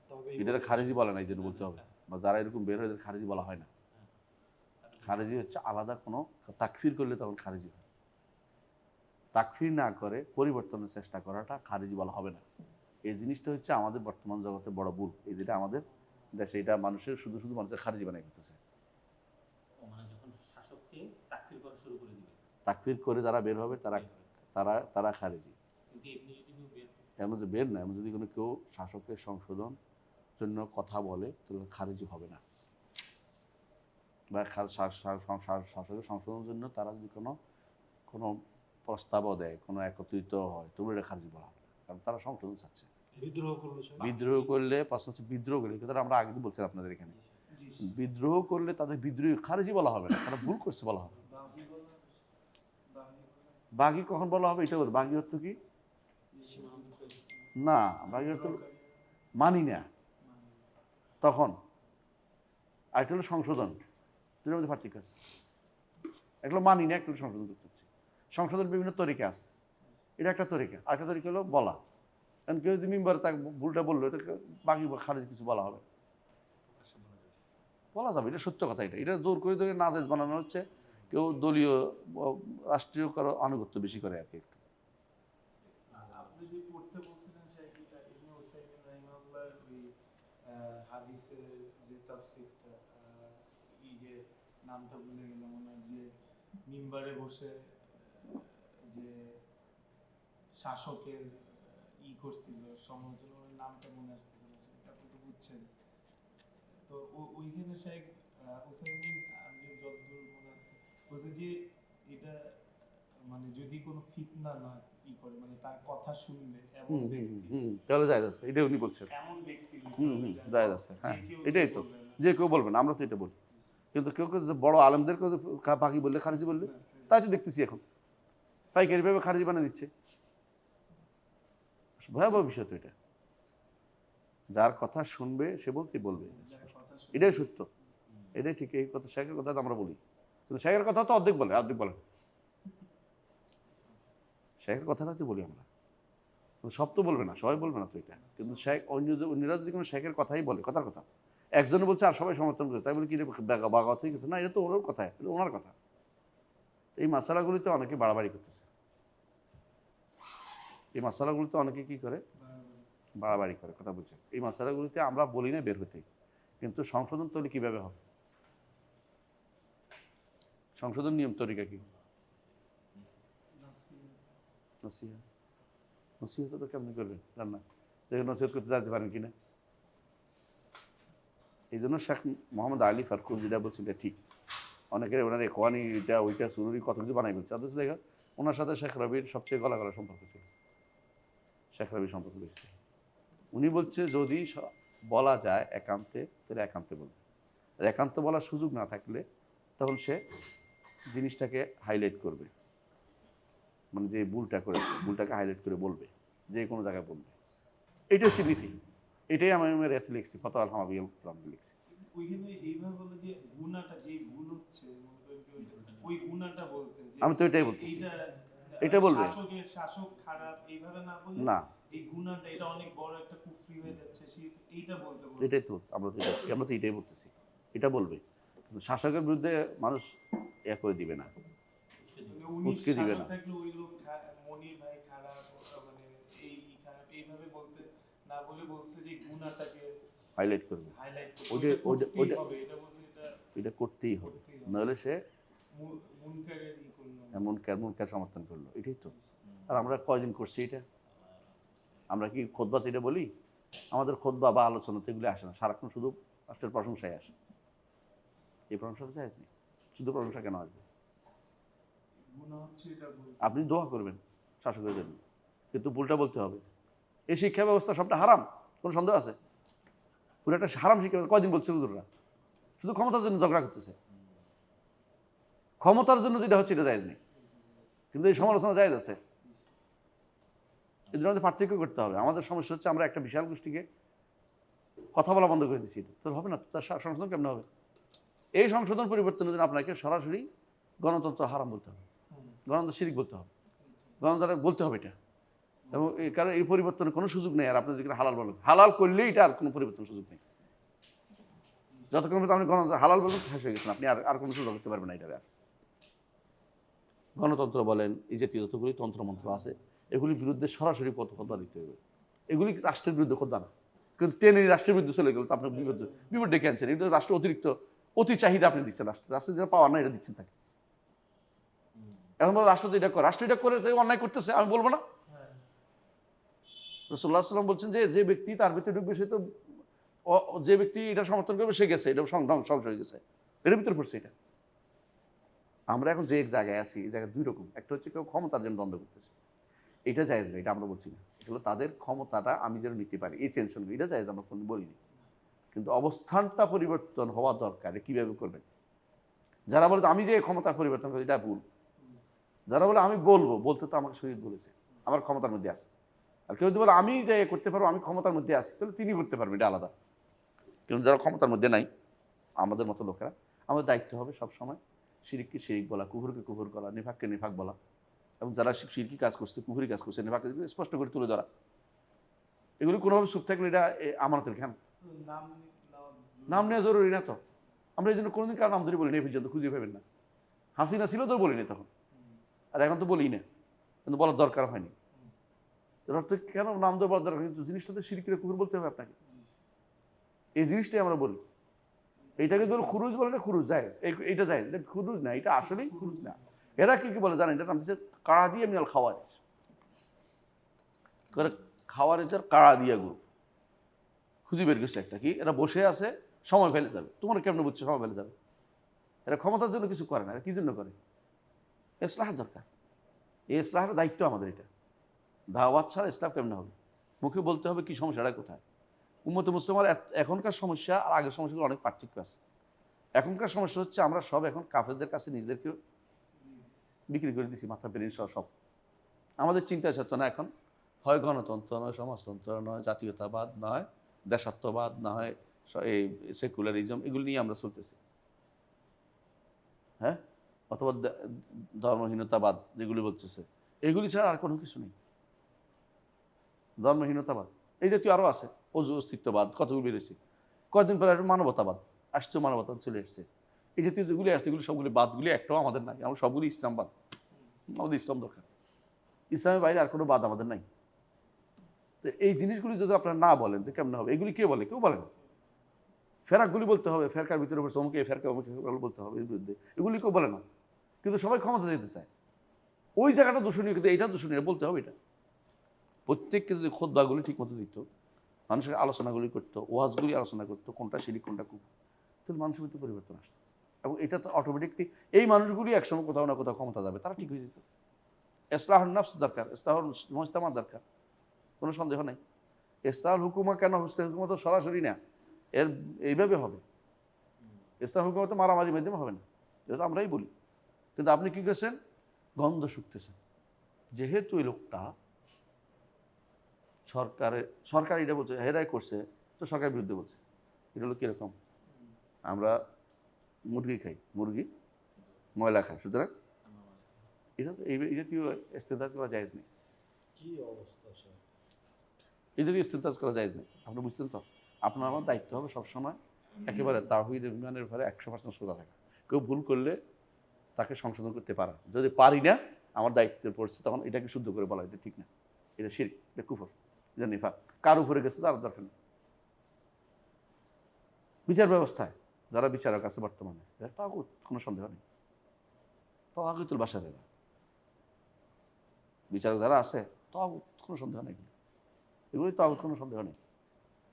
তবে
এটা খারেজি বলে না, এই জন্য বলতে হবে, বা যারা এরকম বের হয় এদের খারেজি বলা হয় না। খারেজি হচ্ছে আলাদা কোনো, তাকফির করলে তখন খারেজি হয়, তাকফির না করে পরিবর্তনের চেষ্টা করাটা খারেজি বলা হবে না। এই জিনিসটা হচ্ছে আমাদের বর্তমান জগতে বড় ভুল, এই যেটা আমাদের দেশে এটা মানুষের শুধু শুধু মানুষের খারেজি বানাই করতেছে।
মানে যখন শাসককে তাকফির করা শুরু করে দিবে,
তাকফির করে যারা বের হবে তারা তারা তারা খারেজি।
কিন্তু এমনি যদি কেউ বের
এমন যে বের না, এমন যদি কোনো কেউ শাসকের সংশোধন জন্য কথা বলে তাহলে খারেজি হবে না, বা শাসকের সংশোধনের জন্য তারা যদি কোনো কোনো প্রস্তাবও দেয়, কোনো একত্রিত হয়, তবু এটা খারেজি বলা হবে না, কারণ তারা সংশোধন চাচ্ছে।
বিদ্রোহ করলো সে।
বিদ্রোহ করলে প্রশ্ন হচ্ছে বিদ্রোহ করলে, কথা আমরা আগে বলছি আপনাদের এখানে, বিদ্রোহ করলে তাদের বিদ্রোহী খারেজি বলা হবে না, তারা ভুল করছে বলা হবে। বাগি কখন বলা হবে এটা বল, বাগি অর্থ কি? না, বাগি অর্থ মানি না তখন, আর এটা হলো সংশোধন, দুটোর মধ্যে পার্থক্য আছে। এগুলো মানি না, একটু সংশোধন করতে হচ্ছে। সংশোধন বিভিন্ন তরিকা আছে, এটা একটা তরিকা, আর একটা তরিকা হলো বলা। কারণ কেউ যদি মেম্বার তাকে ভুলটা বললো, এটাকে বাকি খারেজ কিছু বলা হবে, বলা যাবে, এটা সত্য কথা। এটা এটা জোর করে ধরে নাজেজ বানানো হচ্ছে, কেউ দলীয় রাষ্ট্রীয় কারো আনুগত্য বেশি করে আর কি একটু।
আপনি যে পড়তে বলছিলেন শেখ ইবনে উসাইমিন রাহিমাহুল্লাহর ওই হাদিসের যে তাফসীরটা, এই যে নামটা ভুলে গেলাম ওনার, যে মিম্বারে বসে যে শাসকের করছিল সমালোচনা, ওর নামটা মনে আসতেছে না, সেটা আপনি তো বুঝছেন। তো ওইখানে শেখ উসাইমিন, আমি যতদূর মনে আছে, বলছে যে এটা মানে যদি কোনো ফিতনা না করে, মানে তার কথা শুনবে এমন ব্যক্তি,
তাহলে যায় আছে, এটাই উনি বলছেন।
এমন ব্যক্তি
যায় আছে, হ্যাঁ, এটাই তো, যে কেউ বলবে না, আমরা তো এটা বলি। কিন্তু কেউ কেউ বড় আলেমদেরকে বাকি বললে, খারিজি বললে, তাই তো দেখতেছি এখন পাইকারিভাবে খারিজি বানিয়ে দিচ্ছে। ভয়াবহ বিষয় তো এটা, যার কথা শুনবে সে বলতেই বলবে, এটাই সত্য, এটাই ঠিক। এই কথা শেখের কথা তো আমরা বলি, কিন্তু শেখের কথা তো অর্ধেক বলে, অর্ধেক বলে। শেখের কথাটা তো বলি আমরা, সব তো বলবে না, সবাই বলবে না তো এটা। কিন্তু শেখ অন্যরা যদি কোনো শেখের কথাই বলে, কথার কথা একজনে বলছে আর সবাই সমর্থন করে, তাই বলে কি বাগাত হয়ে গেছে? না, এটা তো ওনার কথা, এটা ওনার কথা। এই মশালাগুলিতে অনেকে বাড়াবাড়ি করতেছে, এই মশালাগুলিতে অনেকে কি করে, বাড়াবাড়ি করে কথা বলছে। এই মশালাগুলিতে আমরা বলি না বের হতে, কিন্তু সংশোধন তৈরি কিভাবে হবে, সংশোধন নিয়ম তরিকা কি? নসিহত। নসিহত তো কেমনি করবেন জান না, নসিহত করতে জানতে পারেন কিনা। এই জন্য শেখ মোহাম্মদ আলী ফারকুল যেটা বলছেন এটা ঠিক। অনেকের ওনার কোয়ানি এটা ওইটা সুরুরি কত কিছু বানাই বলছে, অথচ দেখা ওনার সাথে শেখ রবির সবচেয়ে গলা গলা সম্পর্ক ছিল, শেখ রবির সম্পর্ক বেশি। উনি বলছে যদি বলা যায় একান্তে, তাহলে একান্তে বলবে, আর একান্ত বলার সুযোগ না থাকলে তখন সে জিনিসটাকে হাইলাইট করবে, মানে যে ভুলটা করেছে ভুলটাকে হাইলাইট করে বলবে, যে কোনো জায়গায় বলবে। এটা হচ্ছে নীতি, এটাই আমি আমার এতে লিখছি, ফতোয়া আল হামাবিয়া লিখছি।
ওইখানে এইভাবে বলে যে গুনাহটা, যে ভুল হচ্ছে ওই গুনাহটা বলতে,
আমি তো এটাই বলতেছি, এটা বলবে
শাসক খারাপ এইভাবে না বলে
না,
এই গুনাহটা এটা অনেক বড় একটা কুফরি হয়ে যাচ্ছে, এইটা বলতে বলতে।
এটাই তো আমরা তো এটাই বলতেছি, এটা বলবে। কিন্তু শাসকের বিরুদ্ধে মানুষ করে দিবে না, উস্কে দিবে না।
ওই লোক মনির ভাই খারাপ, মানে এই খারাপ এইভাবে বলতে না বলে বলছে যে গুনাহটাকে
হাইলাইট করবে, এটা করতেই হবে, নাহলে সে মুনকার সমর্থন করলো, এটাই তো। আর আমরা কয়দিন করছি এটা, আমরা কি খোদবাতে এটা বলি? আমাদের খোদবা বা আলোচনাতে এগুলো আসে না, সারাক্ষণ শুধু রাষ্ট্রের প্রশংসায় আসে। এই প্রশংসা তো চাইছি, শুধু প্রশংসা কেন আসবে? আপনি দোয়া করবেন শাসকের জন্য, কিন্তু ভুলটা বলতে হবে। এই শিক্ষা ব্যবস্থা সবটা হারাম, কোনো সন্দেহ আছে? পুরো একটা হারাম শিক্ষা। কয়দিন বলছে হুজুররা শুধু ক্ষমতার জন্য ঝগড়া করতেছে, ক্ষমতার জন্য যেটা হচ্ছে এটা জায়েজ নেই, কিন্তু এই সমালোচনা জায়েজ আছে। এই জন্য আমাদের পার্থক্য করতে হবে। আমাদের সমস্যা হচ্ছে আমরা একটা বিশাল গোষ্ঠীকে কথা বলা বন্ধ করে দিচ্ছি, তো হবে না, তার সংশোধন কেমন হবে? এই সংশোধন পরিবর্তনের জন্য আপনাকে সরাসরি গণতন্ত্র হারাম বলতে হবে, গণতন্ত্র শিরিক বলতে হবে, গণতন্ত্র বলতে হবে এটা, এবং কারণ এই পরিবর্তনের কোনো সুযোগ নেই। আর আপনি যদি হালাল বলেন, হালাল করলেই এটা আর কোনো পরিবর্তনের সুযোগ নেই। যতক্ষণ পর্যন্ত আপনি হালাল বলবেন শেষ হয়ে গেছেন, আপনি আর কোনো সুযোগ করতে পারবেন না এটা। আর গণতন্ত্র বলেন, এই জাতীয় যতগুলি তন্ত্রমন্ত্র আছে, এগুলির বিরুদ্ধে সরাসরি খোদবা দিতে হবে। এগুলি রাষ্ট্রের বিরুদ্ধে খোদবা না, কিন্তু টেনে রাষ্ট্রের বিরুদ্ধে চলে গেল তো আপনার বিপদ ডেকে আনছেন। এটা রাষ্ট্র অতিরিক্ত অতি চাহিদা আপনি দিচ্ছেন, রাষ্ট্রের যেটা পাওয়ার না এটা দিচ্ছেন তাকে। এখন বলো রাষ্ট্র তো এটা করে, রাষ্ট্র এটা করে অন্যায় করতেছে, আমি বলবো না? রাসূলুল্লাহ সাল্লাল্লাহু আলাইহি ওয়াসাল্লাম বলছেন যে ব্যক্তি তার ভিতরে ঢুকবে সে তো, যে ব্যক্তি এটা সমর্থন করবে সে গেছে, এটা ধ্বংস হয়ে গেছে, এর ভিতরে পড়ছে এটা। আমরা এখন যে এক জায়গায় আছি, এই জায়গায় দুই রকম। একটা হচ্ছে কেউ ক্ষমতার জন্য দ্বন্দ্ব করতেছে, এটা জায়েজ না, এটা আমরা বলছি না। এগুলো তাদের ক্ষমতাটা আমি যেন নিতে পারি, এই টেনশনগুলো, এটা জায়েজ, আমরা কোনো বলিনি। কিন্তু অবস্থানটা পরিবর্তন হওয়া দরকার, কীভাবে করবেন? যারা বলে আমি যে ক্ষমতা পরিবর্তন করি, এটা ভুল। যারা বলে আমি বলবো, বলতে তো আমাকে শহীদ বলেছে, আমার ক্ষমতার মধ্যে আছে। আর কেউ যদি বলে আমি যে করতে পারবো, আমি ক্ষমতার মধ্যে আছি, তাহলে তিনি করতে পারবেন, এটা আলাদা। কিন্তু যারা ক্ষমতার মধ্যে নাই, আমাদের মতো লোকেরা, আমাদের দায়িত্ব হবে সবসময় শিরিককে শিরিক বলা, কুফরকে কুফর বলা, নিফাককে নিফাক বলা, এবং যারা শিরকি কাজ করছে, কুফরি কাজ করছে, নিফাক স্পষ্ট করে তুলে ধরা। এগুলি কোনোভাবে চুপ থাকলে এটা আমানতের খেয়াল। নাম নেওয়া জরুরি না তো, আমরা এই জন্য কোনোদিন কারো নাম ধরে বলি না, এই পর্যন্ত খুঁজে পাবেন না। হাসিনা ছিল তো বলিনি তখন, আর এখন তো বলি না, কিন্তু বলার দরকার হয়নি। অর্থ কেন নাম ধরে বলার দরকার? কিন্তু জিনিসটা তো শিরকিরে কুফর বলতে হবে আপনাকে, এই জিনিসটাই আমরা বলি। এইটাকে ধরো খুরুজ বলে না, খুরুজ জায়েজ, এইটা জায়েজ, এটা খুরুজ না, এটা আসলেই খুরুজ না। এরা কি বলে জানেন? এটা নাম দিচ্ছে কাড়া দিয়ে মিনাল খাওয়ারিজ, খাওয়ারিজের কাড়া দিয়া গ্রুপ খুঁজে বের করছে একটা, কি এরা বসে আছে, সময় ফেলে যাবে। তোমার কেমন বুঝছে সময় ফেলে যাবে? এরা ক্ষমতার জন্য কিছু করে না, এরা কি জন্য করে? ইসলাহ দরকার, এই ইসলাহের দায়িত্ব আমাদের। এটা দাওয়াত ছাড়া ইসলাম কেমন হবে? মুখে বলতে হবে কি সমস্যাটা কোথায়। উম্মতে মুসলিমার এখনকার সমস্যা আর আগের সমস্যাগুলো অনেক পার্থক্য আছে। এখনকার সমস্যা হচ্ছে আমরা সব এখন কাফেরদের কাছে নিজেদেরকে বিক্রি করে দিচ্ছি, মাথা পেরিয়ে সব। আমাদের চিন্তা চেতনা না এখন হয় গণতন্ত্র নয়, সমাজতন্ত্র নয়, জাতীয়তাবাদ নয়, দেশাত্মবাদ না হয় এই সেকুলারিজম, এগুলো নিয়ে আমরা চলতেছি। হ্যাঁ, অথবা ধর্মহীনতাবাদ যেগুলি বলতেছে, এগুলি ছাড়া আর কোনো কিছু নেই। ধর্মহীনতাবাদ এই জাতীয় আরও আছে, অস্তিত্ববাদ কতগুলো বেরোছে। কয়েকদিন পরে মানবতাবাদ আসছে, মানবতাবাদ চলে এসছে। এই জাতীয় যেগুলি আসছে, এগুলো সবগুলি বাদগুলি একটাও আমাদের নাই, আমরা সবগুলি ইসলামবাদ। আমাদের ইসলাম দরকার, ইসলামের বাইরে আর কোনো বাদ আমাদের নাই। তো এই জিনিসগুলি যদি আপনারা না বলেন তো কেমন হবে? এগুলি কে বলে? কেউ বলে না। ফেরাকগুলি বলতে হবে, ফেরকার ভিতরে বসে অমুকে ফেরকা অমুকে বলতে হবে, এর বিরুদ্ধে এগুলি কেউ বলে না। কিন্তু সবাই ক্ষমতা যেতে চায়, ওই জায়গাটা দূষণীয়, কিন্তু এইটা দূষণীয় বলতে হবে। এটা প্রত্যেককে যদি খোদবাগুলি ঠিক মতো দিত, মানুষের আলোচনাগুলি করতো, ওয়াজগুলি আলোচনা করতো, কোনটা শিরিক কোনটা কুফর, তাহলে মানুষের ভিতরে পরিবর্তন আসতো। এবং এটা তো অটোমেটিকলি এই মানুষগুলি একসময় কোথাও না কোথাও ক্ষমতা যাবে, তারা ঠিক হয়ে যেত। ইসলাহুন নাফস দরকার, ইসলাহুল মুজতামা দরকার, কোনো সন্দেহ নেই। ইসলাহুল হুকুমা কেন? হুকুমা তো সরাসরি না, এর এইভাবে হবে। ইসলাম হুকুমা তো মারামারির মাধ্যমে হবে না, এটা তো আমরাই বলি। কিন্তু আপনি কি করছেন? গন্ধ শুকতেছেন, যেহেতু এই লোকটা সরকার এটা বলছে, হেরাই করছে, তো সরকারের বিরুদ্ধে বলছে। এটা হলো কীরকম? আমরা মুরগি খাই, মুরগি ময়লা খায়, সুতরাং এটা তো এই জাতীয় ইস্তেদাজ করা জায়েজ নেই।
কি অবস্থা স্যার,
এই জাতীয় ইস্তেদাজ করা জায়েজ নেই। আপনি বুঝতেন তো? আপনার আমার দায়িত্ব হবে সবসময় একেবারে তাওহীদ ইমানের ব্যাপারে 100% সোজা থাকা। কেউ ভুল করলে তাকে সংশোধন করতে পারা, যদি পারি না আমার দায়িত্বে পড়ছে, তখন এটাকে শুদ্ধ করে বলা, এটা ঠিক না, এটা শিরক, এটা কুফর, এটা নিফাক। কার উপরে গেছে তার দরকার নেই। বিচার ব্যবস্থায় যারা বিচারক আছে বর্তমানে, তাগুত, কোনো সন্দেহ নেই, তাগুতুল বাশারেরা বিচারক যারা আছে, তাগুত, কোনো সন্দেহ নেই, এগুলি তাগুত, কোনো সন্দেহ নেই।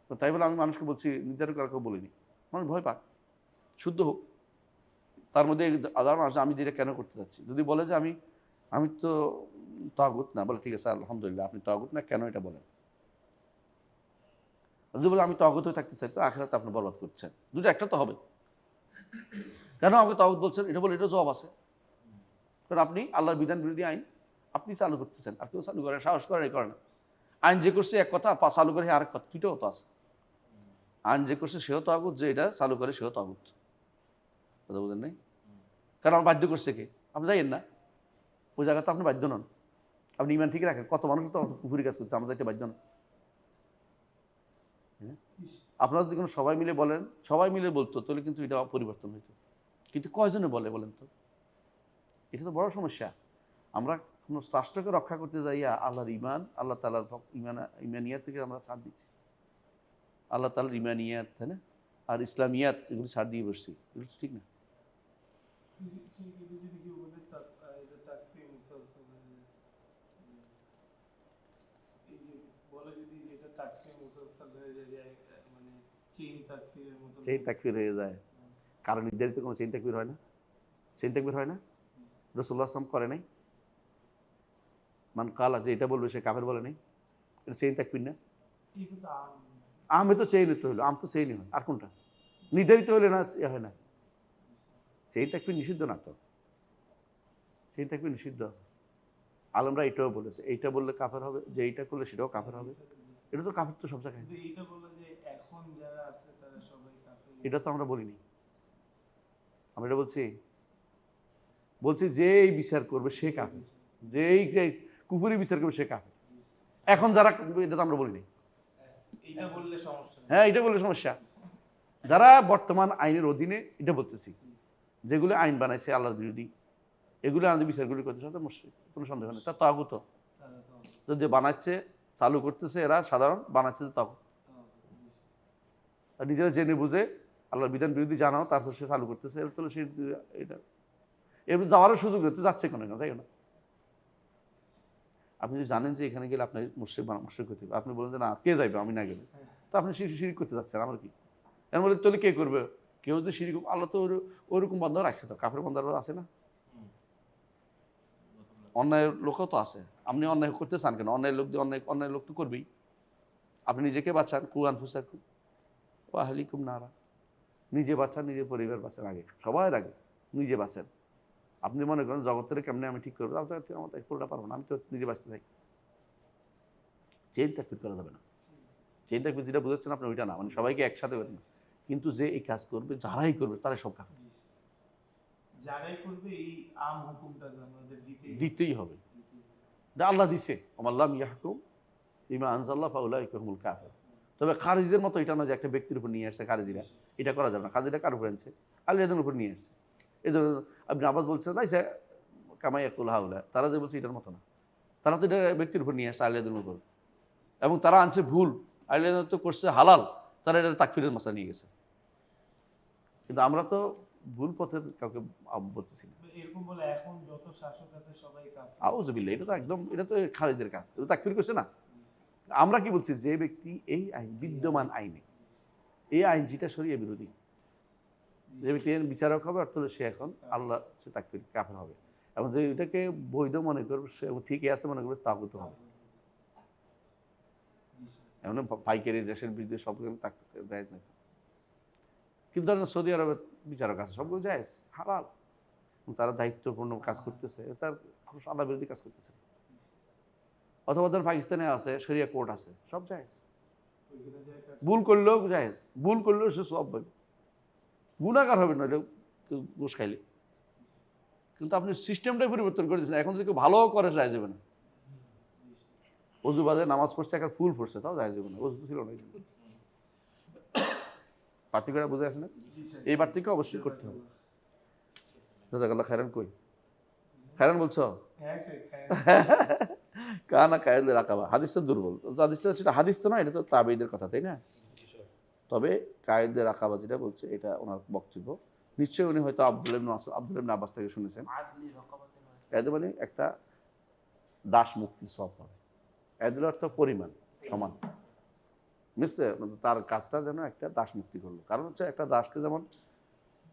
তো তাই বলে আমি মানুষকে বলছি নির্ধারণ করা, কেউ বলিনি। মানুষ ভয় পাক, শুদ্ধ হোক। তার মধ্যে আদার আসে, আমি যেটা কেন করতে চাচ্ছি, যদি বলে যে আমি তো তাগুত না, বলে ঠিক আছে আলহামদুলিল্লাহ, আপনি তাগুত না, কেন এটা বলেন। যদি বলে আমি তাগুত হয়ে থাকতে চাই, তো আখিরাতে আপনি বরবাদ করছেন। দুটো একটা তো হবে। কেন আমাকে তাগুত বলছেন? এটা বলে এটা জবাব আছে। কারণ আপনি আল্লাহর বিধান বিরোধী আইন আপনি চালু করতেছেন, আর কেউ চালু করে সাহস করে না। আইন যে করছে এক কথা, চালু করে আরেক কথা, দুইটাও তো আছে। আইন যে করছে সেও তাগুত, যে এটা চালু করে সেও তাগুত। কথা বুঝেন নাই? কারণ আমার বাধ্য করছে কে? আপনি যাইয়েন না, ওই জায়গাতে আপনি বাধ্য নন। আপনি ইমান ঠিক রাখেন, কত মানুষ তো কুফুরি কাজ করছে, আমরা যাইতে বাধ্য না। হ্যাঁ? আপনারা যদি কোনো সবাই মিলে বলেন, সবাই মিলে বলতো, তাহলে কিন্তু এটা পরিবর্তন হইতো। কিন্তু কয়জনে বলে বলেন তো? এটা তো বড় সমস্যা। আমরা কোনো রাষ্ট্রকে রক্ষা করতে যাইয়া আল্লাহর ইমান, আল্লাহ তাআলার ইমানিয়াত থেকে আমরা ছাড় দিচ্ছি। আল্লাহ তাআলার ইমানিয়াত, তাই না, আর ইসলামিয়াত, এগুলো ছাড় দিয়ে বসছি। এগুলো ঠিক না।
যদি কেউ বলে এটা তাকফির মুসালসাল হয়ে যায়, এই যে বলে যদি যে এটা তাকফির মুসালসাল হয়ে যায়, যে মানে চেইন তাকফিরের মতো,
চেইন তাকফির হয়ে যায়। কারণ নির্ধারিত কোনো চেইন তাকফির হয় না। চেইন তাকফির হয় না, রাসূলুল্লাহ সাল্লাল্লাহু আলাইহি ওয়াসাল্লাম করে নাই। মান কালা, যে এটা বলবে সে কাফের বলে নাই। এটা চেইন তাকফির না?
এটা তো
আমে তো চেইন হতে হলো, আম তো চেইনই হয়। আর কোনটা নির্ধারিত হলে না এ হয় না? চেইন তাকফির নিষিদ্ধ না তো, চেইন তাকফির নিষিদ্ধ। আলেমরা এটাও বলেছে, এইটা বললে কাফের হবে, যে এইটা করলে সেটাও কাফের হবে। এটা তো কাফের তো সব জায়গায়।
কিন্তু এটা বলে যে এখন যারা আছে তারা সবাই কাফের,
এটা তো আমরা বলিনি। আমরা এটা বলছি যে এই বিচার করবে সে কাফের, যে এই কুফুরি বিচার করবে সে কাফের। এখন যারা, এটা তো আমরা বলিনি।
এইটা বললে সমস্যা নেই।
হ্যাঁ, এটা বললে সমস্যা। যারা বর্তমান আইনের অধীনে, এটা বলতেছি, যেগুলো আইন বানাইছে আল্লাহর বিরোধী, এগুলো আমাদের বিচারগুলি করতে সাথে মুশরিক, কোনো সন্দেহ নেই। তার তাগুত,
তারা তো
যে বানাচ্ছে, চালু করতেছে এরা সাধারণ, বানাচ্ছে তাগুত। আর নিজেরা জেনে বুঝে আল্লাহর বিধান বিরোধী জানাও, তারপর সে চালু করতেছে, এর তো সে এটা এবার যাওয়ারও সুযোগ নেই, তো যাচ্ছে কেন, তাই না? আপনি যদি জানেন যে এখানে গেলে আপনার মুশরিক হতে হবে, আপনি বলেন যে না, কে যাইবে আমি না গেলে, তো আপনি শিরিক করতে যাচ্ছেন, আমার কি? এর বলে তাহলে কে করবে? কেউ যদি শিরিক, আল্লাহ তো ওরকম বন্ধ রাখছে, তো কাফের বন্ধ আছে না? অন্যায় লোকও তো আছে। আপনি অন্যায় করতে চান কেন? অন্যায় লোক দিয়ে অন্যায় লোক তো করবেই। আপনি নিজেকে বাঁচান, কুয়ান ফুসাকুম ও আহলিকুম নারা। নিজে বাঁচান, নিজের পরিবার বাঁচান, আগে সবাই আগে নিজে বাঁচেন। আপনি মনে করেন জগতের কেমনে আমি ঠিক করবো, আমার পুরোটা পারবো না, আমি তো নিজে বাঁচতে চাই। চেইন তাকফির করা যাবে না। চেইন তাকফির যেটা বুঝাচ্ছেন আপনি, ওইটা না, মানে সবাইকে একসাথে করেন, কিন্তু যে এই কাজ করবে, যারাই করবে তারাই সব কাফের।
যারাই করবে এই আম হুকুমটা আমাদের
দিতেই হবে। এটা আল্লাহ দিছে, আমাল্লাম ইয়াহকুম বিমা আনজাল্লাহ ফাউলাইকা হুমুল কাফির। তবে খারিজদের মতো এটা না যে একটা ব্যক্তির উপর নিয়ে আসছে খারিজিরা, এটা করা যাবে না। খারিজিরা কার উপর আনছে? আল্লাহর উপর নিয়ে আসছে। এই ধরুন আপনি আবাস বলছেন না, সে কামাইয়াকুল হাউলা, তারা যে বলছে এটার মতো না, তারা তো এটা ব্যক্তির উপর নিয়ে আসছে, আল্লাহর উপর, এবং তারা আনছে ভুল, আল্লাহ তো করছে হালাল, তারা এটা তাকফিরের মাসা নিয়ে গেছে। কিন্তু আমরা তো ভুল পথে কাউকে বলতেছি না।
এরকম বলে এখন যত শাসক আছে সবাই কাফের।
আউযুবিল্লাহ, এটা তো একদম, এটা তো খারিজদের কাজ, এটা তাকফির করছে না। আমরা কি বলছি? যে ব্যক্তি এই আইন, বিদ্যমান আইনে এই আইন যেটা শরিয়া বিরোধী, যে ব্যক্তি বিচারক হবে, অর্থ সে এখন আল্লাহ, সে তাকফির কাফের হবে। এবং যে এটাকে বৈধ মনে করবে, সে ঠিকই আছে মনে করবে, তাগুত হবে। এমন পাইকারি দেশের বিরুদ্ধে সবগুলো জায়েজ নাই। কিন্তু ধরেন সৌদি আরবের বিচারক আছে, সবগুলো জায়েজ, হালাল, তারা দায়িত্বপূর্ণ কাজ করতেছে, তার আল্লাহ বিরোধী কাজ করতেছে। অথবা ধর পাকিস্তানে আছে শরিয়া কোর্ট আছে, সব জায়েজ, ভুল করলেও জায়েজ, ভুল করলেও সে সব পাবে, গুণাগার হবে না ঘুষ খাইলে। কিন্তু আপনি সিস্টেমটাই পরিবর্তন করে দিচ্ছেন। এখন যদি কেউ ভালো করে যায় যাবে না, অজু বাদে নামাজ পড়ছে, একটা ফুল পড়ছে, তাও যায় যাবে না, অজু ছিল না। পার্থক্যটা বুঝে আসে না? এই পার্থক্য অবশ্যই করতে হবে। জাযাকাল্লাহ খায়রান। কই খায়রান বলছো? কানা কায়েদের আকাবা, হাদিসটা দুর্বল। হাদিসটা সেটা হাদিস তো না, এটা তো তাবেঈদের কথা, তাই না? তবে কায়েদের আকাবা যেটা বলছে, এটা ওনার বক্তব্য। নিশ্চয়ই উনি হয়তো আব্দুল্লাহ ইবনে আব্বাস থেকে শুনেছেন। কায়েদ মানে একটা দাস মুক্তির সওয়াব পাবে। কায়েদের অর্থ পরিমাণ, সমান। বুঝতে, তার কাজটা যেন একটা দাস মুক্তি করলো। কারণ হচ্ছে একটা দাসকে যেমন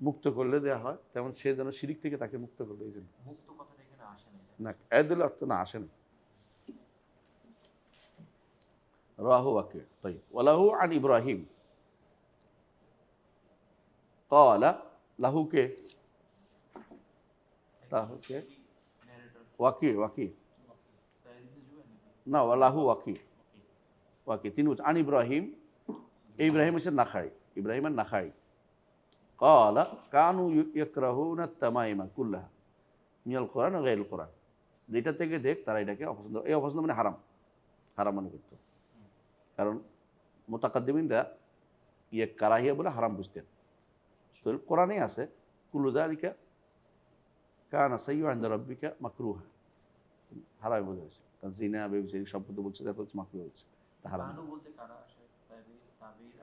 মুক্ত করলে দেওয়া হয়, তেমন সে যেন শিরিক থেকে তাকে মুক্ত করলো, এই জন্য।
মুক্ত কথাটা এখানে আসে
না, কায়েদের অর্থ না, আসে না। রাহু ওয়াকি তাই ওয়ালাহু আন ইব্রাহিম ক্বালা, লাহুকে ওয়াকি না, ওয়ালাহু ওয়াকি তিনি বলছেন আন ইব্রাহিম, ইব্রাহিম হচ্ছে নাখাই, ইব্রাহিম আর নাখাই। ক্বালা কানু ইয়াকরাহুনা তামাইমা কুল্লাহা মিনাল কোরআন ওয়া গায়রিল কোরআন, যেটা থেকে দেখ তারা এটাকে অপছন্দ, এই অপছন্দ মানে হারাম, হারাম মনে করতো। কারণ মুতাকাদ্দিমিনরা কারাহিয়া বলে হারাম বুঝতেন। তো কোরআনেই আছে কুল্লু যালিকা কানা সাইয়্যুন ইনদা রাব্বিকা মাকরুহা, হারাম বলে হয়েছে। কারণ জিনা ব্যভিচারী শব্দ বলছে, তারপর হচ্ছে মাকরুহ হচ্ছে, তা হারাম।
কানু বলতে কারা আসে?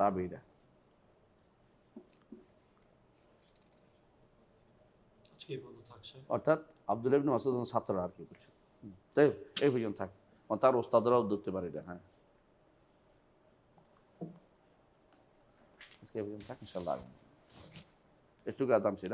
তাবেঈরা।
আজকে এই পর্যন্ত থাকছে।
অর্থাৎ আব্দুল্লাহ ইবনে মাসউদ ছাত্ররা আর কি করছে। তাই এই পর্যন্ত থাক, তার ওস্তাদরাও ধরতে পারে এটা। হ্যাঁ, আজকে এই পর্যন্ত থাক ইনশাআল্লাহ। একটু আদাম ছিল।